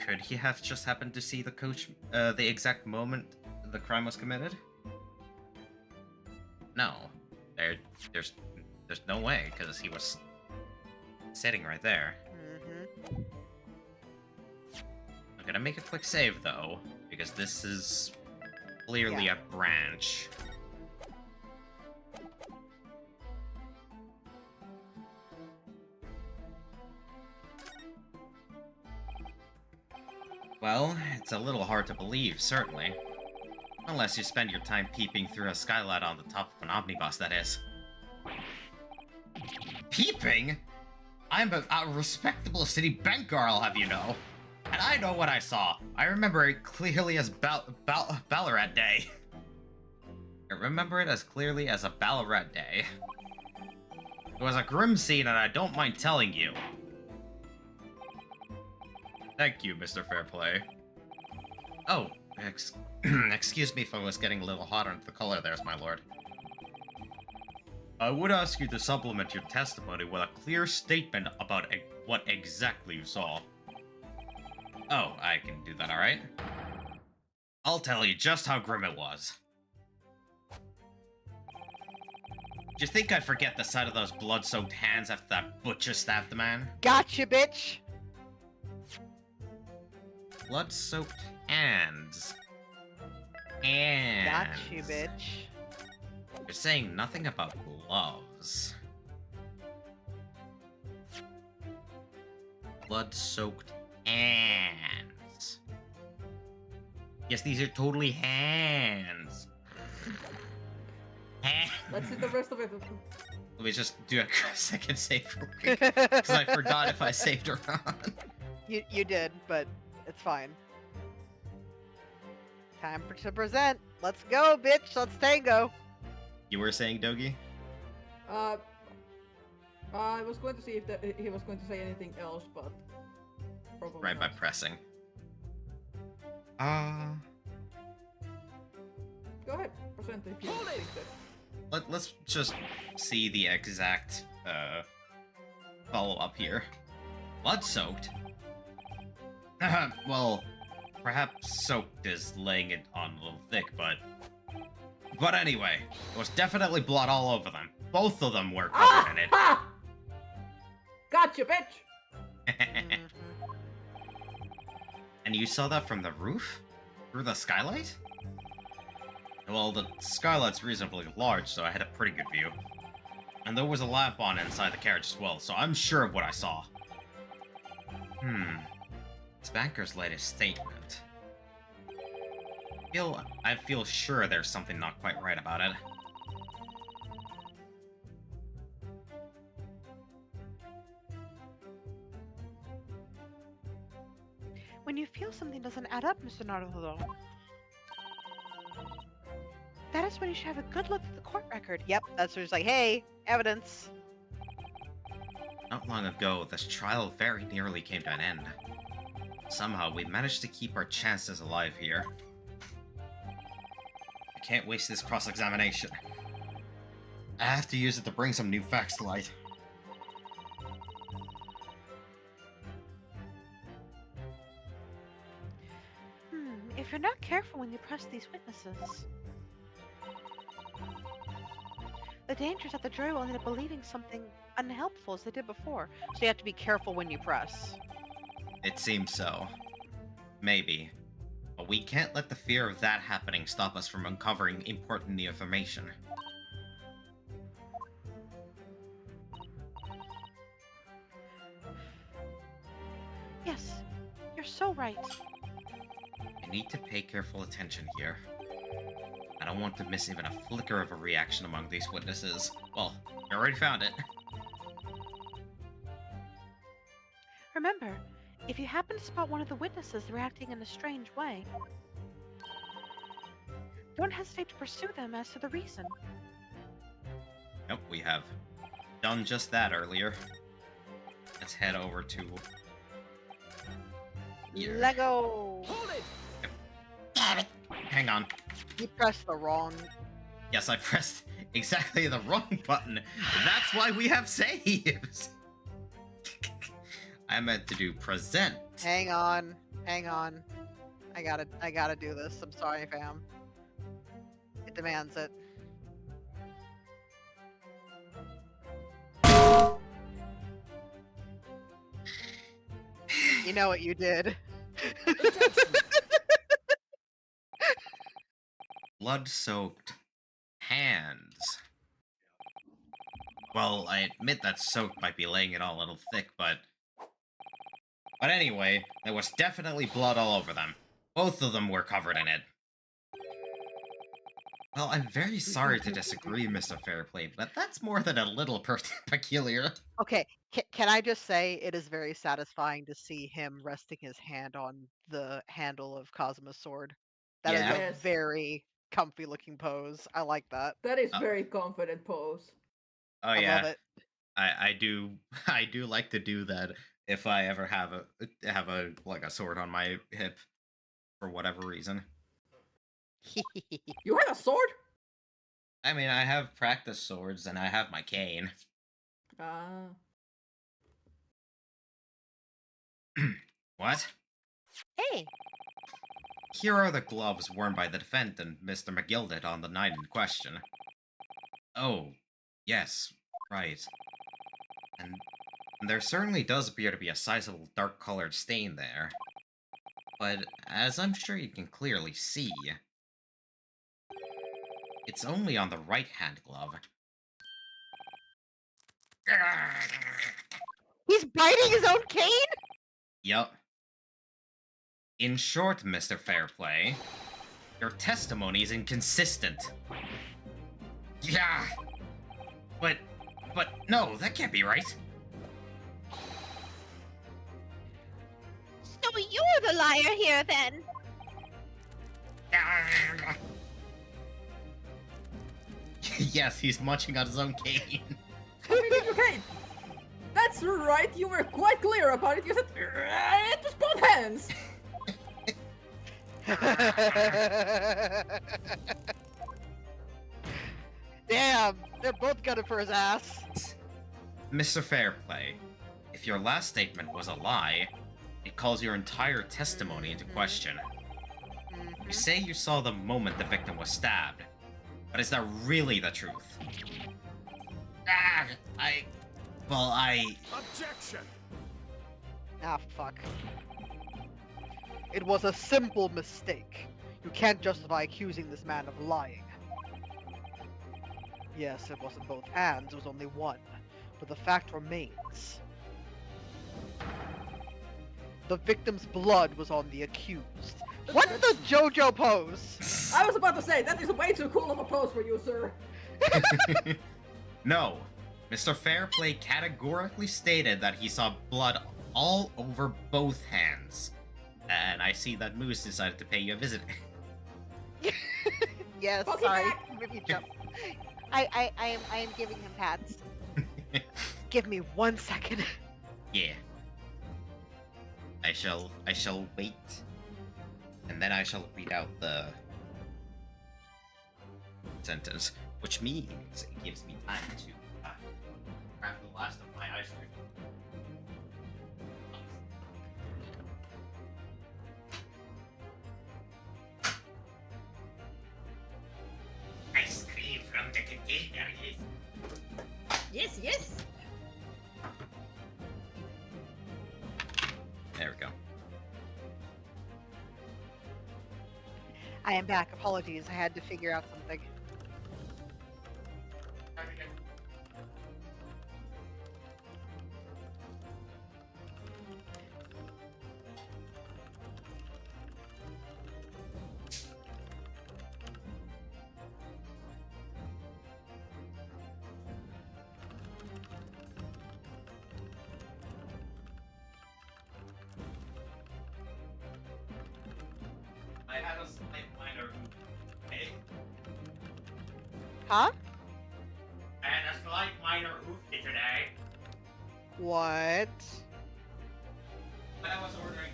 Could he have just happened to see the exact moment the crime was committed? No. There's no way, because he was sitting right there. Mm-hmm. I'm gonna make a quick save, though, because this is clearly a branch. Well, it's a little hard to believe, certainly. Unless you spend your time peeping through a skylight on the top of an omnibus, that is. Peeping? I'm a respectable city banker, I'll have you know. And I know what I saw. I remember it clearly as Ballarat Day. I remember it as clearly as a Ballarat Day. It was a grim scene, and I don't mind telling you. Thank you, Mr. Fairplay. Oh, excuse me if I was getting a little hot under the collar there, my lord. I would ask you to supplement your testimony with a clear statement about what exactly you saw. Oh, I can do that, alright? I'll tell you just how grim it was. Do you think I'd forget the sight of those blood-soaked hands after that butcher stabbed the man? Gotcha, bitch! Blood-soaked hands. Hands. Gotcha, bitch. You're saying nothing about gloves. Blood-soaked hands. Yes, these are totally hands. Hands. Let's see the rest of it. Let me just do a second save real quick, because I forgot if I saved or not. You did, but it's fine. Time to present. Let's go, bitch. Let's tango. You were saying, Dogi? I was going to see if he was going to say anything else, but probably Right by not. pressing. Go ahead, present if you think that. Let's just see the exact follow-up here. Blood-soaked? Well, perhaps soaked is laying it on a little thick, but anyway, there was definitely blood all over them. Both of them were covered in it. Ha! Gotcha, bitch! And you saw that from the roof? Through the skylight? Well, the skylight's reasonably large, so I had a pretty good view. And there was a lamp on inside the carriage as well, so I'm sure of what I saw. It's Banker's latest statement. I feel sure there's something not quite right about it. When you feel something doesn't add up, Mr. Naruto, that is when you should have a good look at the court record. Yep, that's where it's like, hey, evidence. Not long ago, this trial very nearly came to an end. Somehow, we managed to keep our chances alive here. I can't waste this cross-examination. I have to use it to bring some new facts to light. If you're not careful when you press these witnesses, the danger is that the jury will end up believing something unhelpful as they did before. So you have to be careful when you press. It seems so. Maybe. But we can't let the fear of that happening stop us from uncovering important new information. Yes, you're so right. I need to pay careful attention here. I don't want to miss even a flicker of a reaction among these witnesses. Well, I already found it. Remember, if you happen to spot one of the witnesses reacting in a strange way, don't hesitate to pursue them as to the reason. Nope, we have done just that earlier. Let's head over to... here. Lego! Hold it! Damn it! Hang on. You pressed the wrong. Yes, I pressed exactly the wrong button. That's why we have saves! I meant to do present. Hang on. I gotta do this. I'm sorry, fam. It demands it. You know what you did. Blood-soaked hands. Well, I admit that soaked might be laying it all a little thick, but... But anyway, there was definitely blood all over them. Both of them were covered in it. Well, I'm very sorry to disagree, Mr. Fairplay, but that's more than a little peculiar. Okay, can I just say it is very satisfying to see him resting his hand on the handle of Cosmo's sword. That is Yeah. a Yes. very comfy looking pose. I like that. That is very confident pose. Oh I yeah, love it. I do I do like to do that if I ever have a like a sword on my hip for whatever reason. You had a sword? I mean, I have practice swords and I have my cane. Ah. What? Hey, Here are the gloves worn by the defendant, Mr. McGilded, on the night in question. Oh, yes, right. And there certainly does appear to be a sizable dark-colored stain there. But, as I'm sure you can clearly see, it's only on the right-hand glove. He's biting his own cane? Yup. In short, Mr. Fairplay, your testimony is inconsistent. Yeah! But no, that can't be right. so you're the liar here then? Yes, he's munching on his own cane. Okay. That's right, you were quite clear about it. You said it was both hands. Damn, they're both gunning for his ass. Mr. Fairplay, if your last statement was a lie, it calls your entire testimony into question. You say you saw the moment the victim was stabbed, but is that really the truth? Objection! Ah, fuck. It was a simple mistake. You can't justify accusing this man of lying. Yes, it wasn't both hands, it was only one. But the fact remains. The victim's blood was on the accused. What's the JoJo pose? I was about to say, that is way too cool of a pose for you, sir. No. Mr. Fairplay categorically stated that he saw blood all over both hands. And I see that Moose decided to pay you a visit. Yes, Pokey sorry. back. Maybe jump. I am giving him pats. Give me 1 second. Yeah. I shall wait. And then I shall read out the sentence, which means it gives me time to grab the last of my ice cream. Ice cream from the container, yes. Yes. There we go. I am back. Apologies. I had to figure out something. I had a slight minor okay? Huh? I had a slight minor oopsie today. What? When I was ordering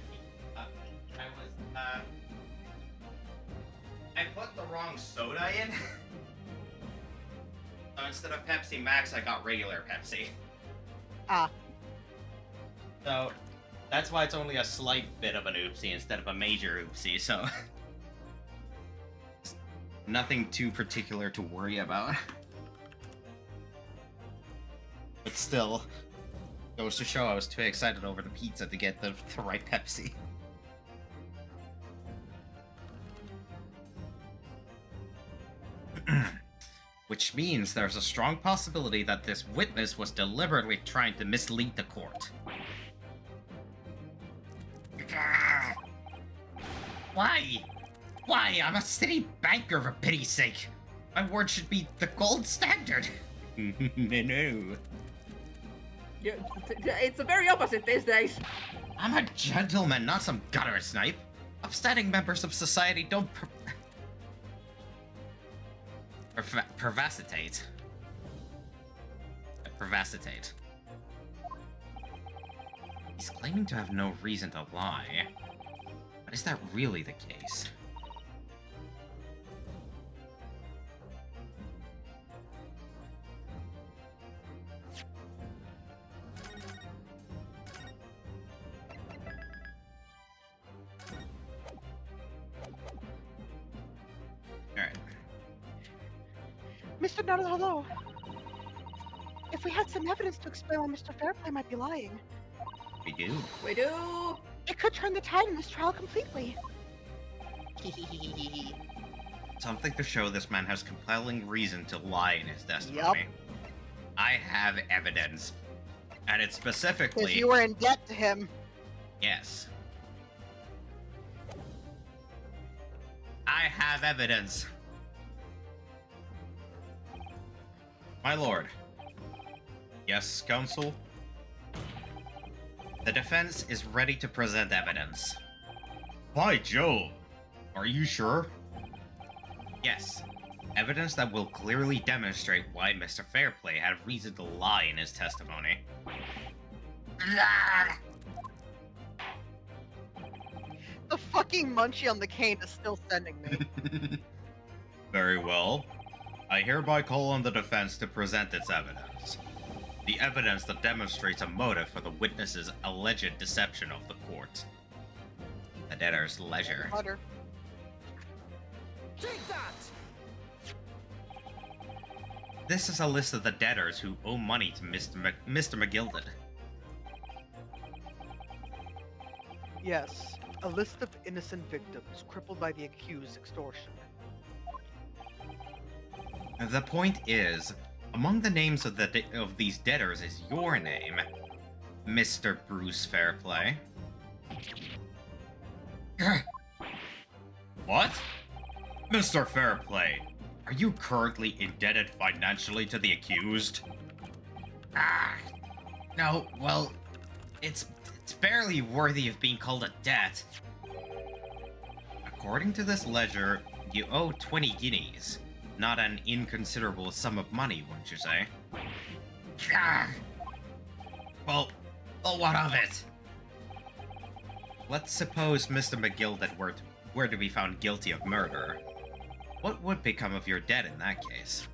I put the wrong soda in. So instead of Pepsi Max, I got regular Pepsi. Ah. So that's why it's only a slight bit of an oopsie instead of a major oopsie, so nothing too particular to worry about. But still, goes to show I was too excited over the pizza to get the right Pepsi. Which means there's a strong possibility that this witness was deliberately trying to mislead the court. Why? Why? I'm a city banker, for pity's sake. My word should be the gold standard. No. Yeah, it's the very opposite these days. I'm a gentleman, not some gutter snipe. Upstanding members of society don't pervacitate. Pervacitate. He's claiming to have no reason to lie. But is that really the case? Alright. Mr. Nutter, hello. If we had some evidence to explain why Mr. Fairplay might be lying, We do. We do. it could turn the tide in this trial completely. Something to show this man has compelling reason to lie in his testimony. Yup. I have evidence. And it's Because specifically... you were in debt to him. Yes. I have evidence. My lord. Yes, counsel? The defense is ready to present evidence. By Jove! Are you sure? Yes. Evidence that will clearly demonstrate why Mr. Fairplay had reason to lie in his testimony. The fucking munchie on the cane is still sending me. Very well. I hereby call on the defense to present its evidence. The evidence that demonstrates a motive for the witness's alleged deception of the court. The debtor's leisure. Butter. Take that! This is a list of the debtors who owe money to Mr. McGilded. Yes, a list of innocent victims crippled by the accused's extortion. The point is, among the names of these debtors is your name, Mr. Bruce Fairplay. What? Mr. Fairplay, are you currently indebted financially to the accused? No, well, it's barely worthy of being called a debt. According to this ledger, you owe 20 guineas. Not an inconsiderable sum of money, wouldn't you say? Well, what of it? Let's suppose Mr. McGilded were to be found guilty of murder. What would become of your debt in that case?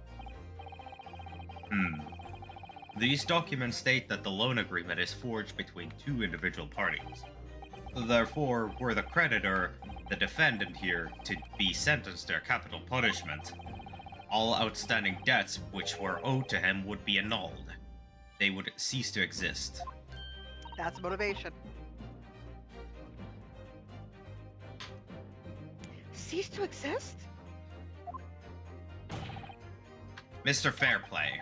These documents state that the loan agreement is forged between two individual parties. Therefore, were the creditor, the defendant here, to be sentenced to a capital punishment, all outstanding debts which were owed to him would be annulled. They would cease to exist. That's motivation. Cease to exist? Mr. Fairplay,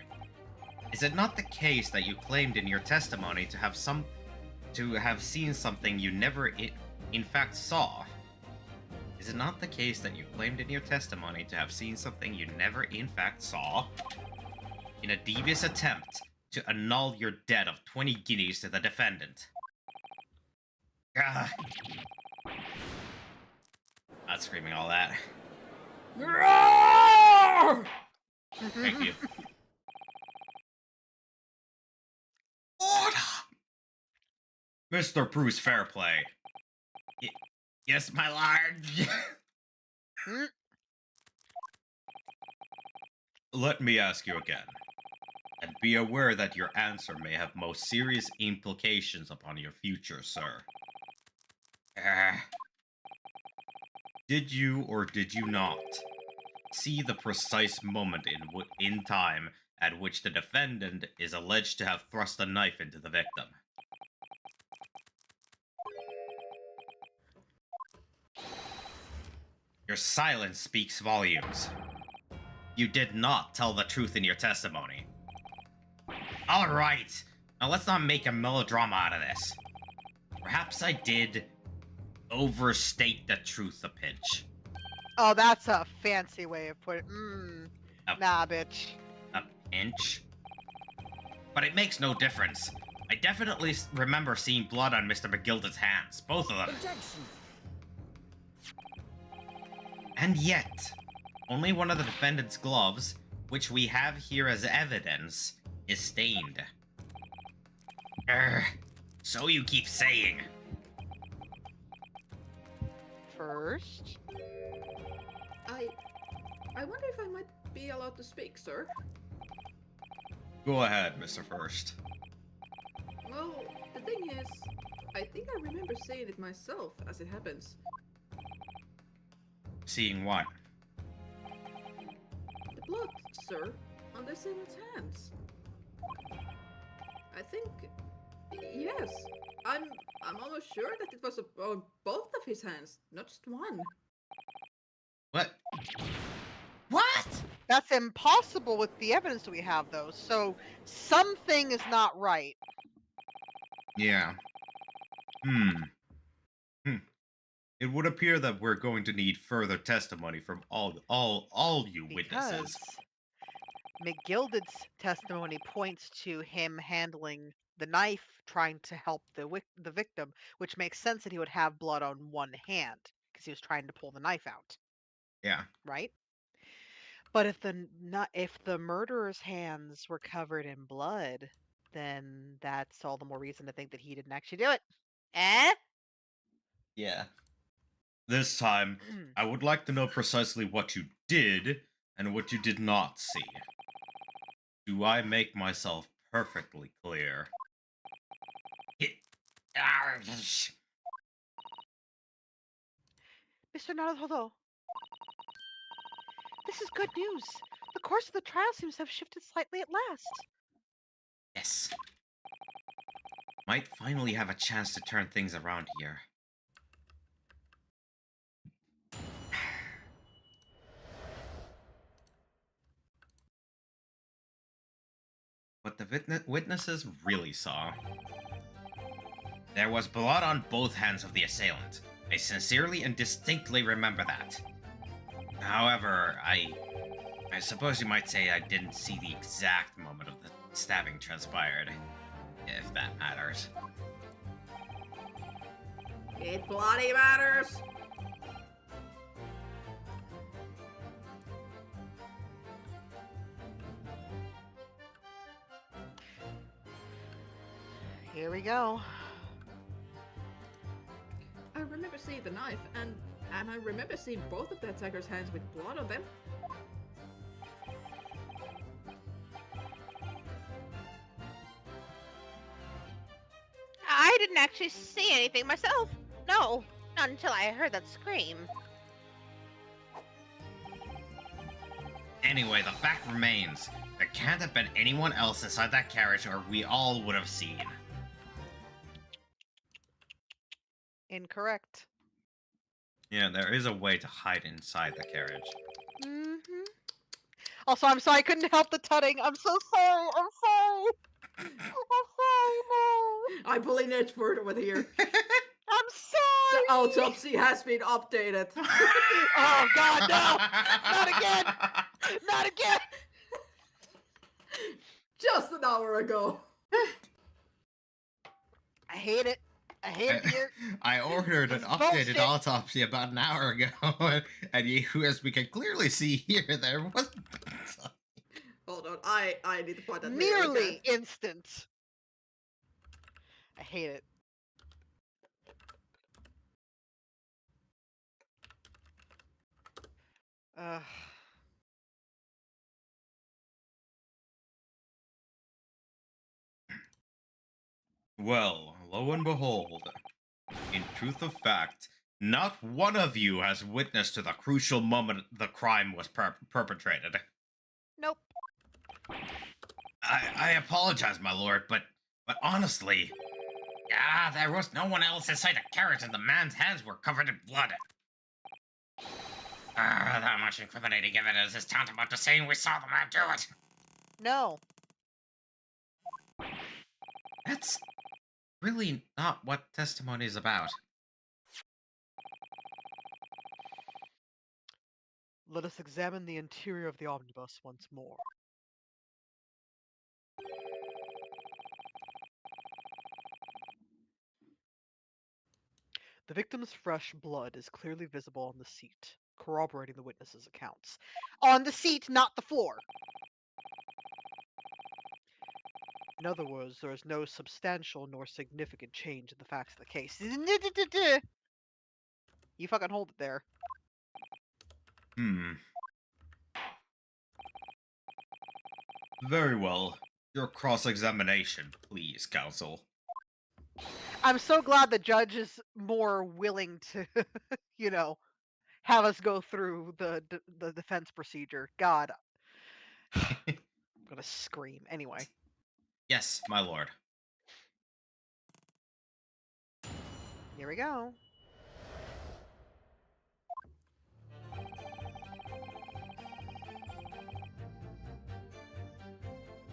is it not the case that you claimed in your testimony to have seen something you never in fact saw? Is it not the case that you claimed in your testimony to have seen something you never in fact saw? In a devious attempt to annul your debt of 20 guineas to the defendant. Ah. Not screaming all that. Thank you. Order! Mr. Bruce Fairplay. Yes, my lord. Let me ask you again. And be aware that your answer may have most serious implications upon your future, sir. Did you or did you not see the precise moment in time at which the defendant is alleged to have thrust a knife into the victim? Your silence speaks volumes. You did not tell the truth in your testimony. Alright, now let's not make a melodrama out of this. Perhaps I did overstate the truth a pinch. Oh, that's a fancy way of putting it. Nah, bitch. A pinch? But it makes no difference. I definitely remember seeing blood on Mr. McGilded's hands, both of them. Objection. And yet, only one of the defendant's gloves, which we have here as evidence, is stained. So you keep saying. First, I wonder if I might be allowed to speak, sir. Go ahead, Mr. First. Well, the thing is, I think I remember seeing it myself as it happens. Seeing what? The blood, sir, on the assailant's hands. I think, yes. I'm almost sure that it was on both of his hands, not just one. What? What? that's impossible with the evidence that we have, though. So something is not right. Yeah. It would appear that we're going to need further testimony from all you Because witnesses. McGilded's testimony points to him handling the knife, trying to help the victim, which makes sense that he would have blood on one hand because he was trying to pull the knife out, Yeah. right? But if the murderer's hands were covered in blood, then that's all the more reason to think that he didn't actually do it. Eh? Yeah. This time, I would like to know precisely what you did and what you did not see. Do I make myself perfectly clear? Mr. Naruhodo, this is good news. The course of the trial seems to have shifted slightly at last. Yes. Might finally have a chance to turn things around here. What the witnesses really saw. There was blood on both hands of the assailant. I sincerely and distinctly remember that. However, I suppose you might say I didn't see the exact moment of the stabbing transpired, if that matters. It bloody matters! Here we go. I remember seeing the knife, and I remember seeing both of the attackers' hands with blood on them. I didn't actually see anything myself. No, not until I heard that scream. Anyway, the fact remains, there can't have been anyone else inside that carriage or we all would have seen. Incorrect. Yeah, there is a way to hide inside the carriage. Mm-hmm. Also, I'm sorry I couldn't help the tutting. I'm so sorry. I'm sorry. I'm sorry, no. I'm pulling Edgeworth over here. I'm The sorry. autopsy has been updated. Oh God, no! Not again! Not again! Just an hour ago. I hate it. I hate it here. I ordered an It's updated bullshit. autopsy about an hour ago, and as we can clearly see here, there was. Hold on, I need to find that. Nearly instant. I hate it. Ugh. Well, lo and behold, in truth of fact, not one of you has witnessed to the crucial moment the crime was perpetrated. Nope. I apologize, my lord, but honestly, there was no one else inside the carriage, and the man's hands were covered in blood. That much incriminating evidence is tantamount to saying we saw the man do it. No. That's really not what testimony is about. Let us examine the interior of the omnibus once more. The victim's fresh blood is clearly visible on the seat, corroborating the witnesses' accounts. On the seat, not the floor! In other words, there is no substantial nor significant change in the facts of the case. You fucking hold it there. Very well. Your cross-examination, please, counsel. I'm so glad the judge is more willing to, have us go through the defense procedure. God. I'm gonna scream. Anyway. Yes, my lord. Here we go.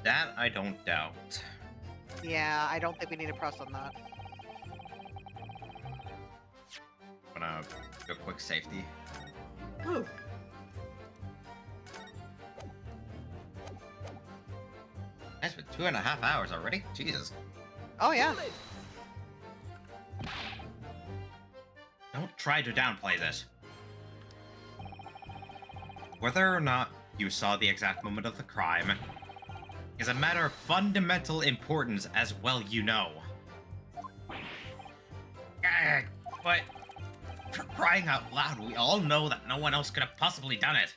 That I don't doubt. Yeah, I don't think we need to press on that. Gonna do a quick safety. Oh, That's been 2.5 hours already? Jesus. Oh, yeah. hold it. Don't try to downplay this. Whether or not you saw the exact moment of the crime is a matter of fundamental importance, as well you know. But for crying out loud, we all know that no one else could have possibly done it.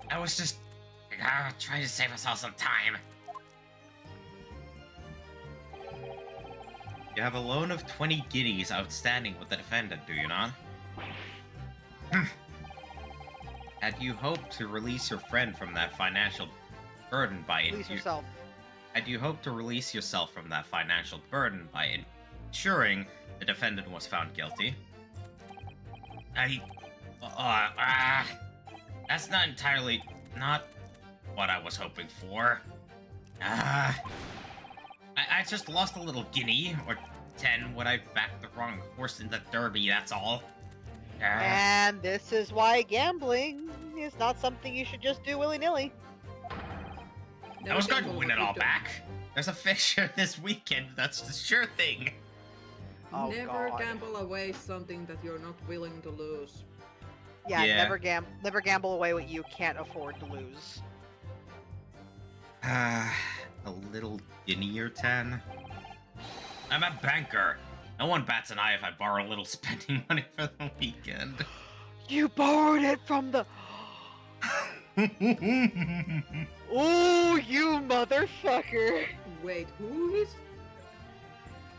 I was just trying to save us all some time. You have a loan of 20 guineas outstanding with the defendant, do you not? Had you hoped to release your friend from that financial burden by Release yourself. Had you hoped to release yourself from that financial burden by ensuring the defendant was found guilty? That's not entirely not what I was hoping for. I just lost a little guinea or 10 when I backed the wrong horse in the derby, that's all. And this is why gambling is not something you should just do willy-nilly. I was going to Never win it gamble all what you back. There's a fixture this weekend, that's the sure thing. Oh, Never God. gamble away something that you're not willing to lose. Yeah, Yeah. never gamble away what you can't afford to lose. a little dinnier 10? I'm a banker. No one bats an eye if I borrow a little spending money for the weekend. You borrowed it from the. Oh, you motherfucker! Wait, who is?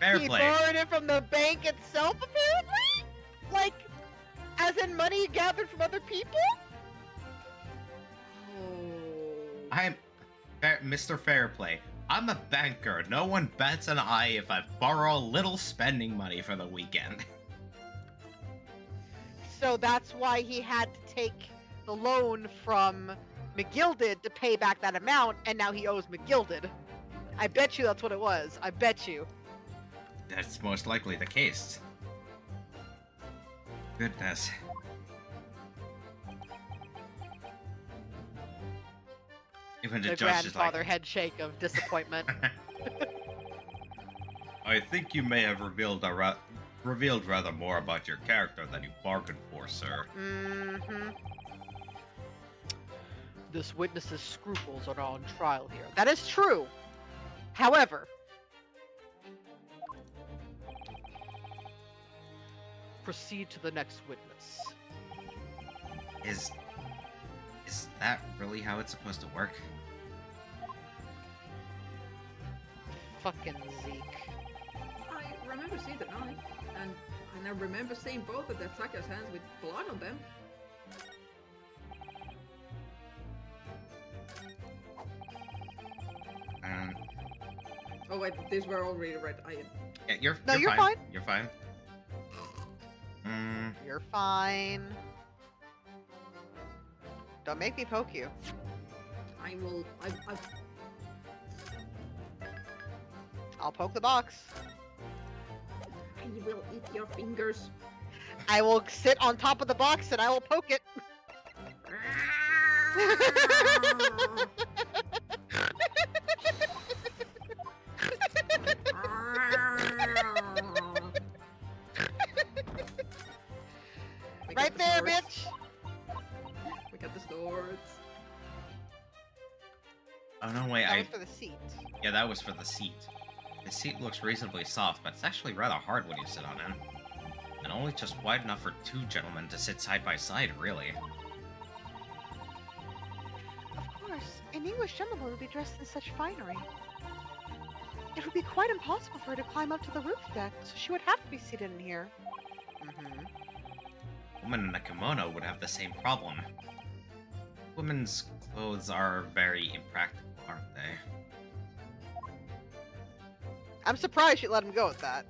Fair He play. borrowed it from the bank itself, apparently? Like, as in money gathered from other people? Oh. I'm Mr. Fairplay. I'm a banker. No one bats an eye if I borrow a little spending money for the weekend. So that's why he had to take the loan from McGilded to pay back that amount, and now he owes McGilded. I bet you that's what it was. I bet you. That's most likely the case. Goodness. Even the The judge is grandfather like, head shake of disappointment. I think you may have revealed rather more about your character than you bargained for, sir. Mm-hmm. This witness's scruples are on trial here. That is true. However, proceed to the next witness. Is that really how it's supposed to work? Fucking Zeke. I remember seeing the knife, and I remember seeing both of the attacker's hands with blood on them. Oh wait, these were already read. Yeah, You're you're fine. fine. You're fine. You're fine. Don't make me poke you. I will. I'll poke the box. I will eat your fingers. I will sit on top of the box and I will poke it. Right there, bitch. We got the swords. Oh no, wait, That was for the seat. Yeah, that was for the seat. The seat looks reasonably soft, but it's actually rather hard when you sit on it. And only just wide enough for two gentlemen to sit side by side, really. Of course, an English gentleman would be dressed in such finery. It would be quite impossible for her to climb up to the roof deck, so she would have to be seated in here. Mm-hmm. A woman in a kimono would have the same problem. Women's clothes are very impractical, aren't they? I'm surprised you let him go with that.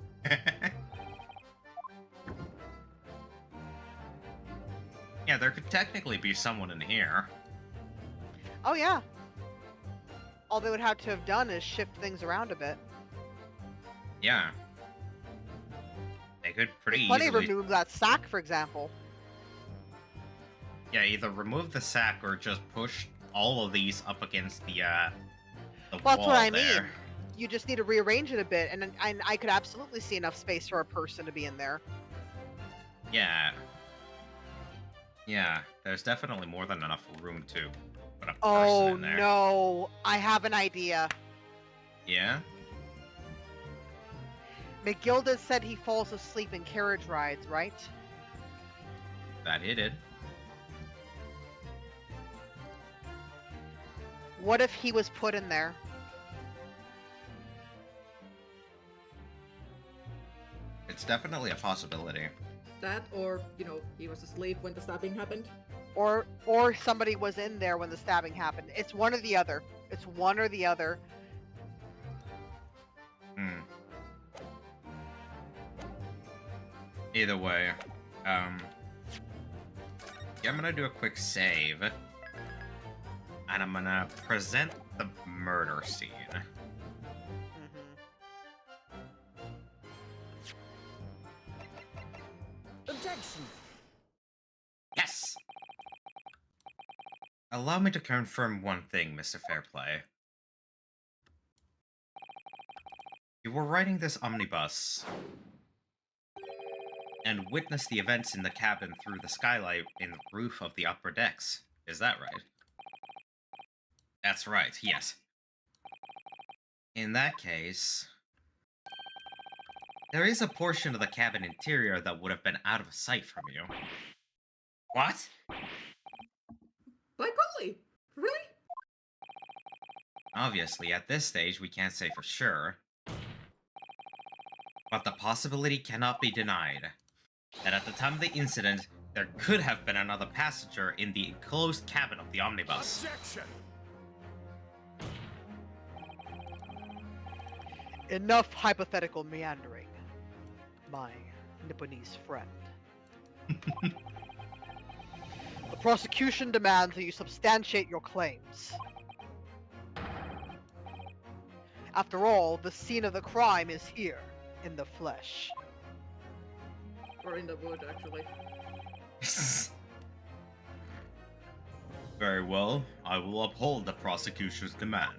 Yeah, there could technically be someone in here. Oh yeah. All they would have to have done is shift things around a bit. Yeah. They could pretty Plenty easily... remove that sack, for example. Yeah, either remove the sack or just push all of these up against the Well, that's wall what I there. mean. You just need to rearrange it a bit, and I could absolutely see enough space for a person to be in there. Yeah. Yeah, there's definitely more than enough room to put a person Oh in there. no, I have an idea. Yeah? McGilda said he falls asleep in carriage rides, right? That he did. What if he was put in there? It's definitely a possibility. That, or you know, he was asleep when the stabbing happened. Or somebody was in there when the stabbing happened. It's one or the other. It's one or the other. Hmm. Either way, yeah, I'm gonna do a quick save. And I'm gonna present the murder scene. Objection. Yes! Allow me to confirm one thing, Mr. Fairplay. You were riding this omnibus and witnessed the events in the cabin through the skylight in the roof of the upper decks. Is that right? That's right, yes. In that case, there is a portion of the cabin interior that would have been out of sight from you. What? By golly, really? Obviously, at this stage, we can't say for sure. But the possibility cannot be denied that at the time of the incident, there could have been another passenger in the enclosed cabin of the omnibus. Objection! Enough hypothetical meandering, my Nipponese friend. The prosecution demands that you substantiate your claims. After all, the scene of the crime is here, in the flesh. Or in the wood, actually. Very well, I will uphold the prosecution's demand.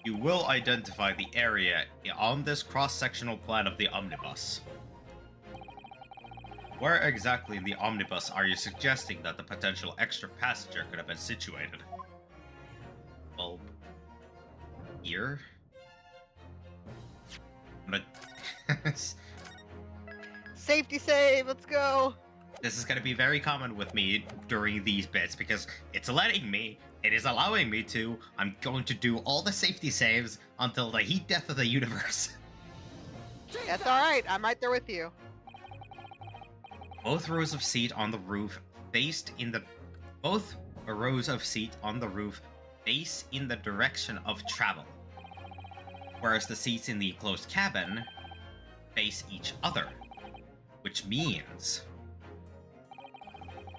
You will identify the area on this cross-sectional plan of the omnibus. Where exactly in the omnibus are you suggesting that the potential extra passenger could have been situated? Well, here? Safety save, let's go! This is going to be very common with me during these bits because it's letting me, it is allowing me to. I'm going to do all the safety saves until the heat death of the universe. That's alright, I'm right there with you. Both rows of seat on the roof faced in the... Both rows of seat on the roof face in the direction of travel, whereas the seats in the enclosed cabin face each other, which means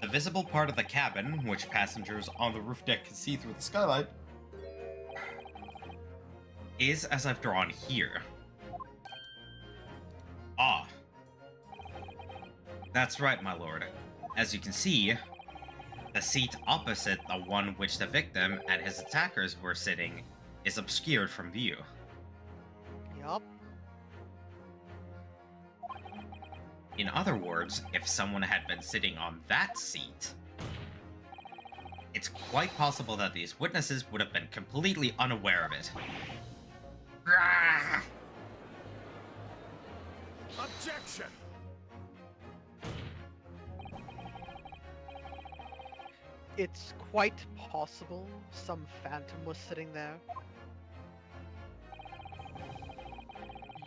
the visible part of the cabin, which passengers on the roof deck can see through the skylight, is as I've drawn here. Ah. That's right, my lord. As you can see, the seat opposite the one which the victim and his attackers were sitting is obscured from view. Yup. In other words, if someone had been sitting on that seat, it's quite possible that these witnesses would have been completely unaware of it. Objection! It's quite possible some phantom was sitting there.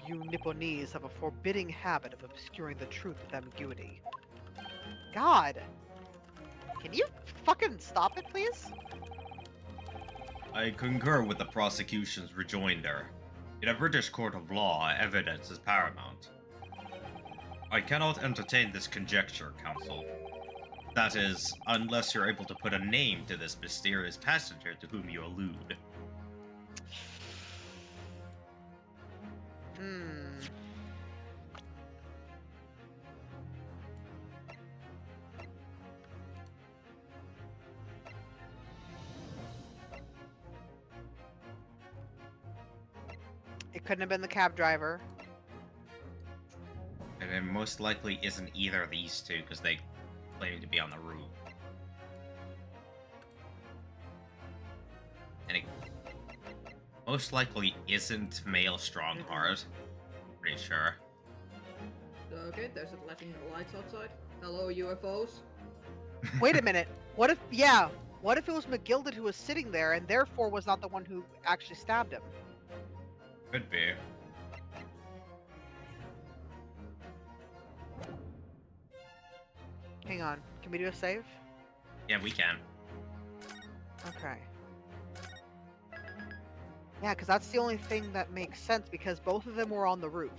You Nipponese have a forbidding habit of obscuring the truth with ambiguity. God! Can you fucking stop it, please? I concur with the prosecution's rejoinder. In a British court of law, evidence is paramount. I cannot entertain this conjecture, counsel. That is, unless you're able to put a name to this mysterious passenger to whom you allude. It couldn't have been the cab driver. And it most likely isn't either of these two, because they claim to be on the roof. And it most likely isn't male Strongheart. Pretty sure. Okay, there's a flashing lights outside. Hello, UFOs. Wait a minute. What if it was McGilded who was sitting there and therefore was not the one who actually stabbed him? Could be. Hang on. Can we do a save? Yeah, we can. Okay. Yeah, because that's the only thing that makes sense, because both of them were on the roof.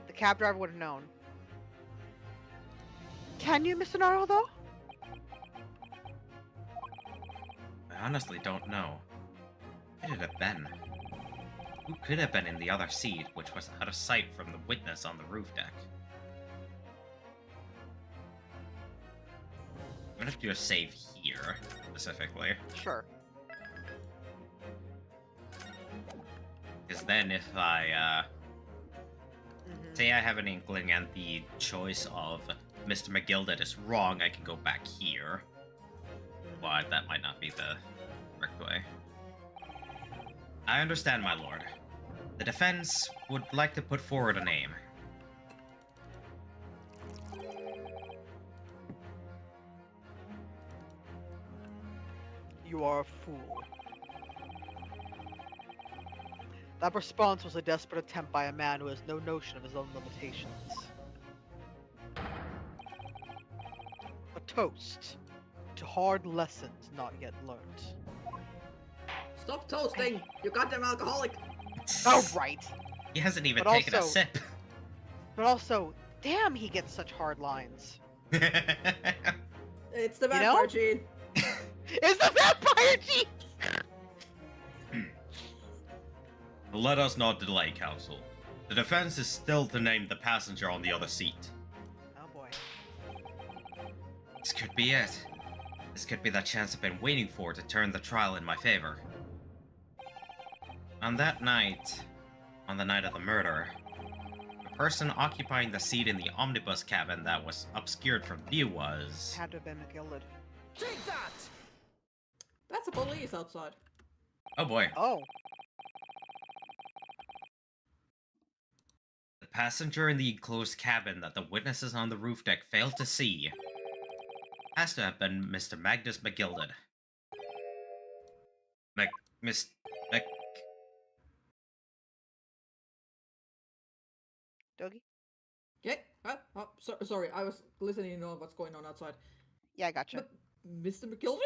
The cab driver would have known. Can you, Mr. Naro, though? I honestly don't know. Who could it have been? Who could have been in the other seat, which was out of sight from the witness on the roof deck? I'm gonna have to do a save here, specifically. Sure. Because then if I, say I have an inkling and the choice of Mr. McGilded is wrong, I can go back here. Why, that might not be the correct way. I understand, my lord. The defense would like to put forward a name. You are a fool. That response was a desperate attempt by a man who has no notion of his own limitations. A toast to hard lessons not yet learned. Stop toasting! You goddamn alcoholic! Oh, right. He hasn't even But taken a also- sip. But also, damn, he gets such hard lines. It's the You vampire know? gene. Is the vampire gene? Let us not delay, Counsel. The defense is still to name the passenger on the other seat. Oh boy. This could be it. This could be the chance I've been waiting for to turn the trial in my favor. On that night, on the night of the murder, the person occupying the seat in the omnibus cabin that was obscured from view was... Had to have been McGilded. Take that! That's a police outside. Oh boy. Oh. The passenger in the enclosed cabin that the witnesses on the roof deck failed to see has to have been Mr. Magnus McGilded. Doggy? Okay. Sorry, I was listening to know what's going on outside. Yeah, I gotcha. Mr. McGilded?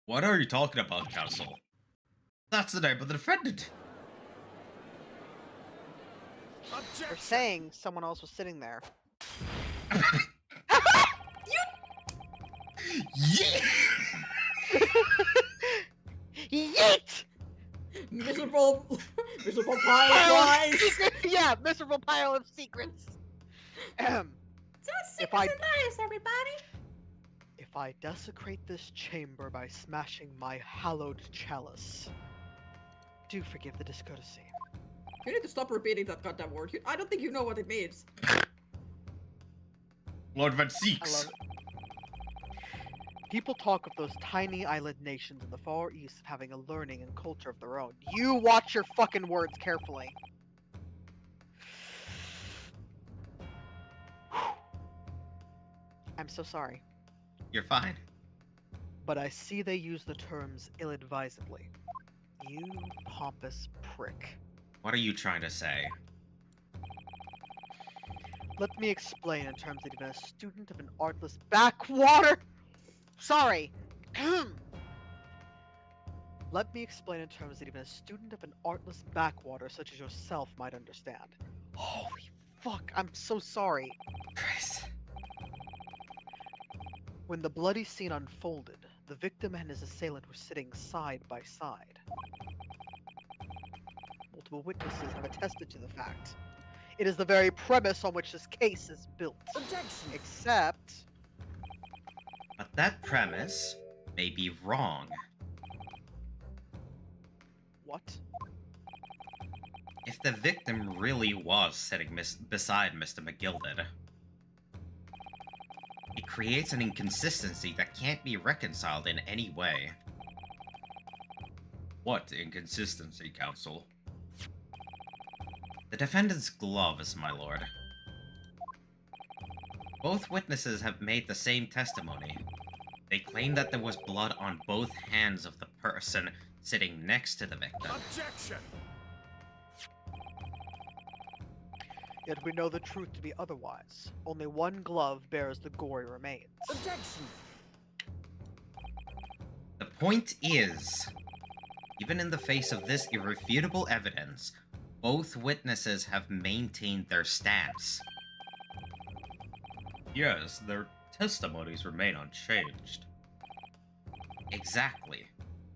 What are you talking about, Counsel? That's the name of the defendant. We're Objection! saying someone else was sitting there. Yeah! Yeet! Miserable pile of lies! Yeah, miserable pile of secrets. If I lies, everybody! if I desecrate this chamber by smashing my hallowed chalice, do forgive the discourtesy. You need to stop repeating that goddamn word. I don't think you know what it means. Lord Van I Seeks. love it. People talk of those tiny island nations in the Far East having a learning and culture of their own. You watch your fucking words carefully. I'm so sorry, You're fine. but I see they use the terms ill-advisedly. You pompous prick. What are you trying to say? Let me explain in terms that even a student of an artless backwater... Sorry. Let me explain in terms that even a student of an artless backwater such as yourself might understand. Holy fuck, I'm so sorry. Christ. When the bloody scene unfolded, the victim and his assailant were sitting side by side. Multiple witnesses have attested to the fact. It is the very premise on which this case is built. Objection! Except... But that premise may be wrong. What? If the victim really was sitting beside Mr. McGilded, it creates an inconsistency that can't be reconciled in any way. What inconsistency, Counsel? The defendant's gloves, my lord. Both witnesses have made the same testimony. They claim that there was blood on both hands of the person sitting next to the victim. Objection! Yet we know the truth to be otherwise. Only one glove bears the gory remains. Objection! The point is, even in the face of this irrefutable evidence, both witnesses have maintained their stance. Yes, their testimonies remain unchanged. Exactly.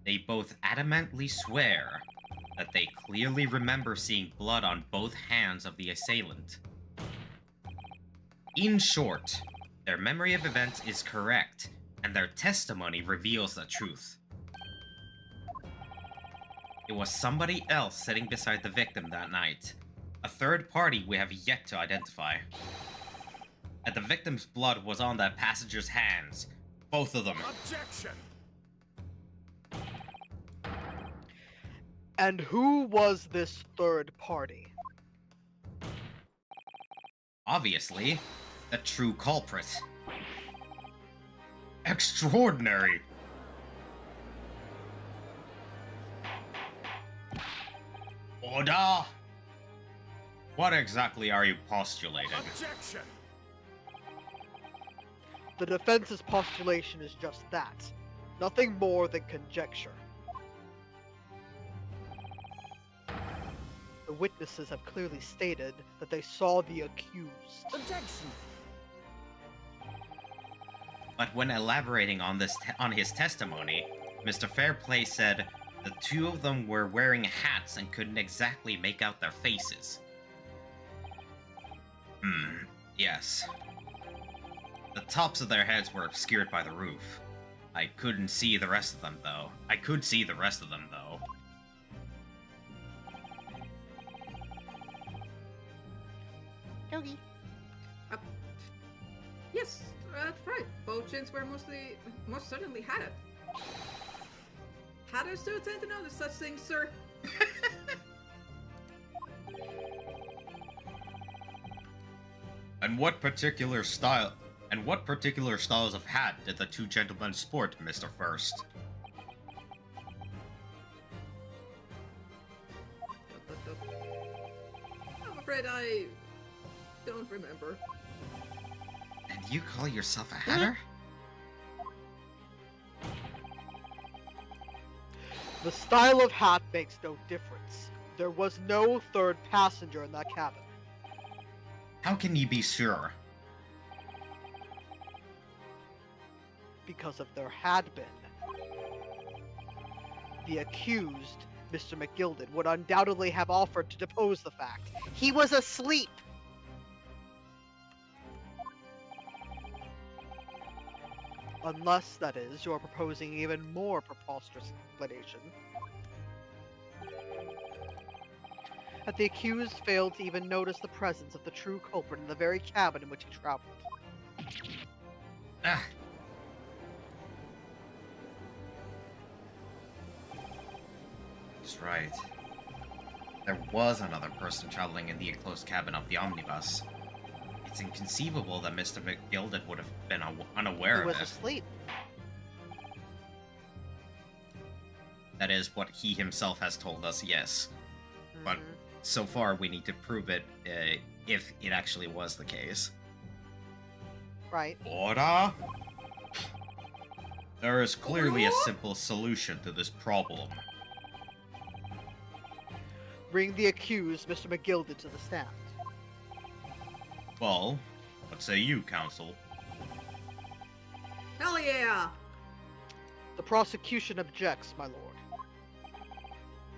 They both adamantly swear that they clearly remember seeing blood on both hands of the assailant. In short, their memory of events is correct, and their testimony reveals the truth. It was somebody else sitting beside the victim that night, a third party we have yet to identify. And the victim's blood was on that passenger's hands, Both of them. Objection. And who was this third party? Obviously, the true culprit. Extraordinary! Order! What exactly are you postulating? Objection. The defense's postulation is just that. Nothing more than conjecture. The witnesses have clearly stated that they saw the accused. Objection. But when elaborating on on his testimony, Mr. Fairplay said the two of them were wearing hats and couldn't exactly make out their faces. Yes. The tops of their heads were obscured by the roof. I couldn't see the rest of them, though. I could see the rest of them, though. Yogi. Yes, that's right. Both chins were most certainly had it. Hatters do tend to notice such things, sir. And what particular styles of hat did the two gentlemen sport, Mr. First? I'm afraid I don't remember. And you call yourself a hatter? The style of hat makes no difference. There was no third passenger in that cabin. How can you be sure? Because if there had been, the accused, Mr. McGilded, would undoubtedly have offered to depose the fact. He was asleep! Unless, that is, you're proposing even more preposterous explanation. That the accused failed to even notice the presence of the true culprit in the very cabin in which he traveled. Ah. He's right. There was another person traveling in the enclosed cabin of the omnibus. It's inconceivable that Mr. McGilded would have been unaware He of was it. asleep. That is what he himself has told us, yes. But Mhm. so far, we need to prove it if it actually was the case. Right. Order? There is clearly a simple solution to this problem. Bring the accused, Mr. McGilded, to the stand. Well, what say you, counsel? Hell yeah! The prosecution objects, my lord.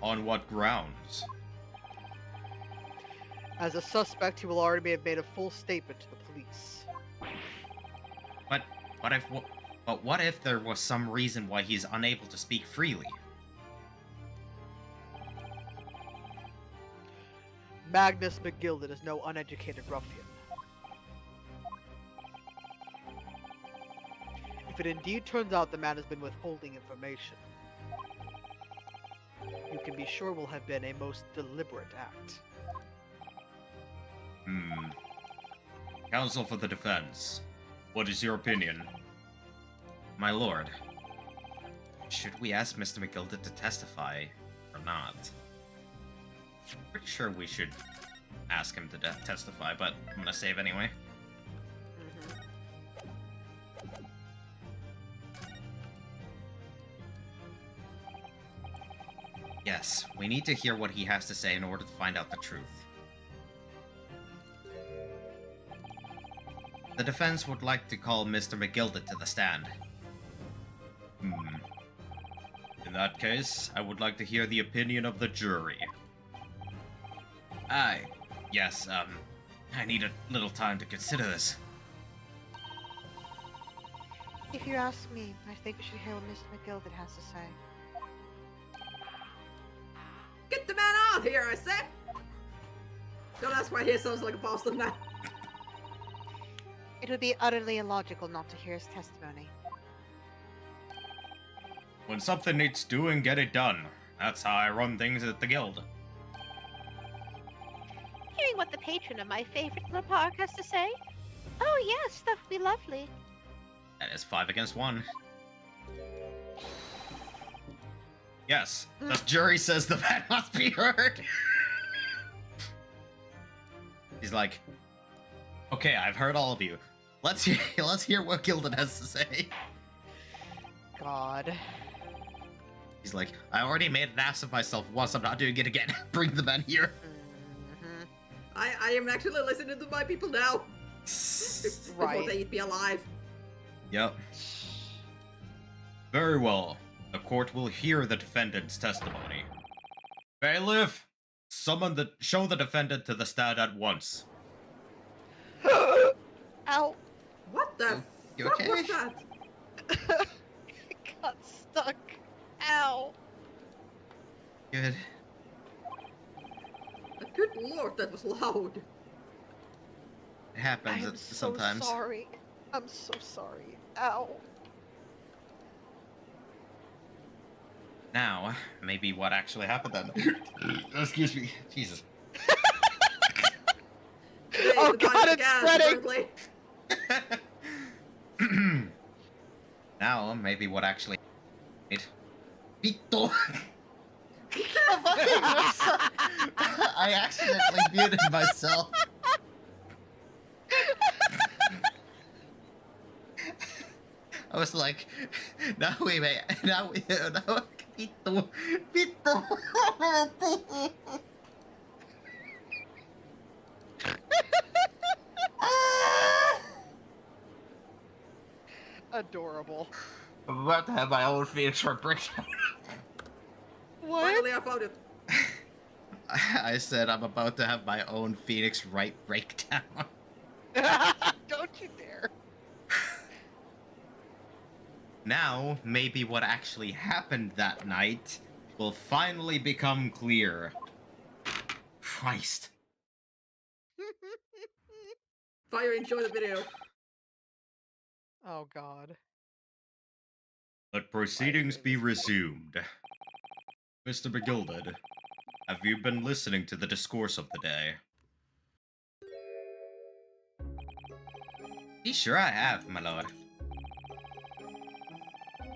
On what grounds? As a suspect, he will already have made a full statement to the police. But what if there was some reason why he's unable to speak freely? Magnus McGilded is no uneducated ruffian. If it indeed turns out the man has been withholding information, you can be sure will have been a most deliberate act. Counsel for the defense, what is your opinion? My lord, should we ask Mr. McGilded to testify or not? Pretty sure we should ask him to testify, but I'm gonna save anyway. Yes, we need to hear what he has to say in order to find out the truth. The defense would like to call Mr. McGilded to the stand. In that case, I would like to hear the opinion of the jury. Yes, I need a little time to consider this. If you ask me, I think we should hear what Mr. McGilded has to say. Get the man out here, I said! Don't ask why he sounds like a Boston man. It would be utterly illogical not to hear his testimony. When something needs doing, get it done. That's how I run things at the guild. Hearing what the patron of my favorite little park has to say? Oh yes, that would be lovely. That is 5 against 1. Yes, the jury says the man must be heard. He's like, okay, I've heard all of you. Let's hear what Gildan has to say. God. He's like, I already made an ass of myself once, I'm not doing it again. Bring the man here. Mhm. I am actually listening to my people now. Before Right. they eat me alive. Yep. Very well. The court will hear the defendant's testimony. Bailiff, show the defendant to the stand at once. Ow. What the You fuck okay? was that? Got stuck. Ow. Good. Good lord, that was loud. It I happens am so sometimes. sorry. I'm so sorry. Ow. Now, maybe what actually happened then. Excuse me. Jesus. Today Oh the time God, of it's gas, spreading. apparently. Now, maybe what actually. Pito! I accidentally muted myself. I was like, now we may, now Pito, Pito. Adorable. I'm about to have my own Phoenix for breakdown. What? Finally, I found it. I said I'm about to have my own Phoenix Wright breakdown. Don't you dare. Now, maybe what actually happened that night will finally become clear. Christ. Fire, enjoy the video. Oh God. Let proceedings be resumed. Mr. McGilded, have you been listening to the discourse of the day? Be sure I have, my lord.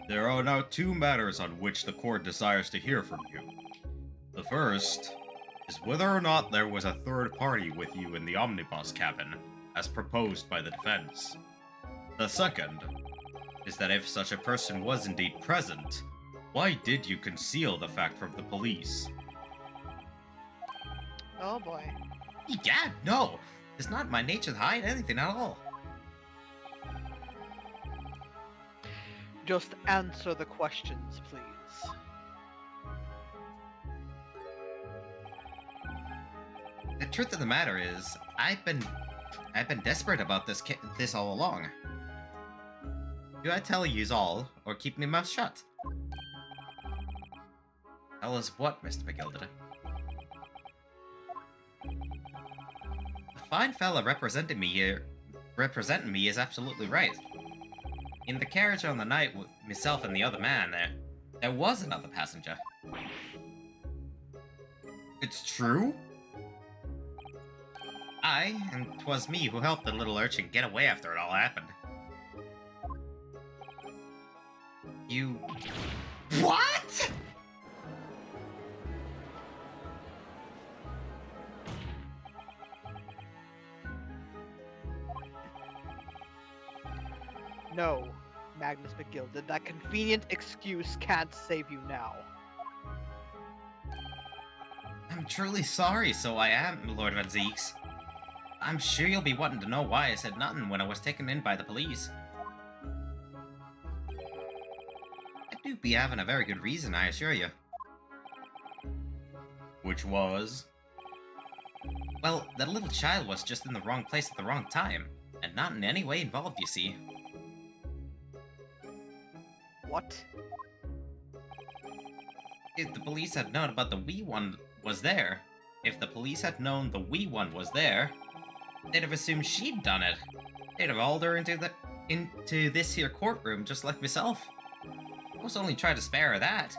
There are now 2 matters on which the court desires to hear from you. The first is whether or not there was a third party with you in the omnibus cabin, as proposed by the defense. The second is that if such a person was indeed present, why did you conceal the fact from the police? Oh boy. Egad, no! It's not my nature to hide anything at all. Just answer the questions, please. The truth of the matter is, I've been desperate about this all along. Do I tell yous all, or keep me mouth shut? Tell us what, Mr. McGilded? The fine fella representing me is absolutely right. In the carriage on the night with myself and the other man, there was another passenger. It's true? Aye, and 'twas me who helped the little urchin get away after it all happened. You... What?! No, Magnus McGilded, that convenient excuse can't save you now. I'm truly sorry, so I am, Lord Van Zeeks. I'm sure you'll be wanting to know why I said nothing when I was taken in by the police. I do be having a very good reason, I assure you. Which was? Well, that little child was just in the wrong place at the wrong time, and not in any way involved, you see. What? If the police had known about the wee one was there, if the police had known the wee one was there, they'd have assumed she'd done it. They'd have hauled her into this here courtroom just like myself. I was only trying to spare her that.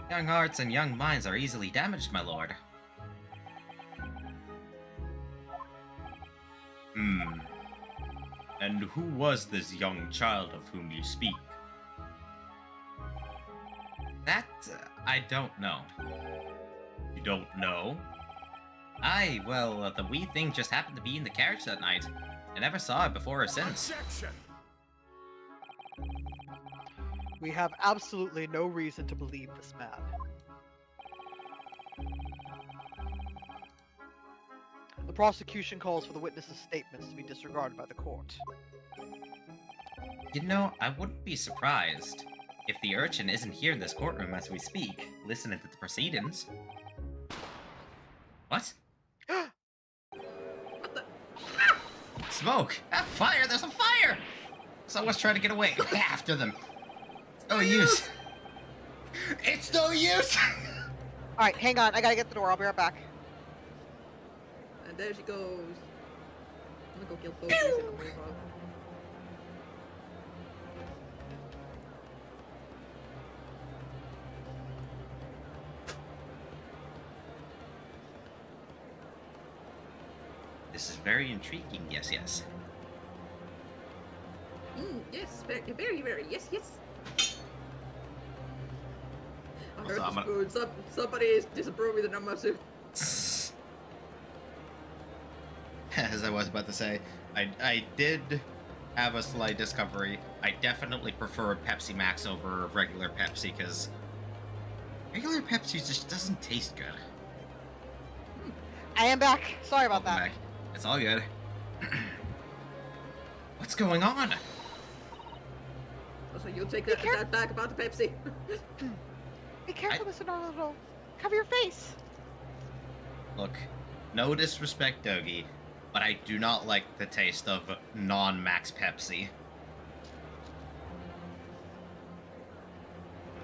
Young hearts and young minds are easily damaged, my lord. And who was this young child of whom you speak? That, I don't know. You don't know? Aye, well, the wee thing just happened to be in the carriage that night. I never saw it before or since. Objection! We have absolutely no reason to believe this man. The prosecution calls for the witness's statements to be disregarded by the court. You know, I wouldn't be surprised if the urchin isn't here in this courtroom as we speak, listening to the proceedings. What? Smoke! Ah, fire! There's a fire! Someone's trying to get away. After them. No use. It's no use! Alright, hang on. I gotta get the door. I'll be right back. And there she goes. I'm gonna go kill both of these in the meanwhile. This is very intriguing, yes, yes. Yes, very, very, very, yes, yes. I Also, heard I'm the gonna- spoon. Somebody is disapproving the Namasu. As I was about to say, I did have a slight discovery. I definitely prefer Pepsi Max over regular Pepsi, because regular Pepsi just doesn't taste good. I am back. Sorry about Welcome that. back. It's all good. What's going on? So you'll take that back about the Pepsi. Be careful, Mr. Naruto. Cover your face. Look, no disrespect, Dogi, but I do not like the taste of non-Max Pepsi.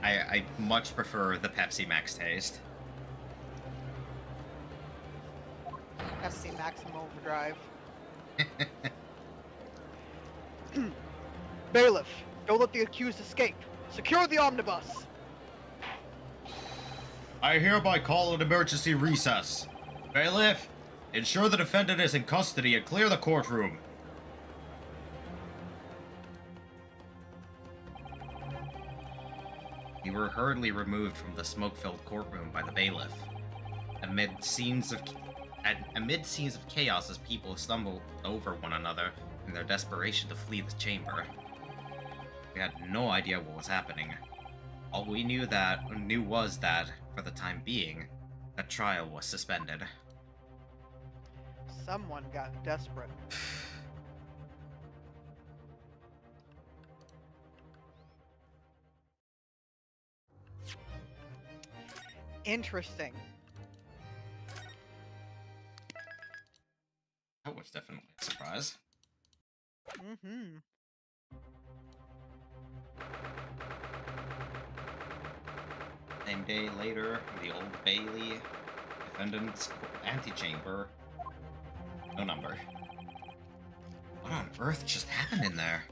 I much prefer the Pepsi Max taste. Pepsi Maximum Overdrive. Bailiff, don't let the accused escape. Secure the omnibus. I hereby call an emergency recess. Bailiff, ensure the defendant is in custody and clear the courtroom. We were hurriedly removed from the smoke-filled courtroom by the bailiff, amid scenes of chaos as people stumbled over one another in their desperation to flee the chamber. We had no idea what was happening. All we knew was that, for the time being, the trial was suspended. Someone got desperate. Interesting. That was definitely a surprise. Mm-hmm. Same day later, the Old Bailey, defendant's antechamber. No number. What on earth just happened in there?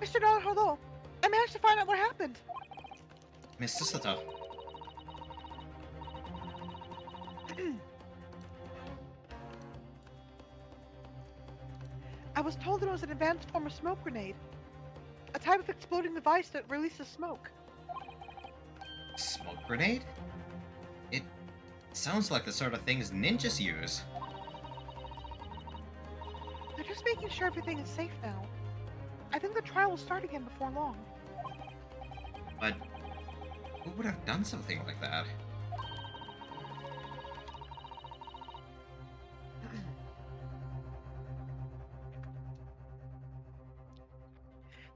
Mr. Naruto, I managed to find out what happened. Miss Susato. I was told it was an advanced form of smoke grenade. A type of exploding device that releases smoke. Smoke grenade? It sounds like the sort of things ninjas use. They're just making sure everything is safe now. I think the trial will start again before long. But who would have done something like that?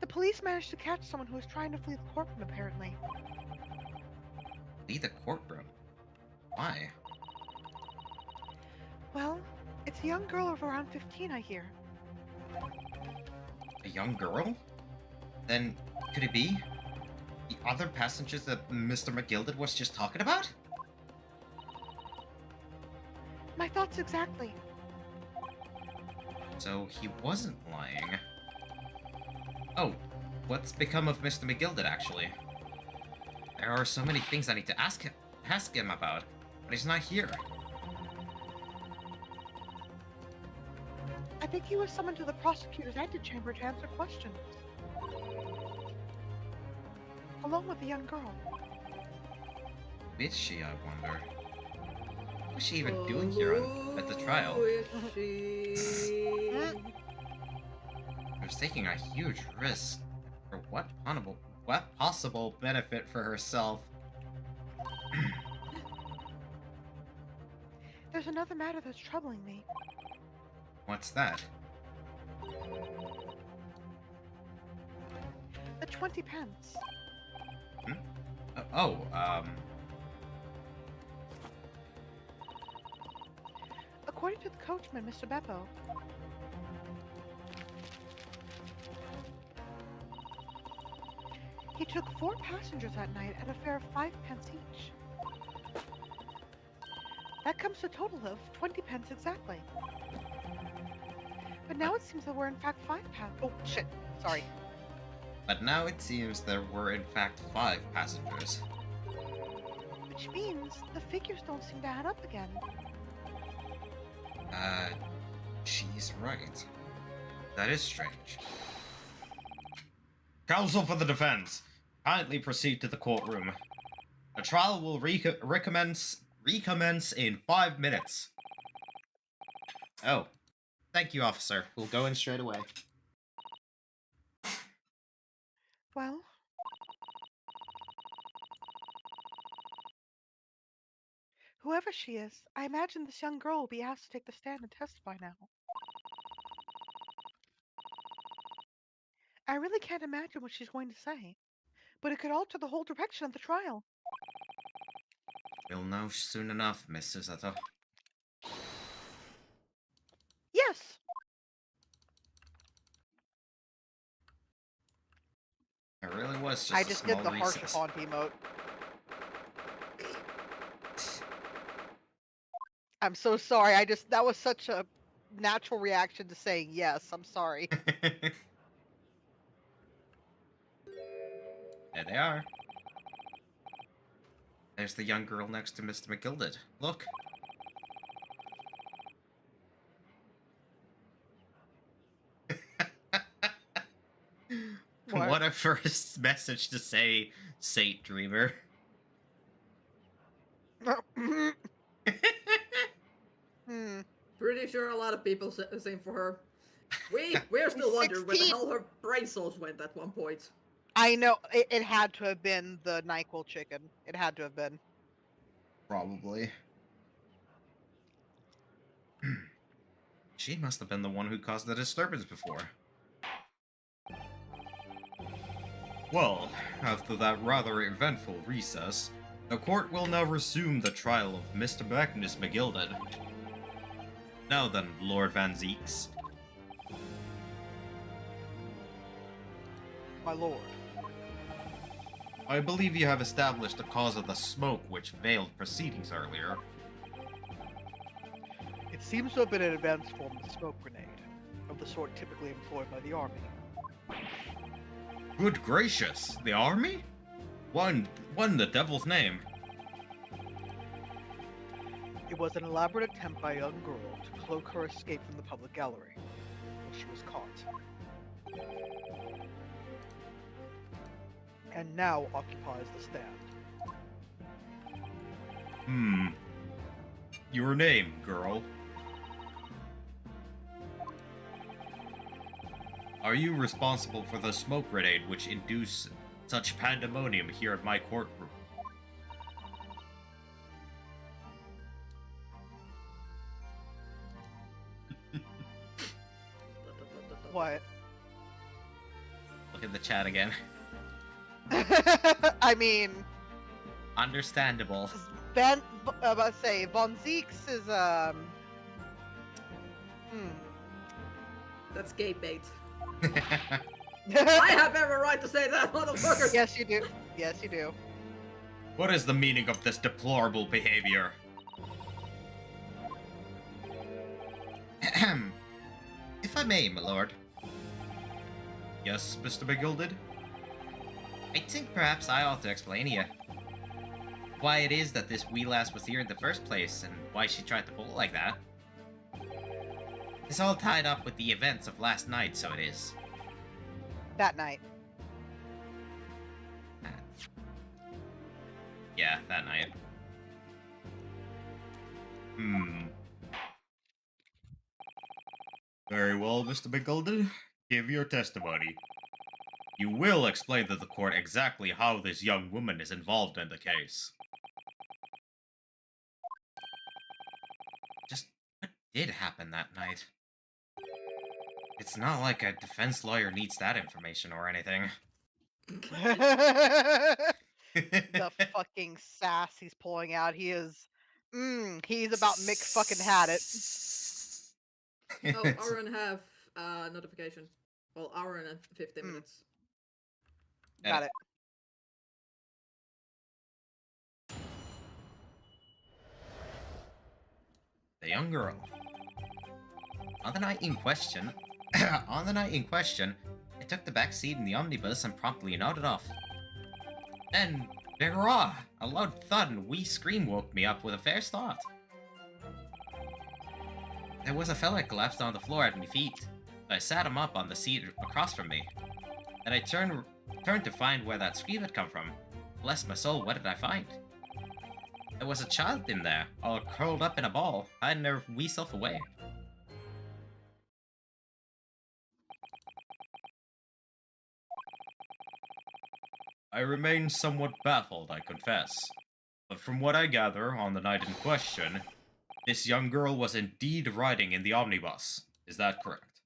The police managed to catch someone who was trying to flee the courtroom, apparently. Flee the courtroom? Why? Well, it's a young girl of around 15, I hear. A young girl? Then could it be the other passengers that Mr. McGilded was just talking about? My thoughts exactly. So he wasn't lying. Oh, what's become of Mr. McGilded, actually? There are so many things I need to ask him about, but he's not here. I think he was summoned to the prosecutor's antechamber to answer questions. Along with the young girl. Who is she, I wonder? What was she even doing here at the trial? Who is she? She was taking a huge risk. For what possible benefit for herself? There's another matter that's troubling me. What's that? The 20 pence. According to the coachman, Mr. Beppo, he took 4 passengers that night at a fare of 5 pence each. That comes to a total of 20 pence exactly. But now it seems that we're in fact 5 pounds. Oh, shit. Sorry. But now it seems there were in fact 5 passengers. Which means the figures don't seem to add up again. She's right. That is strange. Counsel for the defense, kindly proceed to the courtroom. The trial will recommence in 5 minutes. Oh, thank you, officer. We'll go in straight away. Well, whoever she is, I imagine this young girl will be asked to take the stand and testify now. I really can't imagine what she's going to say, but it could alter the whole direction of the trial. We'll know soon enough, Miss Susato. Yes! It really was just I a just small did the harsh recess. font emote. I'm so sorry. That was such a natural reaction to saying yes. I'm sorry. There they are. There's the young girl next to Mr. McGilded. Look. What a first message to say, Saint Dreamer. Hmm. Pretty sure a lot of people say the same for her. We're still wondering where the 16. hell her brain cells went at one point. I know it had to have been the NyQuil chicken. It had to have been. Probably. She must have been the one who caused the disturbance before. Well, after that rather eventful recess, the court will now resume the trial of Mr. Magnus McGilded. Now then, Lord Van Zeeks. My lord. I believe you have established the cause of the smoke which veiled proceedings earlier. It seems to have been an advanced form of smoke grenade, of the sort typically employed by the army. Good gracious, the army? What in the devil's name? It was an elaborate attempt by a young girl to cloak her escape from the public gallery, but she was caught. And now occupies the stand. Your name, girl? Are you responsible for the smoke grenade which induced such pandemonium here at my courtroom? What? Look at the chat again. I mean, Understandable. Von Zeeks is, That's gay bait. I have every right to say that, motherfucker! Yes, you do. Yes, you do. What is the meaning of this deplorable behavior? If If I may, my lord. Yes, Mr. McGilded? I think perhaps I ought to explain here why it is that this wee lass was here in the first place, and why she tried to pull like that. It's all tied up with the events of last night, so it is. That night. Yeah, that night. Very well, Mr. McGilded. Give your testimony. You will explain to the court exactly how this young woman is involved in the case. Just what did happen that night? It's not like a defense lawyer needs that information or anything. The fucking sass he's pulling out. He is. He's about Mick fucking had it. Oh, hour and a half notification. Well, hour and 15 minutes. Got it. The young girl. On the night in question, I took the back seat in the omnibus and promptly nodded off. Then, berah! A loud thud and a wee scream woke me up with a fair start. There was a fella collapsed on the floor at my feet, so I sat him up on the seat across from me. Then I turned to find where that scream had come from. Bless my soul, what did I find? There was a child in there, all curled up in a ball, hiding their wee self away. I remain somewhat baffled, I confess. But from what I gather on the night in question, this young girl was indeed riding in the omnibus. Is that correct?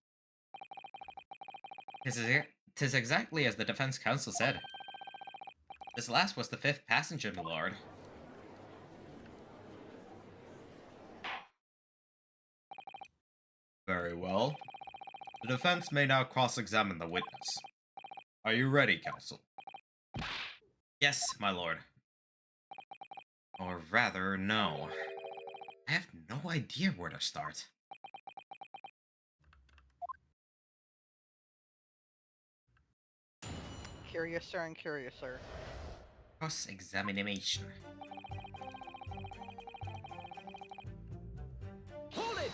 Tis exactly as the defense counsel said. This last was the 5th passenger, my lord. Very well. The defense may now cross-examine the witness. Are you ready, counsel? Yes, my lord. Or rather, no. I have no idea where to start. Curiouser and curiouser. Cross-examination. Hold it!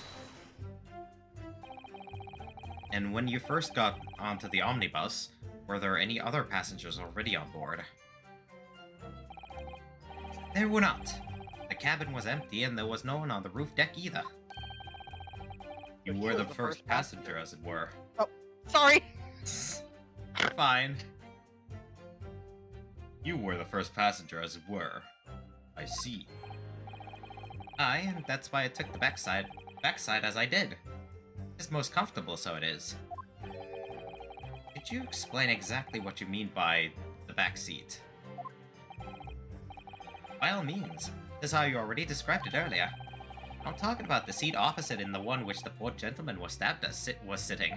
And when you first got onto the omnibus, were there any other passengers already on board? There were not. The cabin was empty and there was no one on the roof deck either. You were the first passenger, as it were. Oh, sorry. You're fine. You were the first passenger, as it were. I see. Aye, and that's why I took the backside as I did. It's most comfortable, so it is. Could you explain exactly what you mean by the back seat? By all means. That's how you already described it earlier. I'm talking about the seat opposite in the one which the poor gentleman was stabbed as was sitting.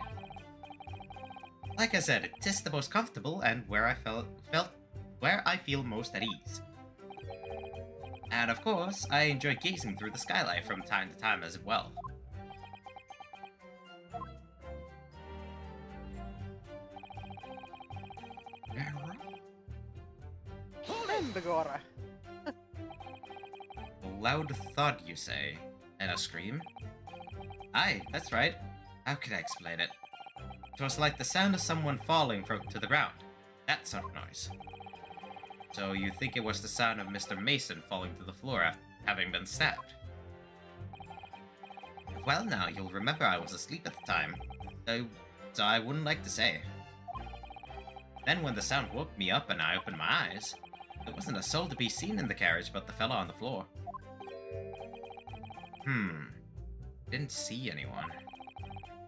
Like I said, it is the most comfortable and where I feel most at ease. And of course, I enjoy gazing through the skylight from time to time as well. Begorra. A loud thud, you say? And a scream? Aye, that's right. How can I explain it? It was like the sound of someone falling to the ground. That sort of noise. So you think it was the sound of Mr. Mason falling to the floor after having been stabbed? Well now, you'll remember I was asleep at the time. So I wouldn't like to say. Then when the sound woke me up and I opened my eyes, there wasn't a soul to be seen in the carriage but the fella on the floor. Didn't see anyone.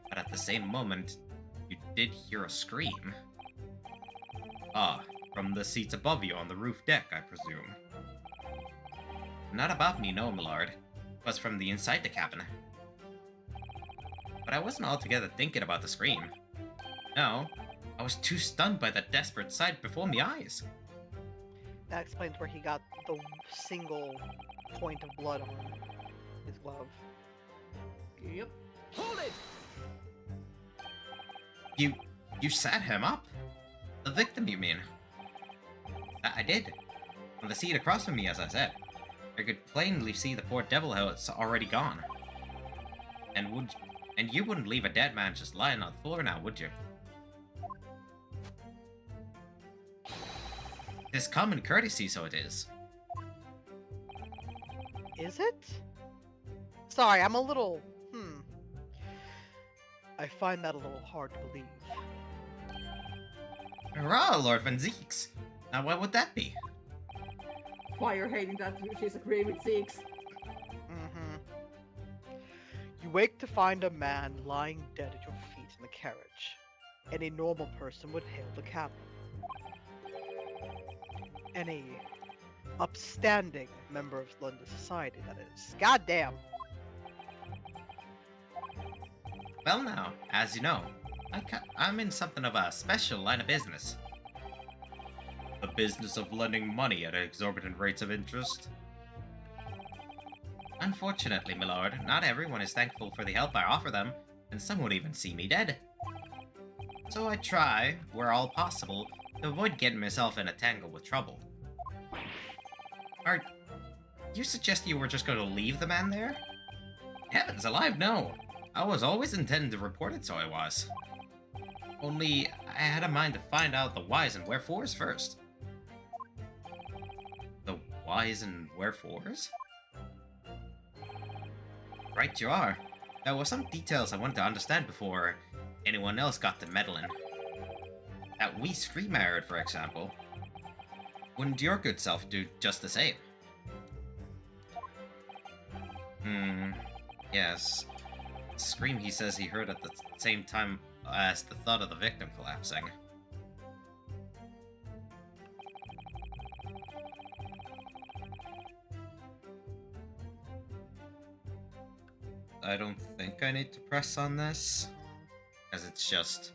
But at the same moment, you did hear a scream. Ah, from the seats above you on the roof deck, I presume. Not above me, no, my lord. It was from the inside the cabin. But I wasn't altogether thinking about the scream. No, I was too stunned by the desperate sight before my eyes. That explains where he got the single point of blood on his glove. Yep. Hold it! You set him up? The victim, you mean? I did. On the seat across from me, as I said. I could plainly see the poor devil how it's already gone. And you wouldn't leave a dead man just lying on the floor now, would you? It's common courtesy, so it is. Is it? Sorry, I'm a little... I find that a little hard to believe. Hurrah, Lord Van Zeeks! Now what would that be? Fire hating that she's agreeing with Zeeks. You wake to find a man lying dead at your feet in the carriage. Any normal person would hail the cabin. Any upstanding member of London society, that is. Goddamn. Well now, as you know, I'm in something of a special line of business. The business of lending money at exorbitant rates of interest. Unfortunately, my lord, not everyone is thankful for the help I offer them, and some would even see me dead. So I try, where all possible, to avoid getting myself in a tangle with trouble. You suggest you were just going to leave the man there? Heavens alive, no! I was always intending to report it, so I was. Only, I had a mind to find out the whys and wherefores first. The whys and wherefores? Right you are. There were some details I wanted to understand before anyone else got to meddling. That wee scream I heard, for example. Wouldn't your good self do just the same? Yes. The scream he says he heard at the same time as the thought of the victim collapsing. I don't think I need to press on this, as it's just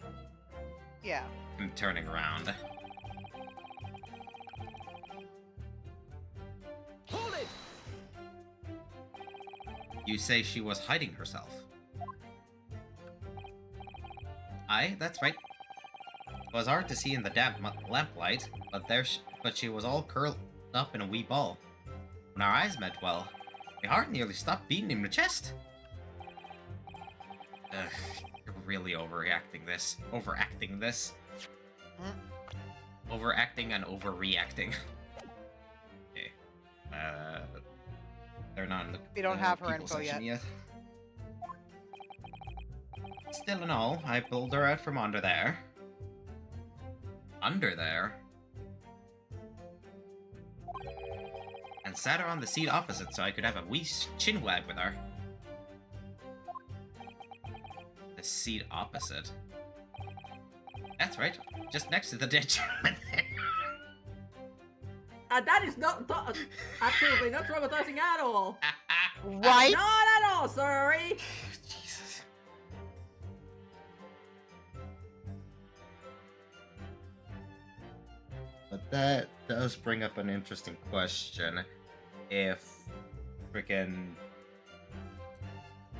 Yeah. him turning around. Hold it! You say she was hiding herself? Aye, that's right. It was hard to see in the damp lamplight, but she was all curled up in a wee ball. When our eyes met, well, my heart nearly stopped beating in the chest. Ugh, you're really overacting this. Overacting this. Overacting and overreacting. Okay. They're not in the We don't have her people info section yet. Still in all, I pulled her out from under there. Under there? And sat her on the seat opposite so I could have a wee chin wag with her. The seat opposite? That's right, just next to the dead gentleman there. That is not absolutely not traumatizing at all. Right? Not at all, sorry. Jesus. But that does bring up an interesting question. If freaking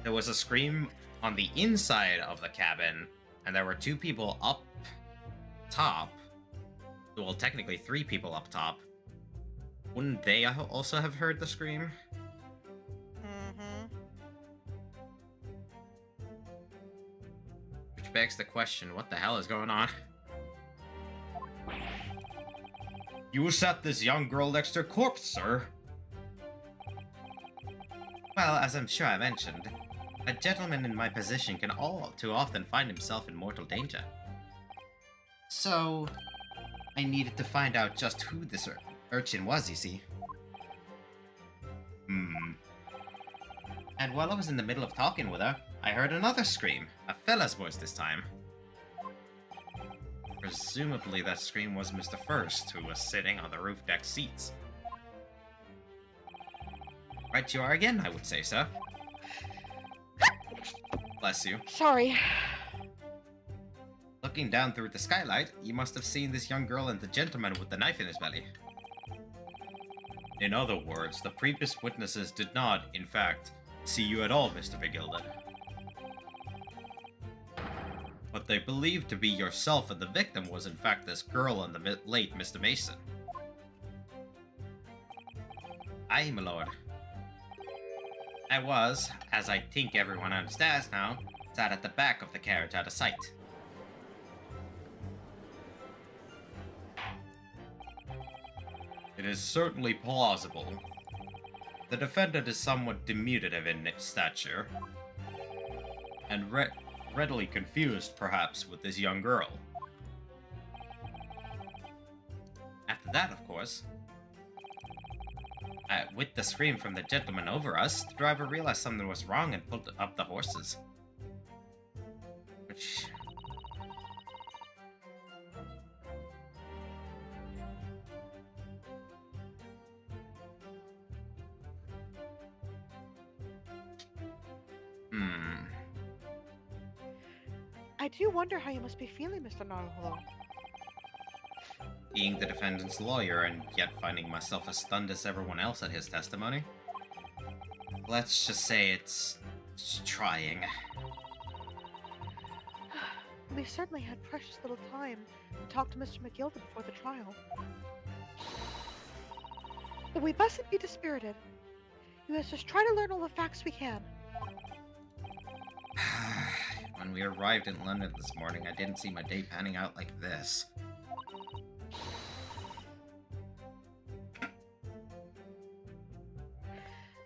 there was a scream on the inside of the cabin, and there were two people up top, well, technically 3 people up top, wouldn't they also have heard the scream? Which begs the question, what the hell is going on? You set this young girl next to her corpse, sir. Well, as I'm sure I mentioned, a gentleman in my position can all too often find himself in mortal danger. So, I needed to find out just who this urchin was, you see. And while I was in the middle of talking with her, I heard another scream, a fella's voice this time. Presumably that scream was Mr. First, who was sitting on the roof deck seats. Right you are again, I would say, sir. Bless you. Sorry. Looking down through the skylight, you must have seen this young girl and the gentleman with the knife in his belly. In other words, the previous witnesses did not, in fact, see you at all, Mr. Begilded. But what they believed to be yourself and the victim was in fact this girl and the late Mr. Mason. Aye, my lord. I was, as I think everyone understands now, sat at the back of the carriage out of sight. It is certainly plausible. The defendant is somewhat diminutive in stature, and readily confused, perhaps, with this young girl. After that, of course, with the scream from the gentleman over us, the driver realized something was wrong and pulled up the horses. Which... I do wonder how you must be feeling, Mr. Naruto. Being the defendant's lawyer and yet finding myself as stunned as everyone else at his testimony. Let's just say it's trying. We certainly had precious little time to talk to Mr. McGilda before the trial. But we mustn't be dispirited. We must just try to learn all the facts we can. When we arrived in London this morning, I didn't see my day panning out like this.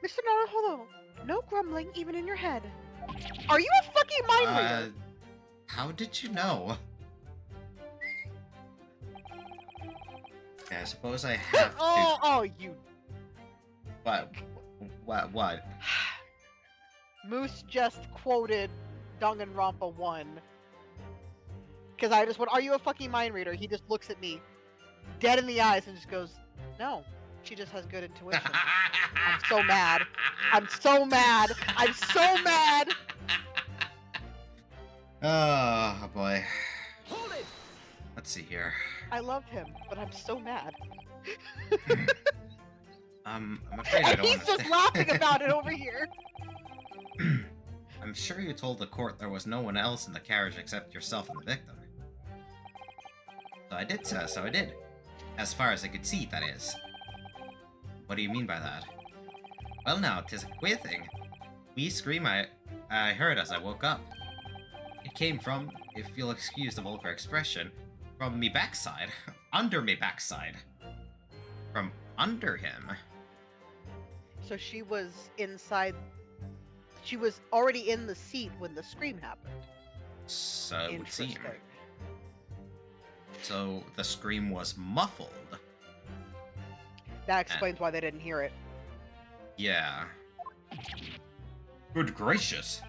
Mr. Naruto, no grumbling even in your head. Are you a fucking mind reader? How did you know? Yeah, I suppose I have to... Oh, you... What? Moose just quoted Danganronpa 1. Because I just went, are you a fucking mind reader? He just looks at me, dead in the eyes, and just goes, no, she just has good intuition. I'm so mad. I'm so mad. I'm so mad. Oh, boy. Hold it! Let's see here. I love him, but I'm so mad. I'm afraid I And don't he's understand. just laughing about it over here. I'm sure you told the court there was no one else in the carriage except yourself and the victim. So I did, sir, so I did. As far as I could see, that is. What do you mean by that? Well now, 'tis a queer thing. Wee scream I heard as I woke up. It came from, if you'll excuse the vulgar expression, from me backside. Under me backside. From under him. So she was inside. She was already in the seat when the scream happened. So it would seem. Interesting. So the scream was muffled. That explains why they didn't hear it. Yeah. Good gracious.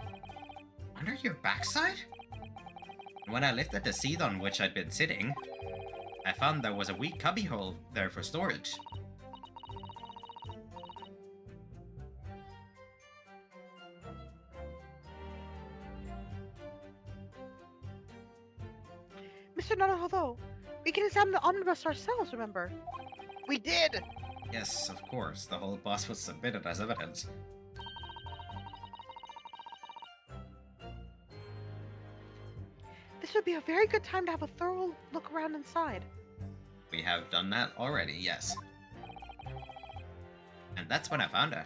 Under your backside? When I lifted the seat on which I'd been sitting, I found there was a wee cubbyhole there for storage. Mr. Naruto, we can examine the omnibus ourselves, remember? We did! Yes, of course, the whole bus was submitted as evidence. This would be a very good time to have a thorough look around inside. We have done that already, yes. And that's when I found her.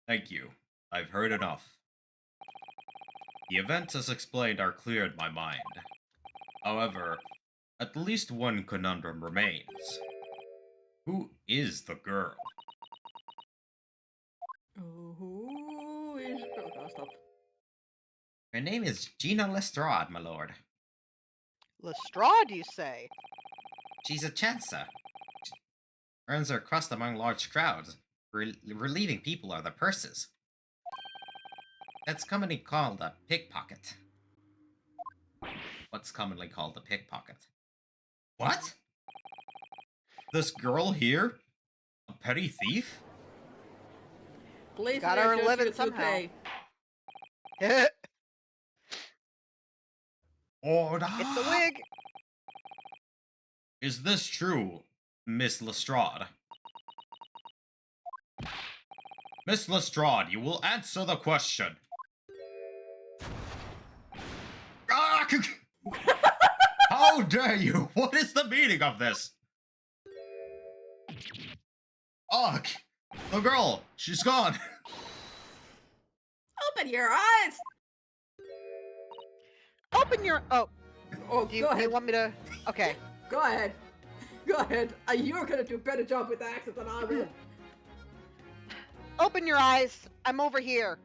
Thank you. I've heard enough. The events as explained are clear in my mind. However, at least one conundrum remains. Who is the girl? Who is... Oh, no, stop. Her name is Gina Lestrade, my lord. Lestrade, you say? She's a chancer. She earns her crust among large crowds, relieving people of their purses. That's commonly called a pickpocket. What's commonly called a pickpocket? What? This girl here? A petty thief? Please Got her readjust living you to somehow. pay. It's Order! the wig! Is this true, Miss Lestrade? Miss Lestrade, you will answer the question. dare you? What is the meaning of this? Ugh! The girl! She's gone! Open your eyes! Open your. Oh, Oh, do you, go do ahead. you want me to? Okay. Go ahead. Go ahead. You're gonna do a better job with the accent than I will. Open your eyes. I'm over here.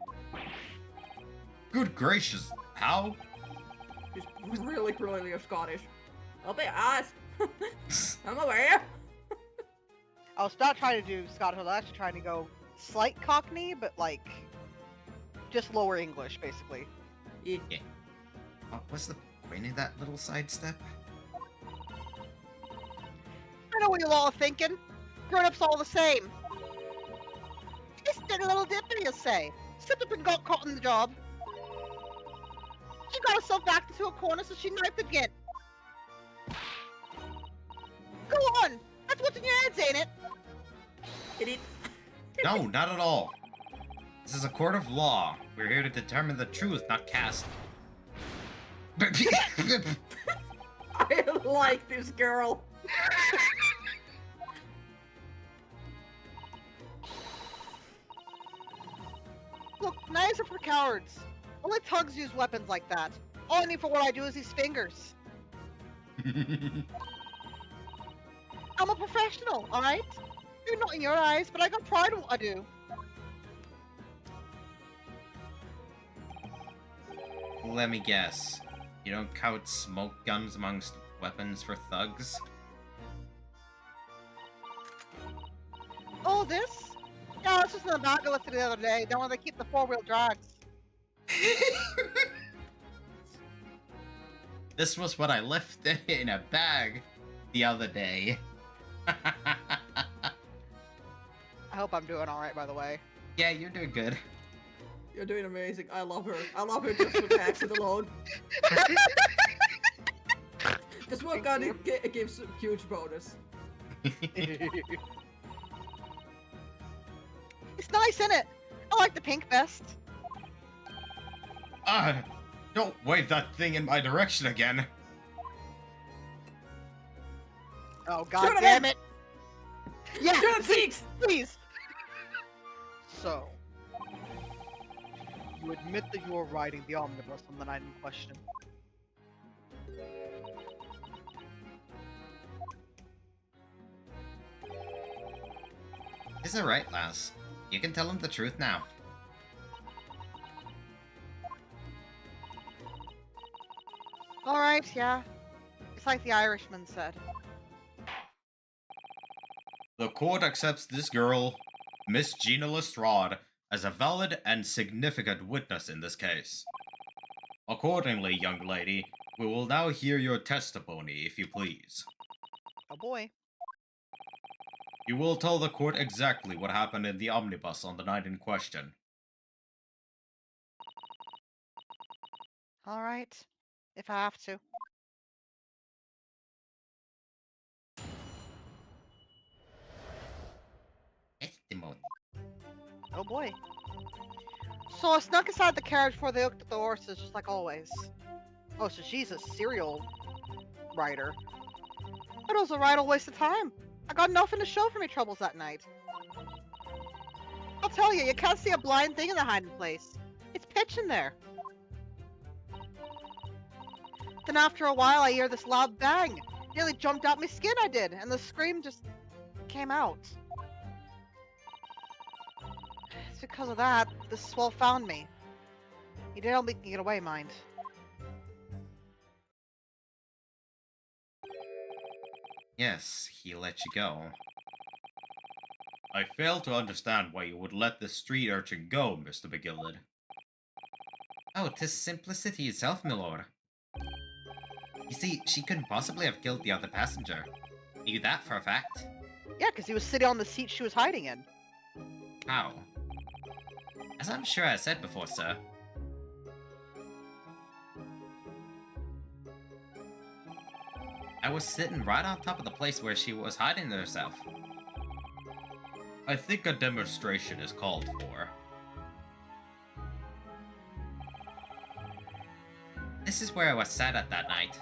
Good gracious, how? He's really Scottish. Open your eyes. I'm over here. I was not trying to do Scottish. I was actually trying to go slight Cockney, but like just lower English, basically. Yeah. What's the point of that little sidestep? I know what you all are thinking. Grown-ups all the same. Just did a little dipper, you say. Slipped up and got caught in the job. She got herself backed into a corner, so she knifed again. Go on. That's what's in your heads, ain't it? Idiot. No, not at all. This is a court of law. We're here to determine the truth, not cast. I like this girl. Look, knives are for cowards. Only thugs use weapons like that. All I need for what I do is these fingers. I'm a professional, alright? Maybe not in your eyes, but I got pride in what I do. Let me guess. You don't count smoke guns amongst weapons for thugs? Oh, this? Yeah, this was in the bag I lifted the other day. Down where they keep the four-wheel drives. This was what I lifted in a bag the other day. I hope I'm doing alright, by the way. Yeah, you're doing good. You're doing amazing. I love her. I love her just for the accent alone. This one kind of gives a huge bonus. It's nice, isn't it? I like the pink vest. Don't wave that thing in my direction again. Oh, god Shoot damn him! it! Yeah, Shoot him, Cheeks! please! So, you admit that you were riding the omnibus on the night in question. Is it right, lass? You can tell him the truth now. Alright, yeah. It's like the Irishman said. The court accepts this girl, Miss Gina Lestrade, as a valid and significant witness in this case. Accordingly, young lady, we will now hear your testimony, if you please. Oh boy. You will tell the court exactly what happened in the omnibus on the night in question. Alright. If I have to. Testimony. Oh boy. So I snuck inside the carriage before they hooked up the horses, just like always. Oh, so she's a serial writer. But it was a right old waste of time. I got nothing to show for me troubles that night. I'll tell you, you can't see a blind thing in the hiding place. It's pitch in there. Then after a while, I hear this loud bang. Nearly jumped out my skin, I did, and the scream just came out. It's because of that, this swell found me. He did help me get away, mind. Yes, he let you go. I fail to understand why you would let this street urchin go, Mr. McGilded. Oh, 'tis simplicity itself, milord. You see, she couldn't possibly have killed the other passenger. Knew that for a fact. Yeah, because he was sitting on the seat she was hiding in. How? As I'm sure I said before, sir. I was sitting right on top of the place where she was hiding herself. I think a demonstration is called for. This is where I was sat at that night.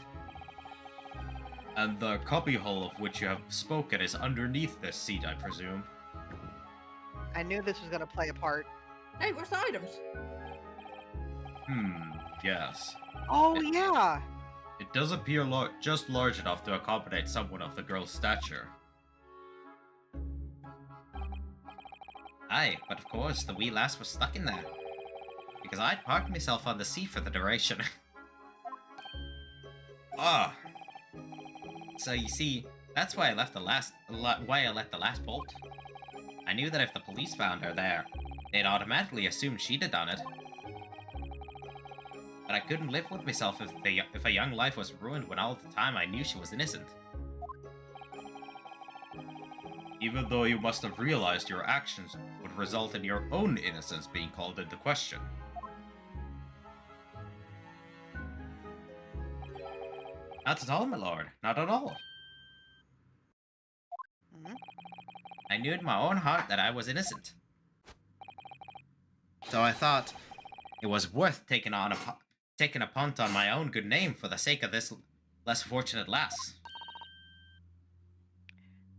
And the cubbyhole of which you have spoken is underneath this seat, I presume. I knew this was gonna play a part. Hey, where's the items? Yes. Oh It- yeah. It does appear just large enough to accommodate someone of the girl's stature. Aye, but of course, the wee lass was stuck in there. Because I'd parked myself on the seat for the duration. Ah. So you see, that's why I left the last bolt. I knew that if the police found her there, they'd automatically assume she'd have done it. But I couldn't live with myself if a young life was ruined when all the time I knew she was innocent. Even though you must have realized your actions would result in your own innocence being called into question. Not at all, my lord. Not at all. Mhm. I knew in my own heart that I was innocent. So I thought it was worth taking a punt on my own good name for the sake of this less fortunate lass.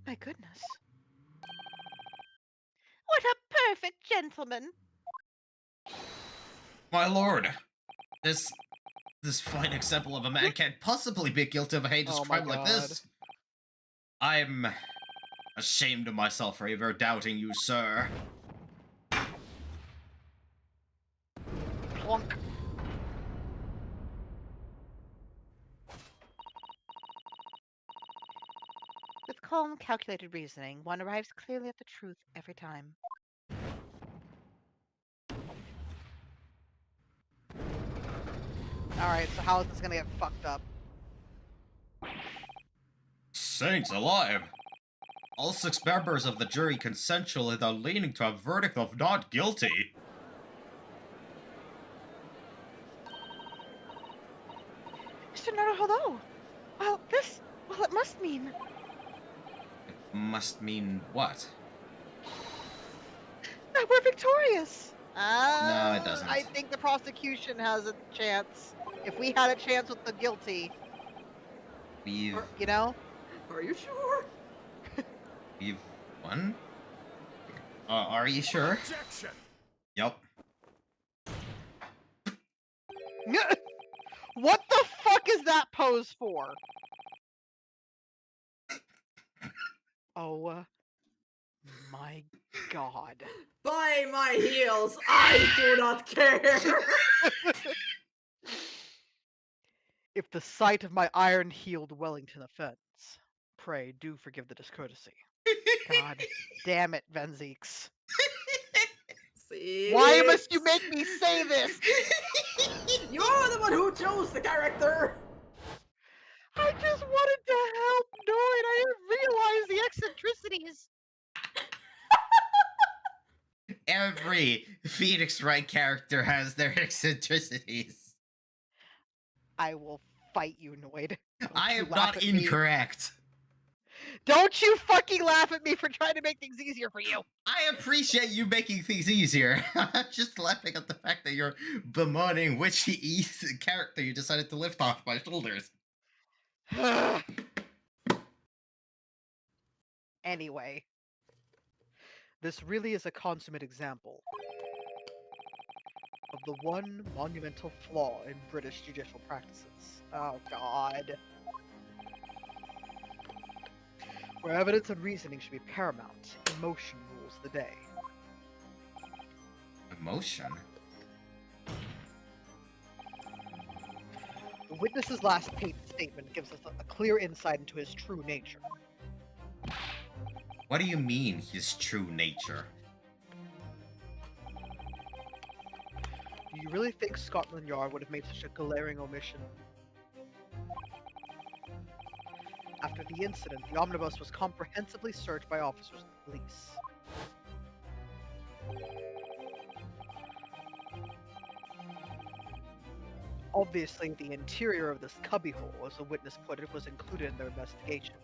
My goodness. What a perfect gentleman! My lord, this fine example of a man can't possibly be guilty of a heinous Oh my crime like God. this. I'm ashamed of myself for ever doubting you, sir. Plunk. With calm, calculated reasoning, one arrives clearly at the truth every time. Alright, so how is this gonna get fucked up? Saints alive! All 6 members of the jury consensually are leaning to a verdict of not guilty. Mr. Naruhodo! Well, it must mean Must mean what? that we're victorious! No, it doesn't. I think the prosecution has a chance. If we had a chance with the guilty, We've you know? Are you sure? won? Are you sure? Objection! Yup. What the fuck is that pose for? Oh my god. By my heels, I do not care! If the sight of my iron-heeled Wellington offends, pray do forgive the discourtesy. God damn it, Venzeeks. See? Why must you make me say this? You're the one who chose the character! I just wanted to help Noid. I didn't realize the eccentricities. Every Phoenix Wright character has their eccentricities. I will fight you, Noid. Don't I you am laugh not at me. incorrect. Don't you fucking laugh at me for trying to make things easier for you. I appreciate you making things easier. I'm just laughing at the fact that you're bemoaning which character you decided to lift off my shoulders. Anyway, this really is a consummate example of the one monumental flaw in British judicial practices. Oh god. Where evidence and reasoning should be paramount, emotion rules the day. Emotion? The witness's last statement gives us a clear insight into his true nature. What do you mean, his true nature? Do you really think Scotland Yard would have made such a glaring omission? After the incident, the omnibus was comprehensively searched by officers of the police. Obviously, the interior of this cubbyhole, as the witness put it, was included in their investigation.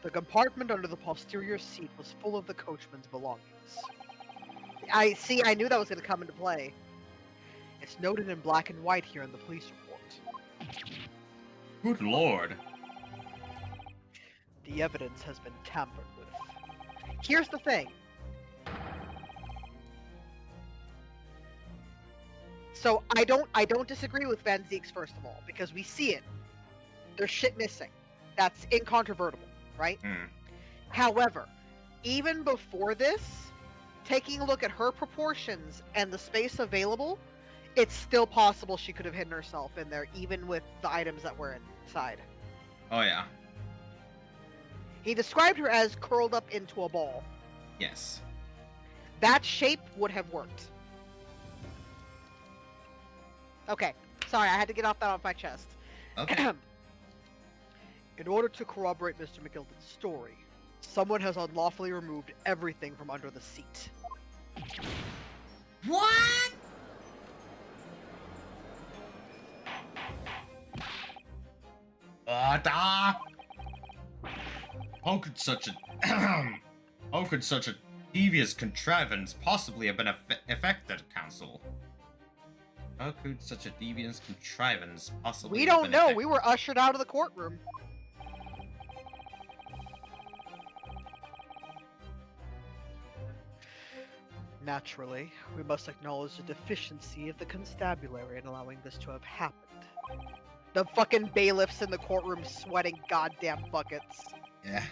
The compartment under the posterior seat was full of the coachman's belongings. The I see. I knew that was going to come into play. It's noted in black and white here in the police report. Good lord. The evidence has been tampered with. Here's the thing. So I don't disagree with Van Zeek's, first of all, because we see it. There's shit missing. That's incontrovertible, right? Hmm. However, even before this, taking a look at her proportions and the space available, it's still possible she could have hidden herself in there, even with the items that were inside. Oh yeah. He described her as curled up into a ball. Yes. That shape would have worked. Okay, sorry, I had to get off that off my chest. Okay. In order to corroborate Mr. McGilden's story, someone has unlawfully removed everything from under the seat. What? How could such a how could such a devious contrivance possibly have been effected, Counsel? How could such a devious contrivance possibly We have don't been know. effected? We were ushered out of the courtroom. Naturally, we must acknowledge the deficiency of the constabulary in allowing this to have happened. The fucking bailiffs in the courtroom sweating goddamn buckets. Yeah.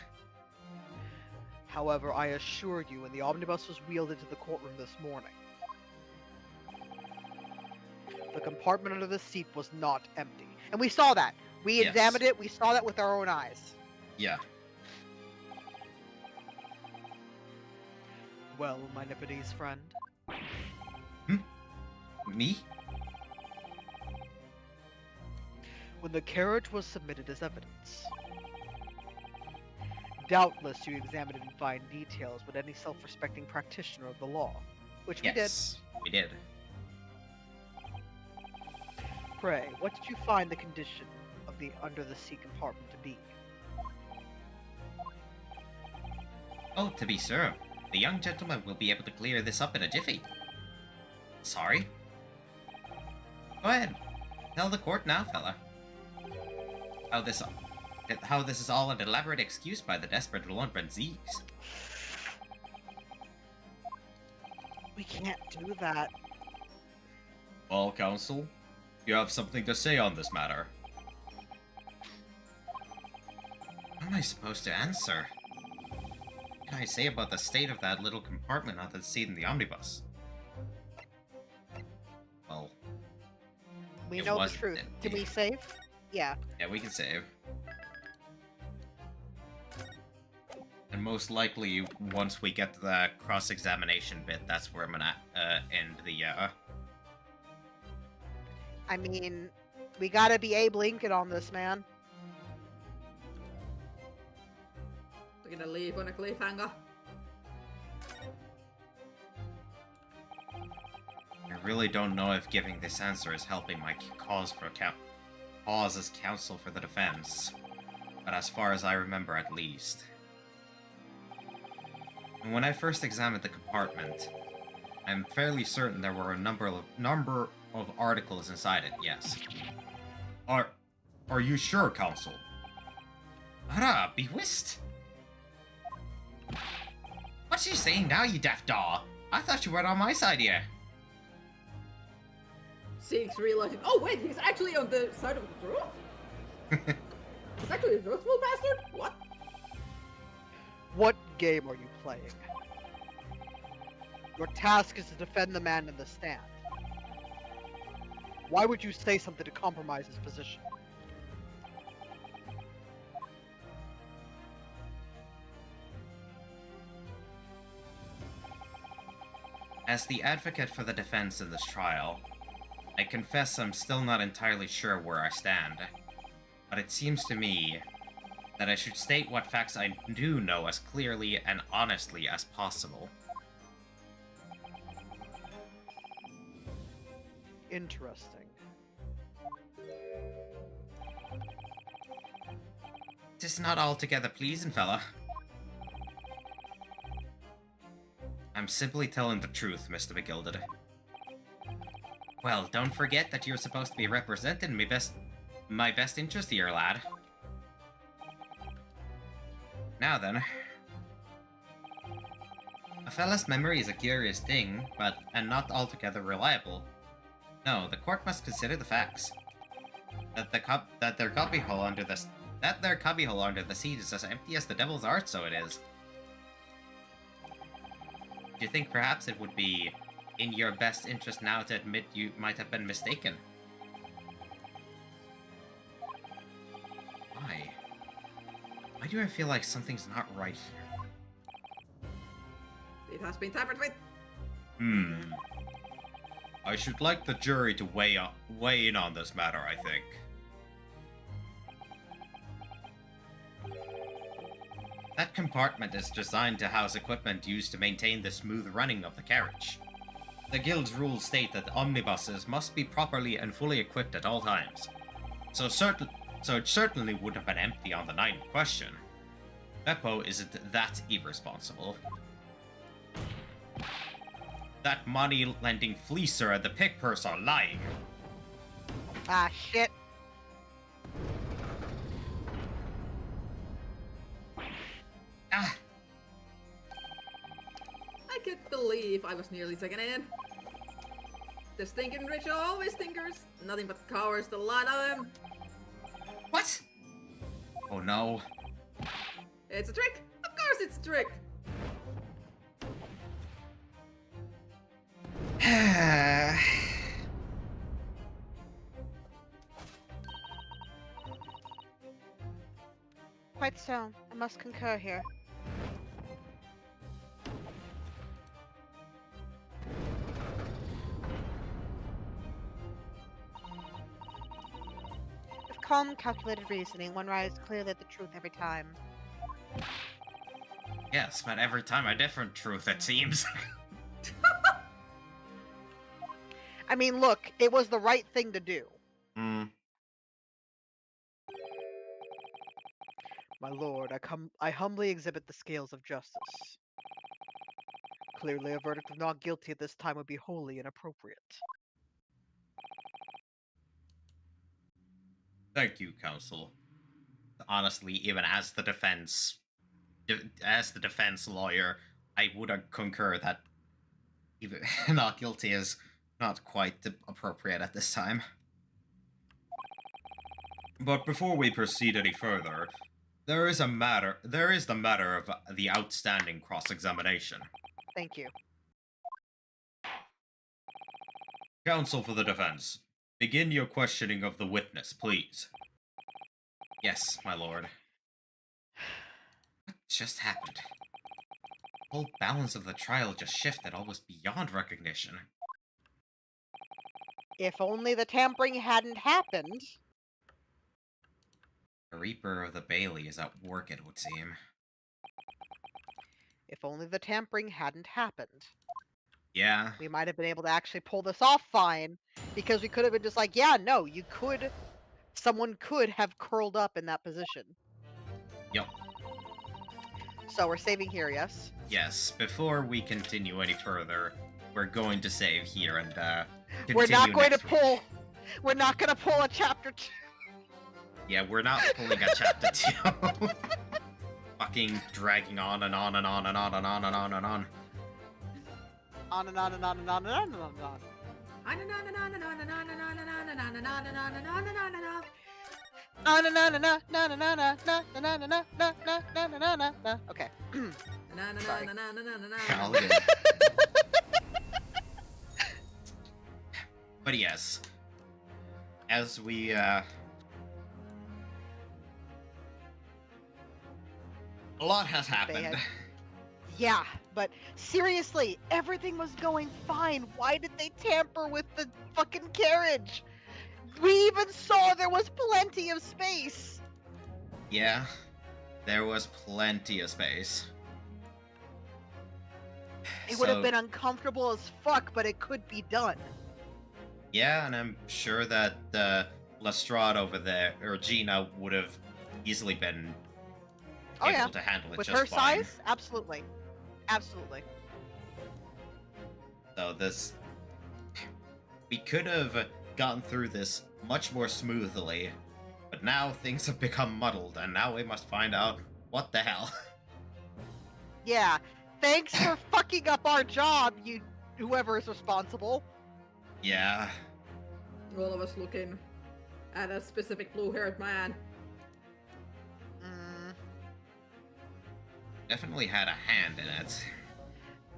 However, I assure you, when the omnibus was wheeled into the courtroom this morning, the compartment under the seat was not empty. And we saw that. We Yes. examined it. We saw that with our own eyes. Yeah. Well, my Nipponese friend, Me? when the carriage was submitted as evidence, doubtless you examined it in fine details with any self-respecting practitioner of the law, which we did. Yes. We did. Pray, what did you find the condition of the under-the-seat compartment to be? Oh, to be sure. The young gentleman will be able to clear this up in a jiffy. Sorry. Go ahead. Tell the court now, fella. How this is all an elaborate excuse by the desperate Lord Zeeks. We can't do that. Well, counsel, you have something to say on this matter. What am I supposed to answer? What can I say about the state of that little compartment on the seat in the omnibus? Well, We It know the wasn't truth. empty. Can we save? Yeah. yeah, we can save. And most likely, once we get to the cross-examination bit, that's where I'm gonna end the, I mean, we gotta be Abe Lincoln on this, man. We're gonna leave on a cliffhanger. I really don't know if giving this answer is helping my cause as counsel for the defense, but as far as I remember at least. And when I first examined the compartment, I'm fairly certain there were a number of articles inside it, yes. Are you sure, counsel? Ara, be whist! What's you saying now, you daft daw? I thought you were on my side here. Zeeks realizing, oh wait, he's actually on the side of the truth? He's actually a truthful bastard? What? What game are you playing? Your task is to defend the man in the stand. Why would you say something to compromise his position? As the advocate for the defense in this trial, I confess I'm still not entirely sure where I stand, but it seems to me that I should state what facts I do know as clearly and honestly as possible. Interesting. Tis not altogether pleasing, fella. I'm simply telling the truth, Mr. McGilded. Well, don't forget that you're supposed to be representing my best interest here, lad. Now then. A fella's memory is a curious thing, and not altogether reliable. No, the court must consider the facts. That their cubbyhole under the seat is as empty as the devil's art, so it is. Do you think perhaps it would be in your best interest now to admit you might have been mistaken? Why? Why do I feel like something's not right here? It has been tampered with. I should like the jury to weigh in on this matter, I think. That compartment is designed to house equipment used to maintain the smooth running of the carriage. The Guild's rules state that omnibuses must be properly and fully equipped at all times. So it certainly would have been empty on the night in question. Beppo isn't that irresponsible. That money-lending fleecer and the pick purse are lying. Ah, shit. Ah! I can't believe I was nearly taken in. The stinking rich are always stinkers. Nothing but cowards, the lot of them. What? Oh no. It's a trick. Of course it's a trick. Quite so. I must concur here. With calm, calculated reasoning, one arrives clearly at the truth every time. Yes, but every time a different truth, it seems. I mean, look, it was the right thing to do. My lord, I humbly exhibit the scales of justice. Clearly, a verdict of not guilty at this time would be wholly inappropriate. Thank you, counsel. Honestly, even as the defense lawyer, I would concur that even not guilty is not quite appropriate at this time. But before we proceed any further, there is the matter of the outstanding cross-examination. Thank you. Counsel for the defense, begin your questioning of the witness, please. Yes, my lord. What just happened? The whole balance of the trial just shifted almost beyond recognition. If only the tampering hadn't happened. The Reaper of the Bailey is at work, it would seem. If only the tampering hadn't happened. Yeah. We might have been able to actually pull this off fine, because we could have been just like, yeah, no, someone could have curled up in that position. Yep. So we're saving here, yes? Yes, before we continue any further, we're going to save here and continue We're not going to next week. we're not going to pull a chapter 2. Yeah, we're not pulling a chapter 2. Fucking dragging on and on and on and on and on and on and on. On and on and on and on and on and on and on. Okay. Sorry. All good. But yes, as we a lot has happened. Yeah, but seriously, everything was going fine. Why did they tamper with the fucking carriage? We even saw there was plenty of space. Yeah, there was plenty of space. It would have been uncomfortable as fuck, but it could be done. Yeah, and I'm sure that Lestrade over there, or Gina, would have easily been able to handle it With just her fine. size, absolutely. Absolutely. So we could have gotten through this much more smoothly, but now things have become muddled, and now we must find out what the hell. Yeah. Thanks for fucking up our job, you whoever is responsible. Yeah. All of us looking at a specific blue-haired man. Mm, Definitely had a hand in it.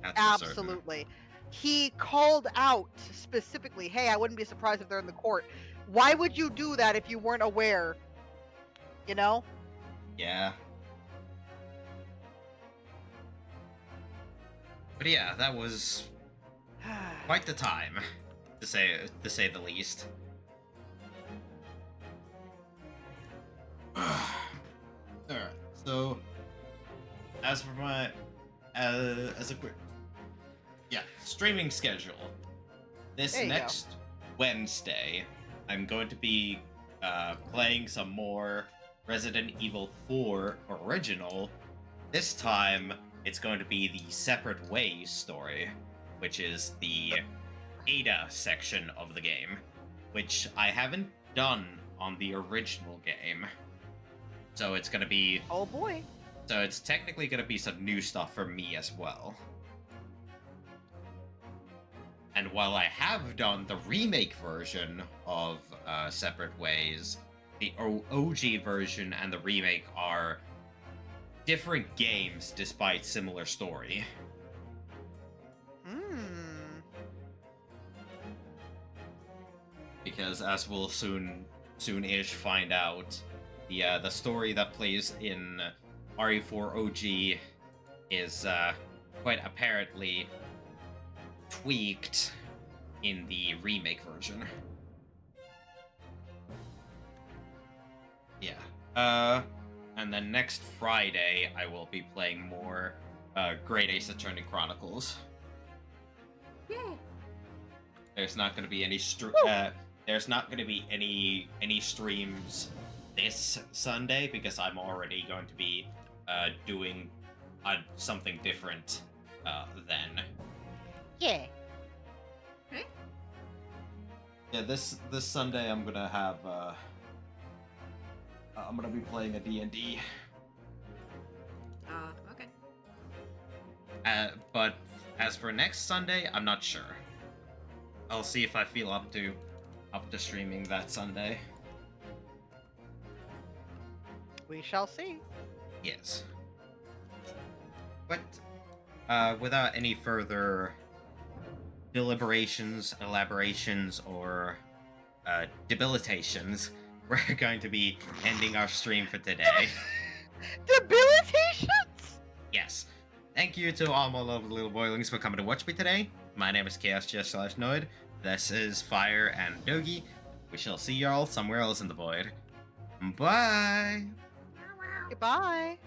That's for certain. absolutely. He called out specifically, hey, I wouldn't be surprised if they're in the court. Why would you do that if you weren't aware? You know? Yeah. But yeah, that was quite the time, to say the least. Alright, so as for my as a quick streaming schedule, this There you next Wednesday I'm going to be playing some more Resident Evil 4 Original. This time it's going to be the Separate Ways story, which is the Ada section of the game, which I haven't done on the original game. So it's gonna be Oh boy. so it's technically gonna be some new stuff for me as well. And while I have done the remake version of Separate Ways, the OG version and the remake are different games despite similar story. Because as we'll soon-ish find out, the story that plays in RE4 OG is quite apparently tweaked in the remake version. Yeah. And then next Friday, I will be playing more Great Ace Attorney Chronicles. Yeah. There's not going to be any there's not going to be any streams this Sunday because I'm already going to be doing something different then. Yeah. Okay. Yeah, this Sunday I'm gonna have I'm gonna be playing a D&D. Okay. But as for next Sunday, I'm not sure. I'll see if I feel up to streaming that Sunday. We shall see. Yes. But without any further deliberations, elaborations, or debilitations, we're going to be ending our stream for today. Debilitations? Yes. Thank you to all my lovely little boylings for coming to watch me today. My name is ChaosJS/Noid. This is Fire and Dogi. We shall see y'all somewhere else in the void. Bye! Goodbye.